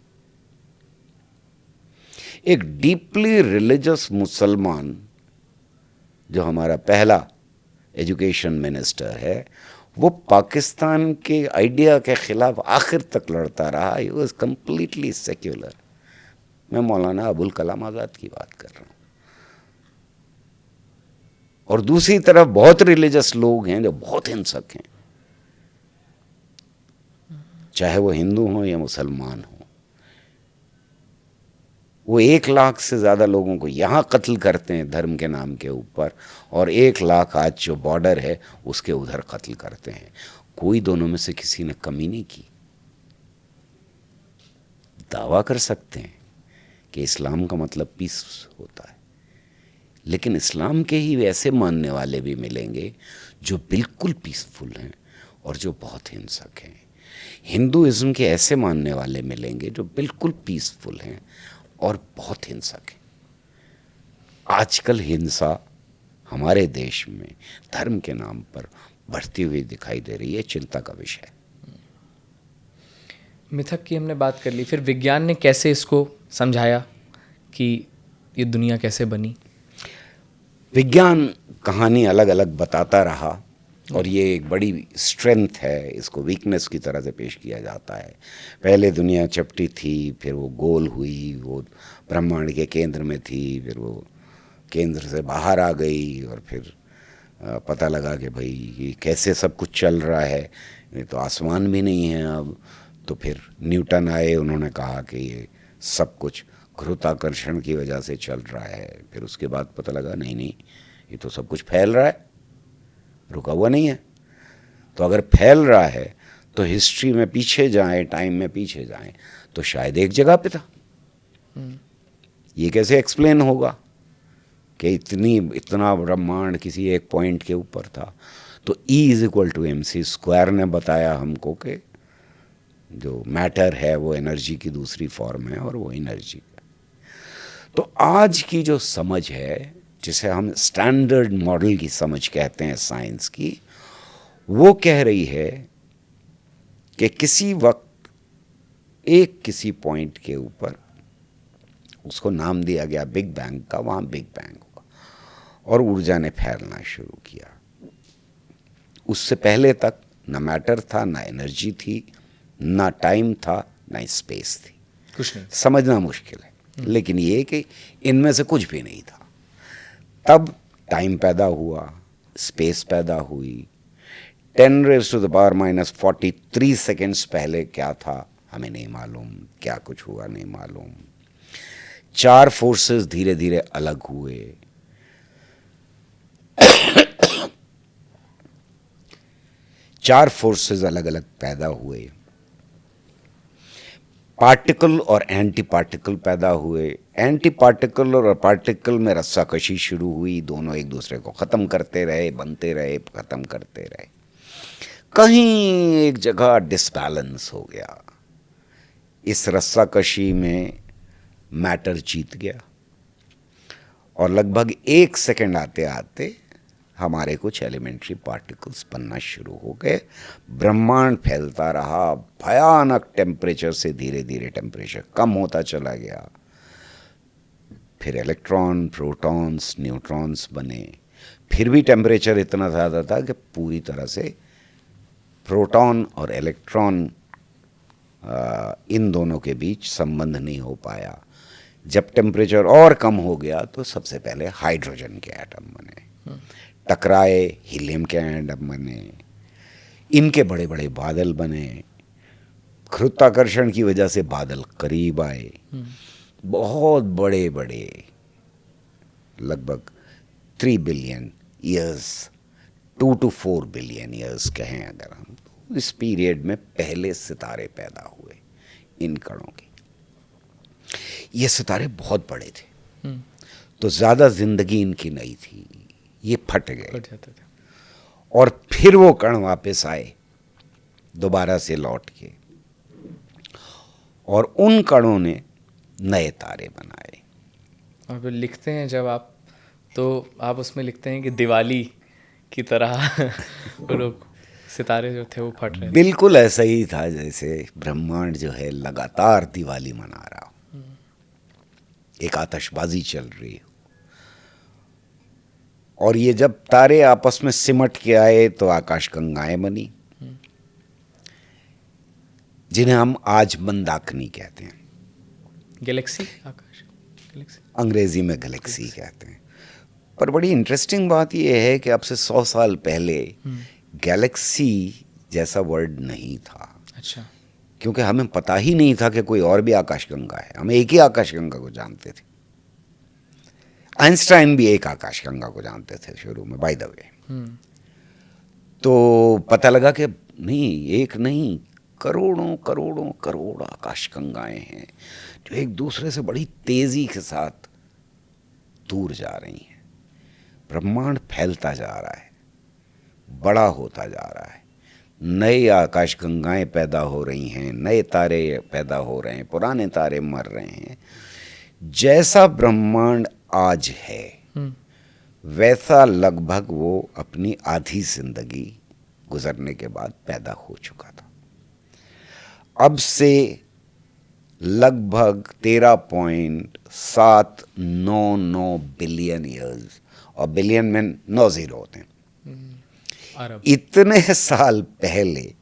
एक डीपली रिलीजियस मुसलमान जो हमारा पहला एजुकेशन मिनिस्टर है, वो पाकिस्तान के आइडिया के खिलाफ आखिर तक लड़ता रहा। He was completely secular. मैं मौलाना अबुल कलाम आज़ाद की बात कर रहा हूँ। और दूसरी तरफ बहुत रिलीजियस लोग हैं जो बहुत हिंसक हैं, चाहे वो हिंदू हो या मुसलमान हो। वो 1 लाख से ज़्यादा लोगों को यहाँ कत्ल करते हैं धर्म के नाम के ऊपर, और 1 लाख आज जो बॉर्डर है उसके उधर कत्ल करते हैं। कोई दोनों में से किसी ने कमी नहीं की। दावा कर सकते हैं कि इस्लाम का मतलब पीस होता है, लेकिन इस्लाम के ही वैसे मानने वाले भी मिलेंगे जो बिल्कुल पीसफुल हैं और जो बहुत हिंसक हैं। हिंदुइज्म के ऐसे मानने वाले मिलेंगे जो बिल्कुल पीसफुल हैं और बहुत हिंसक हैं। आजकल हिंसा हमारे देश में धर्म के नाम पर बढ़ती हुई दिखाई दे रही है, चिंता का विषय है। मिथक की हमने बात कर ली, फिर विज्ञान ने कैसे इसको समझाया कि ये दुनिया कैसे बनी? विज्ञान कहानी अलग अलग बताता रहा, और ये एक बड़ी स्ट्रेंथ है, इसको वीकनेस की तरह से पेश किया जाता है। पहले दुनिया चपटी थी, फिर वो गोल हुई, वो ब्रह्मांड के केंद्र में थी, फिर वो केंद्र से बाहर आ गई, और फिर पता लगा कि भाई ये कैसे सब कुछ चल रहा है, ये तो आसमान भी नहीं है अब। तो फिर न्यूटन आए, उन्होंने कहा कि ये सब कुछ गुरुत्वाकर्षण की वजह से चल रहा है। फिर उसके बाद पता लगा नहीं नहीं, ये तो सब कुछ फैल रहा है, रुका हुआ नहीं है। तो अगर फैल रहा है तो हिस्ट्री में पीछे जाएं, टाइम में पीछे जाएं, तो शायद एक जगह पे था। ये कैसे एक्सप्लेन होगा कि इतना ब्रह्मांड किसी एक पॉइंट के ऊपर था? तो E=mc² ने बताया हमको कि जो मैटर है वो एनर्जी की दूसरी फॉर्म है, और वो एनर्जी है। तो आज की जो समझ है, जिसे हम स्टैंडर्ड मॉडल की समझ कहते हैं साइंस की, वो कह रही है कि किसी वक्त किसी पॉइंट के ऊपर, उसको नाम दिया गया बिग बैंग का, वहाँ बिग बैंग हुआ और ऊर्जा ने फैलना शुरू किया। उससे पहले तक ना मैटर था, ना एनर्जी थी, ना टाइम था, ना स्पेस थी। कुछ नहीं। समझना मुश्किल है, लेकिन ये कि इनमें से कुछ भी नहीं था। तब टाइम पैदा हुआ, स्पेस पैदा हुई। 10⁻⁻43 सेकेंड्स पहले क्या था हमें नहीं मालूम, क्या कुछ हुआ नहीं मालूम। 4 फोर्सेस धीरे धीरे अलग हुए। चार फोर्सेस अलग अलग पैदा हुए। पार्टिकल और एंटी पार्टिकल पैदा हुए। एंटी पार्टिकल और पार्टिकल में रस्साकशी शुरू हुई, दोनों एक दूसरे को ख़त्म करते रहे, बनते रहे, ख़त्म करते रहे। कहीं एक जगह डिसबैलेंस हो गया। इस रस्साकशी में मैटर जीत गया और लगभग 1 सेकेंड आते आते हमारे कुछ एलिमेंट्री पार्टिकल्स बनना शुरू हो गए। ब्रह्मांड फैलता रहा, भयानक टेम्परेचर से धीरे धीरे टेम्परेचर कम होता चला गया। फिर इलेक्ट्रॉन, प्रोटॉन्स, न्यूट्रॉन्स बने। फिर भी टेम्परेचर इतना ज़्यादा था कि पूरी तरह से प्रोटॉन और इलेक्ट्रॉन इन दोनों के बीच संबंध नहीं हो पाया। जब टेम्परेचर और कम हो गया तो सबसे पहले हाइड्रोजन के एटम बने, टकराए, हीलियम के एटम बने, इनके बड़े बड़े बादल बने। गुरुत्वाकर्षण की वजह से बादल करीब आए, बहुत बड़े बड़े, लगभग 3 billion years, 2 to 4 billion years कहें अगर हम, इस पीरियड में पहले सितारे पैदा हुए इन कणों के। ये सितारे बहुत बड़े थे, तो ज़्यादा जिंदगी इनकी नहीं थी, ये फट गए फट जाते थे। और फिर वो कण वापस आए दोबारा से लौट के, और उन कणों ने नए तारे बनाए। और फिर लिखते हैं जब आप, तो आप उसमें लिखते हैं कि दिवाली की तरह वो लोग सितारे जो थे वो फट रहे थे। बिल्कुल ऐसा ही था जैसे ब्रह्मांड जो है लगातार दिवाली मना रहा हो, एक आतशबाजी चल रही हो। और ये जब तारे आपस में सिमट के आए तो आकाशगंगाएं बनी, जिन्हें हम आज मंदाकिनी कहते हैं, गैलेक्सी, आकाश गैलेक्सी, अंग्रेजी में गैलेक्सी कहते हैं। पर बड़ी इंटरेस्टिंग बात यह है कि अब से 100 साल पहले गैलेक्सी जैसा वर्ड नहीं था, अच्छा, क्योंकि हमें पता ही नहीं था कि कोई और भी आकाशगंगा है। हम एक ही आकाशगंगा को जानते थे। आइंस्टाइन भी एक आकाशगंगा को जानते थे शुरू में, बाय द वे। तो पता लगा कि नहीं, एक नहीं, करोड़ों करोड़ों करोड़ आकाशगंगाएं हैं जो एक दूसरे से बड़ी तेजी के साथ दूर जा रही हैं। ब्रह्मांड फैलता जा रहा है, बड़ा होता जा रहा है, नई आकाशगंगाएं पैदा हो रही हैं, नए तारे पैदा हो रहे हैं, पुराने तारे मर रहे हैं। जैसा ब्रह्मांड आज है वैसा लगभग वो अपनी आधी जिंदगी गुजरने के बाद पैदा हो चुका था। अब से लगभग 13.799 बिलियन ईयर्स, और बिलियन में 9 जीरो होते हैं, अरब, इतने साल पहले,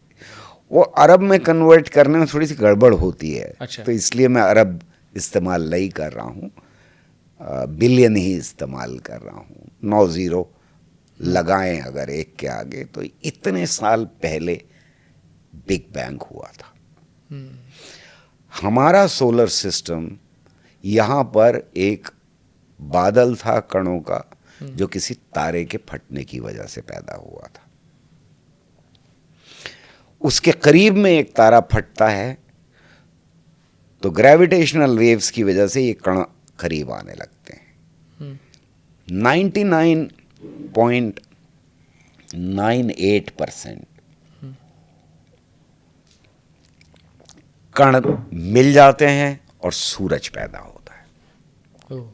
वो अरब में कन्वर्ट करने में थोड़ी सी गड़बड़ होती है। अच्छा। तो इसलिए मैं अरब इस्तेमाल नहीं कर रहा हूँ, बिलियन ही इस्तेमाल कर रहा हूँ। 9 जीरो लगाएं अगर एक के आगे, तो इतने साल पहले बिग बैंग हुआ था। हमारा सोलर सिस्टम यहाँ पर एक बादल था कणों का, जो किसी तारे के फटने की वजह से पैदा हुआ था। उसके करीब में एक तारा फटता है तो ग्रेविटेशनल वेव्स की वजह से ये कण करीब आने लगते हैं। 99.98% कण मिल जाते हैं और सूरज पैदा होता है। ओह,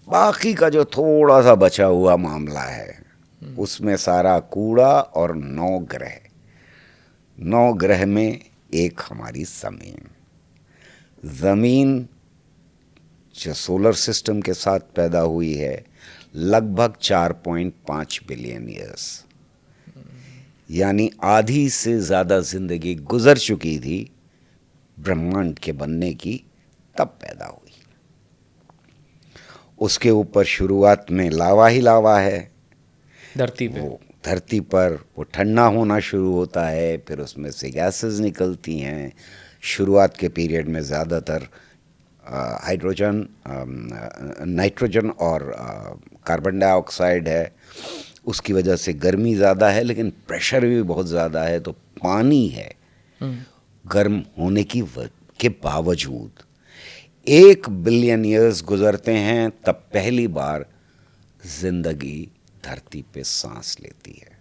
बाकी का जो थोड़ा सा बचा हुआ मामला है उसमें सारा कूड़ा और 9 ग्रह, 9 ग्रह में एक हमारी ज़मीन जो सोलर सिस्टम के साथ पैदा हुई है लगभग 4.5 बिलियन ईयर्स, यानी आधी से ज़्यादा जिंदगी गुजर चुकी थी ब्रह्मांड के बनने की, तब पैदा हुई। उसके ऊपर शुरुआत में लावा ही लावा है, धरती पे, वो धरती पर वो ठंडा होना शुरू होता है, फिर उसमें से गैसेस निकलती हैं। शुरुआत के पीरियड में ज़्यादातर हाइड्रोजन, नाइट्रोजन और कार्बन डाइऑक्साइड है। उसकी वजह से गर्मी ज़्यादा है, लेकिन प्रेशर भी बहुत ज़्यादा है, तो पानी है। गर्म होने के बावजूद 1 बिलियन ईयर्स गुजरते हैं, तब पहली बार जिंदगी धरती पे सांस लेती है।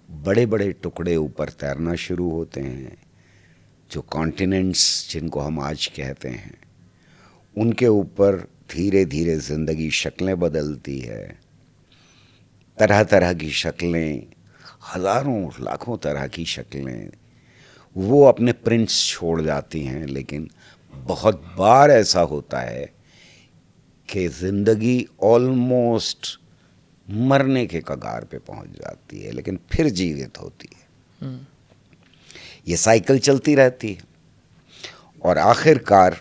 बड़े बड़े टुकड़े ऊपर तैरना शुरू होते हैं, जो कॉन्टिनेंट्स जिनको हम आज कहते हैं, उनके ऊपर धीरे धीरे जिंदगी शक्लें बदलती है। तरह तरह की शक्लें, हजारों लाखों तरह की शक्लें वो अपने प्रिंट्स छोड़ जाती हैं। लेकिन बहुत बार ऐसा होता है कि जिंदगी ऑलमोस्ट मरने के कगार पे पहुंच जाती है, लेकिन फिर जीवित होती है। ये साइकिल चलती रहती है, और आखिरकार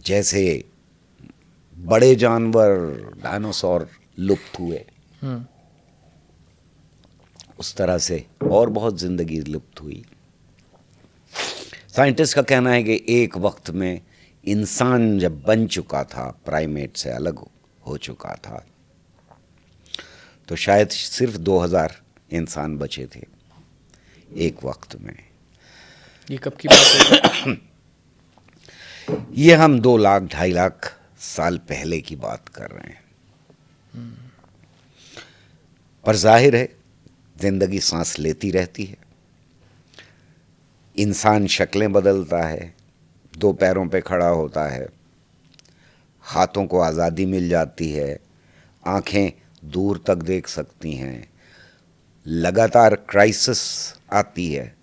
जैसे बड़े जानवर डायनासोर लुप्त हुए, उस तरह से और बहुत जिंदगी लुप्त हुई। साइंटिस्ट का कहना है कि एक वक्त में इंसान जब बन चुका था, प्राइमेट से अलग हो चुका था, तो शायद सिर्फ 2000 इंसान बचे थे। एक वक्त में। ये कब की बात है? ये हम 2 लाख 2.5 लाख साल पहले की बात कर रहे हैं। पर जाहिर है जिंदगी सांस लेती रहती है, इंसान शक्लें बदलता है, 2 पैरों पे खड़ा होता है, हाथों को आज़ादी मिल जाती है, आंखें दूर तक देख सकती हैं, लगातार क्राइसिस आती है।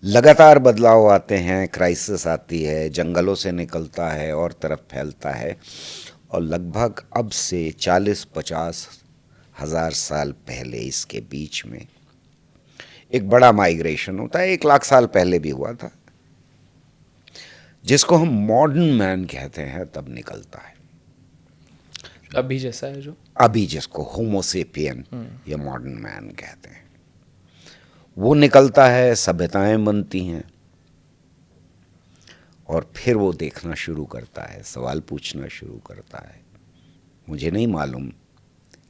लगातार बदलाव आते हैं, क्राइसिस आती है, जंगलों से निकलता है और तरफ फैलता है, और लगभग अब से 40-50 हज़ार साल पहले इसके बीच में एक बड़ा माइग्रेशन होता है। 1 लाख साल पहले भी हुआ था, जिसको हम मॉडर्न मैन कहते हैं, तब निकलता है। अभी जैसा है जो अभी जिसको होमोसेपियन या मॉडर्न मैन कहते हैं, वो निकलता है, सभ्यताएं बनती हैं, और फिर वो देखना शुरू करता है, सवाल पूछना शुरू करता है। मुझे नहीं मालूम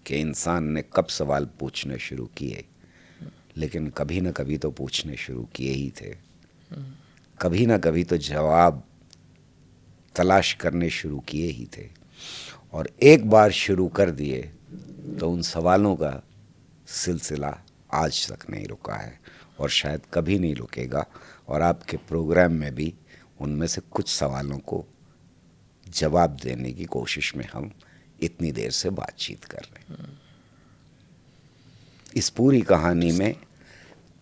कि इंसान ने कब सवाल पूछने शुरू किए, लेकिन कभी ना कभी तो पूछने शुरू किए ही थे। कभी ना कभी तो जवाब तलाश करने शुरू किए ही थे, और एक बार शुरू कर दिए तो उन सवालों का सिलसिला आज तक नहीं रुका है, और शायद कभी नहीं रुकेगा। और आपके प्रोग्राम में भी उनमें से कुछ सवालों को जवाब देने की कोशिश में हम इतनी देर से बातचीत कर रहे हैं। इस पूरी कहानी में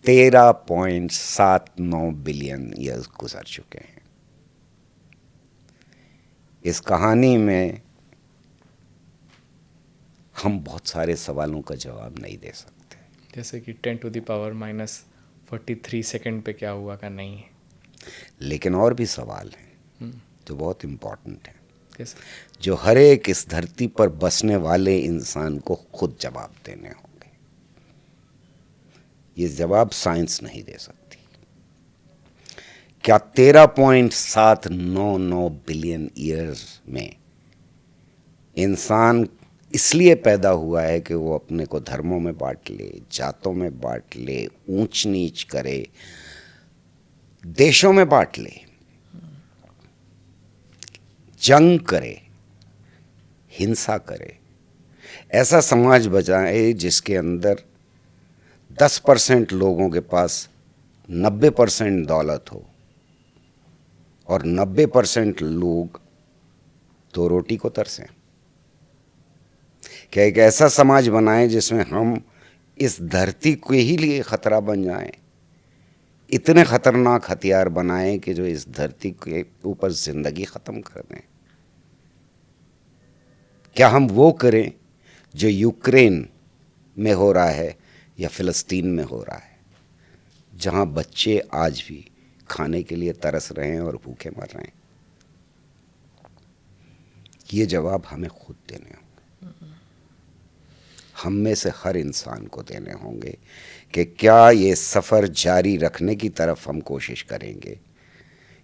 13.79 बिलियन ईयर्स गुजर चुके हैं। इस कहानी में हम बहुत सारे सवालों का जवाब नहीं दे सकते, जैसे कि 10⁻⁻43 सेकंड पे क्या हुआ का नहीं है। लेकिन और भी सवाल हैं जो बहुत इम्पोर्टेंट हैं, कैसे? जो हर एक इस धरती पर बसने वाले इंसान को खुद जवाब देने होंगे। ये जवाब साइंस नहीं दे सकती। क्या 13.799 बिलियन ईयर्स में इंसान इसलिए पैदा हुआ है कि वो अपने को धर्मों में बांट ले, जातों में बांट ले, ऊंच नीच करे, देशों में बांट ले, जंग करे, हिंसा करे, ऐसा समाज बचाए जिसके अंदर 10% लोगों के पास 90% दौलत हो और 90% लोग 2 रोटी को तरसें? क्या एक ऐसा समाज बनाएं जिसमें हम इस धरती के ही लिए खतरा बन जाएं, इतने खतरनाक हथियार बनाएं कि जो इस धरती के ऊपर जिंदगी खत्म कर दें? क्या हम वो करें जो यूक्रेन में हो रहा है या फिलिस्तीन में हो रहा है, जहां बच्चे आज भी खाने के लिए तरस रहे हैं और भूखे मर रहे हैं? ये जवाब हमें खुद देने होंगे, हम में से हर इंसान को देने होंगे कि क्या ये सफ़र जारी रखने की तरफ हम कोशिश करेंगे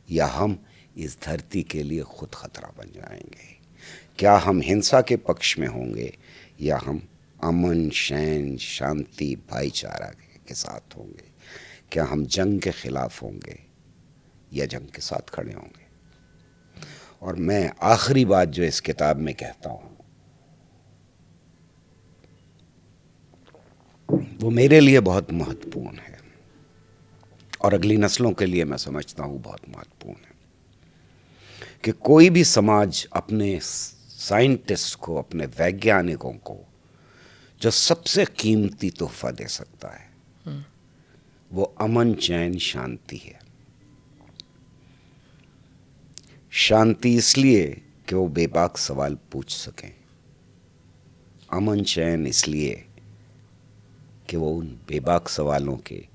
या हम इस धरती के लिए खुद खतरा बन जाएंगे। क्या हम हिंसा के पक्ष में होंगे या हम अमन, चैन, शांति, भाईचारा के साथ होंगे। क्या हम जंग के खिलाफ होंगे या जंग के साथ खड़े होंगे। और मैं आखिरी बात जो इस किताब में कहता हूँ वो मेरे लिए बहुत महत्वपूर्ण है और अगली नस्लों के लिए मैं समझता हूँ बहुत महत्वपूर्ण है कि कोई भी समाज अपने साइंटिस्ट को, अपने वैज्ञानिकों को जो सबसे कीमती तोहफा दे सकता है वो अमन, चैन, शांति है। शांति इसलिए कि वो बेबाक सवाल पूछ सकें, अमन चैन इसलिए कि वो उन बेबाक सवालों के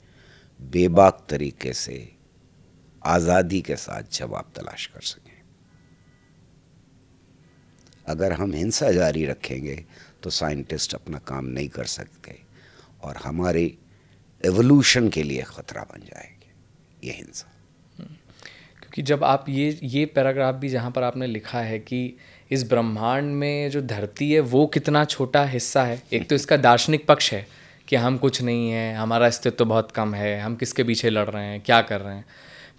बेबाक तरीके से आज़ादी के साथ जवाब तलाश कर सकें। अगर हम हिंसा जारी रखेंगे तो साइंटिस्ट अपना काम नहीं कर सकते और हमारे एवोल्यूशन के लिए ख़तरा बन जाएगी ये हिंसा। क्योंकि जब आप ये पैराग्राफ भी जहाँ पर आपने लिखा है कि इस ब्रह्मांड में जो धरती है वो कितना छोटा हिस्सा है, एक तो इसका दार्शनिक पक्ष है कि हम कुछ नहीं है, हमारा अस्तित्व तो बहुत कम है, हम किसके पीछे लड़ रहे हैं, क्या कर रहे हैं।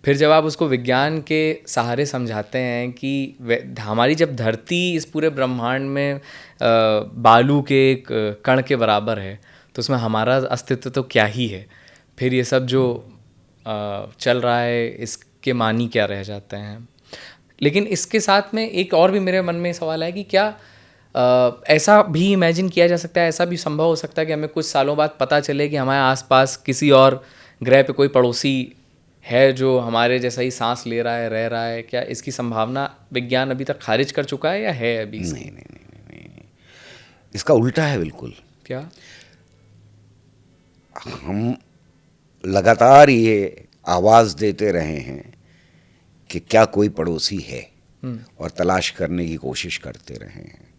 फिर जब आप उसको विज्ञान के सहारे समझाते हैं कि हमारी जब धरती इस पूरे ब्रह्मांड में बालू के एक कण के बराबर है, तो उसमें हमारा अस्तित्व तो क्या ही है। फिर ये सब जो चल रहा है इसके मानी क्या रह जाते हैं। लेकिन इसके साथ में एक और भी मेरे मन में सवाल है कि क्या ऐसा भी इमेजिन किया जा सकता है, ऐसा भी संभव हो सकता है कि हमें कुछ सालों बाद पता चले कि हमारे आसपास किसी और ग्रह पे कोई पड़ोसी है जो हमारे जैसा ही सांस ले रहा है, रह रहा है? क्या इसकी संभावना विज्ञान अभी तक खारिज कर चुका है या है अभी? नहीं, इसका उल्टा है बिल्कुल। क्या? हम लगातार ये आवाज़ देते रहे हैं कि क्या कोई पड़ोसी है, और तलाश करने की कोशिश करते रहे हैं।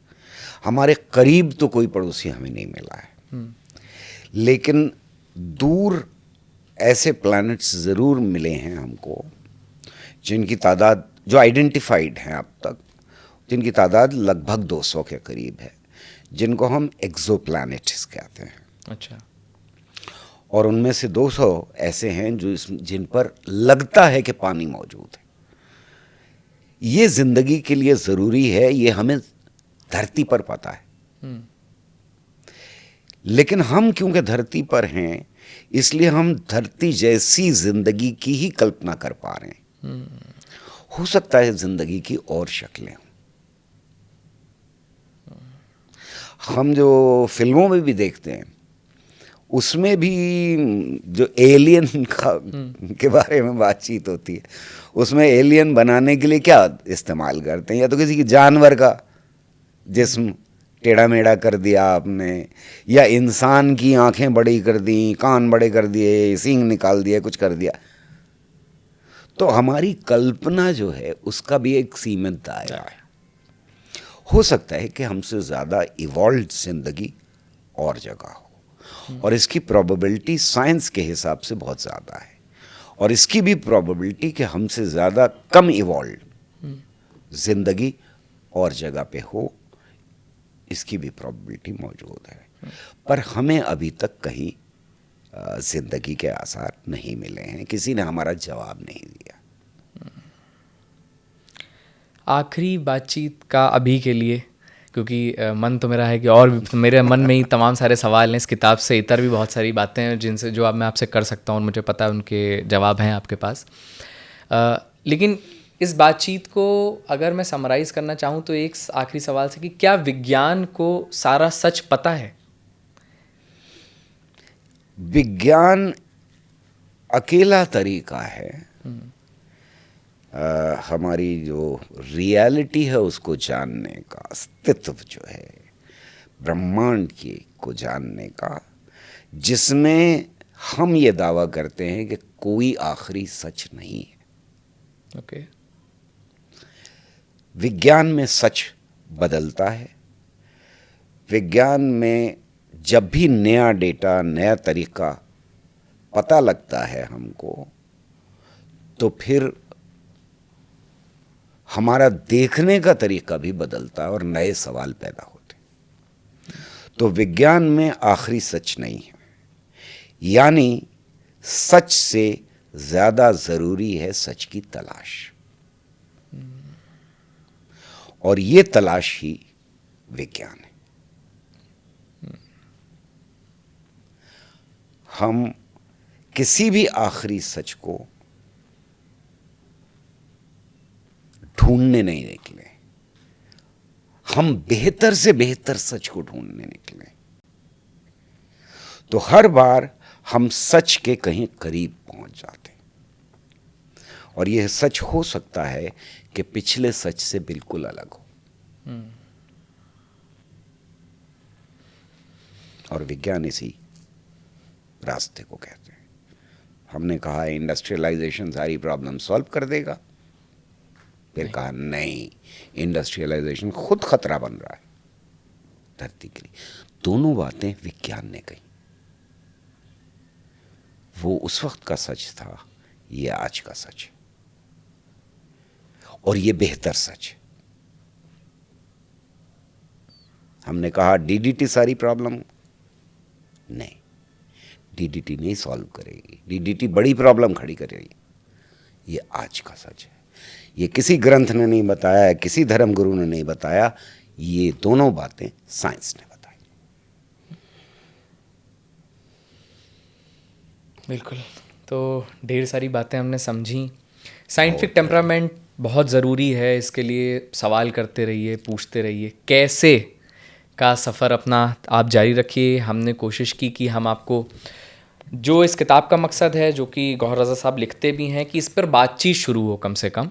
हमारे करीब तो कोई पड़ोसी हमें नहीं मिला है, लेकिन दूर ऐसे प्लैनेट्स ज़रूर मिले हैं हमको जिनकी तादाद, जो आइडेंटिफाइड हैं अब तक, जिनकी तादाद लगभग 200 के करीब है, जिनको हम एक्सोप्लैनेट्स कहते हैं। अच्छा। और उनमें से 200 ऐसे हैं जो जिन पर लगता है कि पानी मौजूद है। ये ज़िंदगी के लिए ज़रूरी है, ये हमें धरती पर पता है। लेकिन हम क्योंकि धरती पर हैं, इसलिए हम धरती जैसी ज़िंदगी की ही कल्पना कर पा रहे हैं। हो सकता है ज़िंदगी की और शक्लें हों। हम जो फिल्मों में भी देखते हैं, उसमें भी जो एलियन के बारे में बातचीत होती है, उसमें एलियन बनाने के लिए क्या इस्तेमाल करते हैं? या तो किसी की जानवर का जिस्म टेढ़ा मेढ़ा कर दिया आपने, या इंसान की आंखें बड़ी कर दी, कान बड़े कर दिए, सींग निकाल दिया, कुछ कर दिया। तो हमारी कल्पना जो है उसका भी एक सीमित दायरा है। हो सकता है कि हमसे ज़्यादा इवॉल्व्ड जिंदगी और जगह हो, और इसकी प्रोबेबिलिटी साइंस के हिसाब से बहुत ज़्यादा है। और इसकी भी प्रोबेबिलिटी कि हमसे ज़्यादा कम इवॉल्व्ड जिंदगी और जगह पे हो, इसकी भी प्रोबेबिलिटी मौजूद है। पर हमें अभी तक कहीं जिंदगी के आसार नहीं मिले हैं, किसी ने हमारा जवाब नहीं दिया। आखिरी बातचीत का अभी के लिए, क्योंकि मन तो मेरा है कि और भी मेरे मन में ही तमाम सारे सवाल हैं इस किताब से, इतर भी बहुत सारी बातें हैं जिनसे जो अब मैं आपसे कर सकता हूँ, मुझे पता है उनके जवाब हैं आपके पास। लेकिन इस बातचीत को अगर मैं समराइज़ करना चाहूँ तो एक आखिरी सवाल से कि क्या विज्ञान को सारा सच पता है? विज्ञान अकेला तरीका है हमारी जो रियलिटी है उसको जानने का, अस्तित्व जो है ब्रह्मांड की को जानने का, जिसमें हम ये दावा करते हैं कि कोई आखिरी सच नहीं है। ओके। विज्ञान में सच बदलता है। विज्ञान में जब भी नया डेटा, नया तरीका पता लगता है हमको, तो फिर हमारा देखने का तरीका भी बदलता है और नए सवाल पैदा होते हैं। तो विज्ञान में आखिरी सच नहीं है, यानी सच से ज़्यादा ज़रूरी है सच की तलाश, और ये तलाश ही विज्ञान है। हम किसी भी आखिरी सच को ढूंढने नहीं निकले, हम बेहतर से बेहतर सच को ढूंढने निकले। तो हर बार हम सच के कहीं करीब पहुंच जाते हैं, और यह सच हो सकता है कि पिछले सच से बिल्कुल अलग हो। और विज्ञान इसी रास्ते को कहते हैं। हमने कहा इंडस्ट्रियलाइजेशन सारी प्रॉब्लम सॉल्व कर देगा, फिर कहा नहीं, इंडस्ट्रियलाइजेशन खुद खतरा बन रहा है धरती के लिए। दोनों बातें विज्ञान ने कही। वो उस वक्त का सच था, ये आज का सच है। और ये बेहतर सच है। हमने कहा डीडीटी सारी प्रॉब्लम, नहीं, डीडीटी नहीं सॉल्व करेगी, डीडीटी बड़ी प्रॉब्लम खड़ी करेगी। ये आज का सच है, ये किसी ग्रंथ ने नहीं बताया है, किसी धर्म गुरु ने नहीं बताया, ये दोनों बातें साइंस ने बताई। बिल्कुल। तो ढेर सारी बातें हमने समझी। साइंटिफिक टेम्परामेंट बहुत ज़रूरी है, इसके लिए सवाल करते रहिए, पूछते रहिए। कैसे का सफ़र अपना आप जारी रखिए। हमने कोशिश की कि हम आपको जो इस किताब का मकसद है, जो कि गौहर रज़ा साहब लिखते भी हैं, कि इस पर बातचीत शुरू हो कम से कम,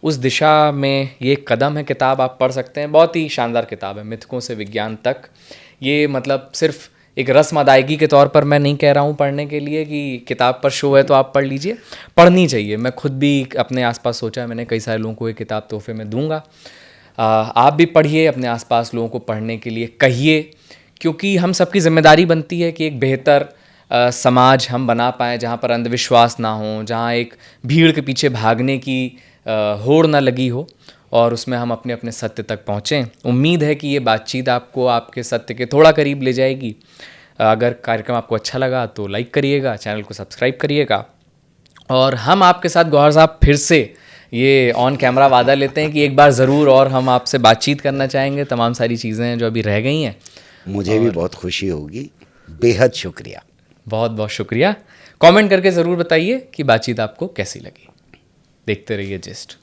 उस दिशा में ये एक कदम है। किताब आप पढ़ सकते हैं, बहुत ही शानदार किताब है, मिथकों से विज्ञान तक। ये मतलब सिर्फ एक रस्म अदायगी के तौर पर मैं नहीं कह रहा हूँ पढ़ने के लिए कि किताब पर शो है तो आप पढ़ लीजिए, पढ़नी चाहिए। मैं खुद भी अपने आसपास सोचा है, मैंने कई सारे लोगों को ये किताब तोहफे में दूंगा। आप भी पढ़िए, अपने आसपास लोगों को पढ़ने के लिए कहिए, क्योंकि हम सबकी जिम्मेदारी बनती है कि एक बेहतर समाज हम बना पाएँ, जहाँ पर अंधविश्वास ना हो, जहाँ एक भीड़ के पीछे भागने की होड़ ना लगी हो, और उसमें हम अपने अपने सत्य तक पहुँचें। उम्मीद है कि ये बातचीत आपको आपके सत्य के थोड़ा करीब ले जाएगी। अगर कार्यक्रम आपको अच्छा लगा तो लाइक करिएगा, चैनल को सब्सक्राइब करिएगा, और हम आपके साथ गौहर साहब फिर से ये ऑन कैमरा वादा लेते हैं कि एक बार ज़रूर और हम आपसे बातचीत करना चाहेंगे। तमाम सारी चीज़ें हैं जो अभी रह गई हैं। मुझे भी बहुत खुशी होगी, बेहद शुक्रिया। बहुत बहुत शुक्रिया। कमेंट करके ज़रूर बताइए कि बातचीत आपको कैसी लगी। देखते रहिए जिस्ट।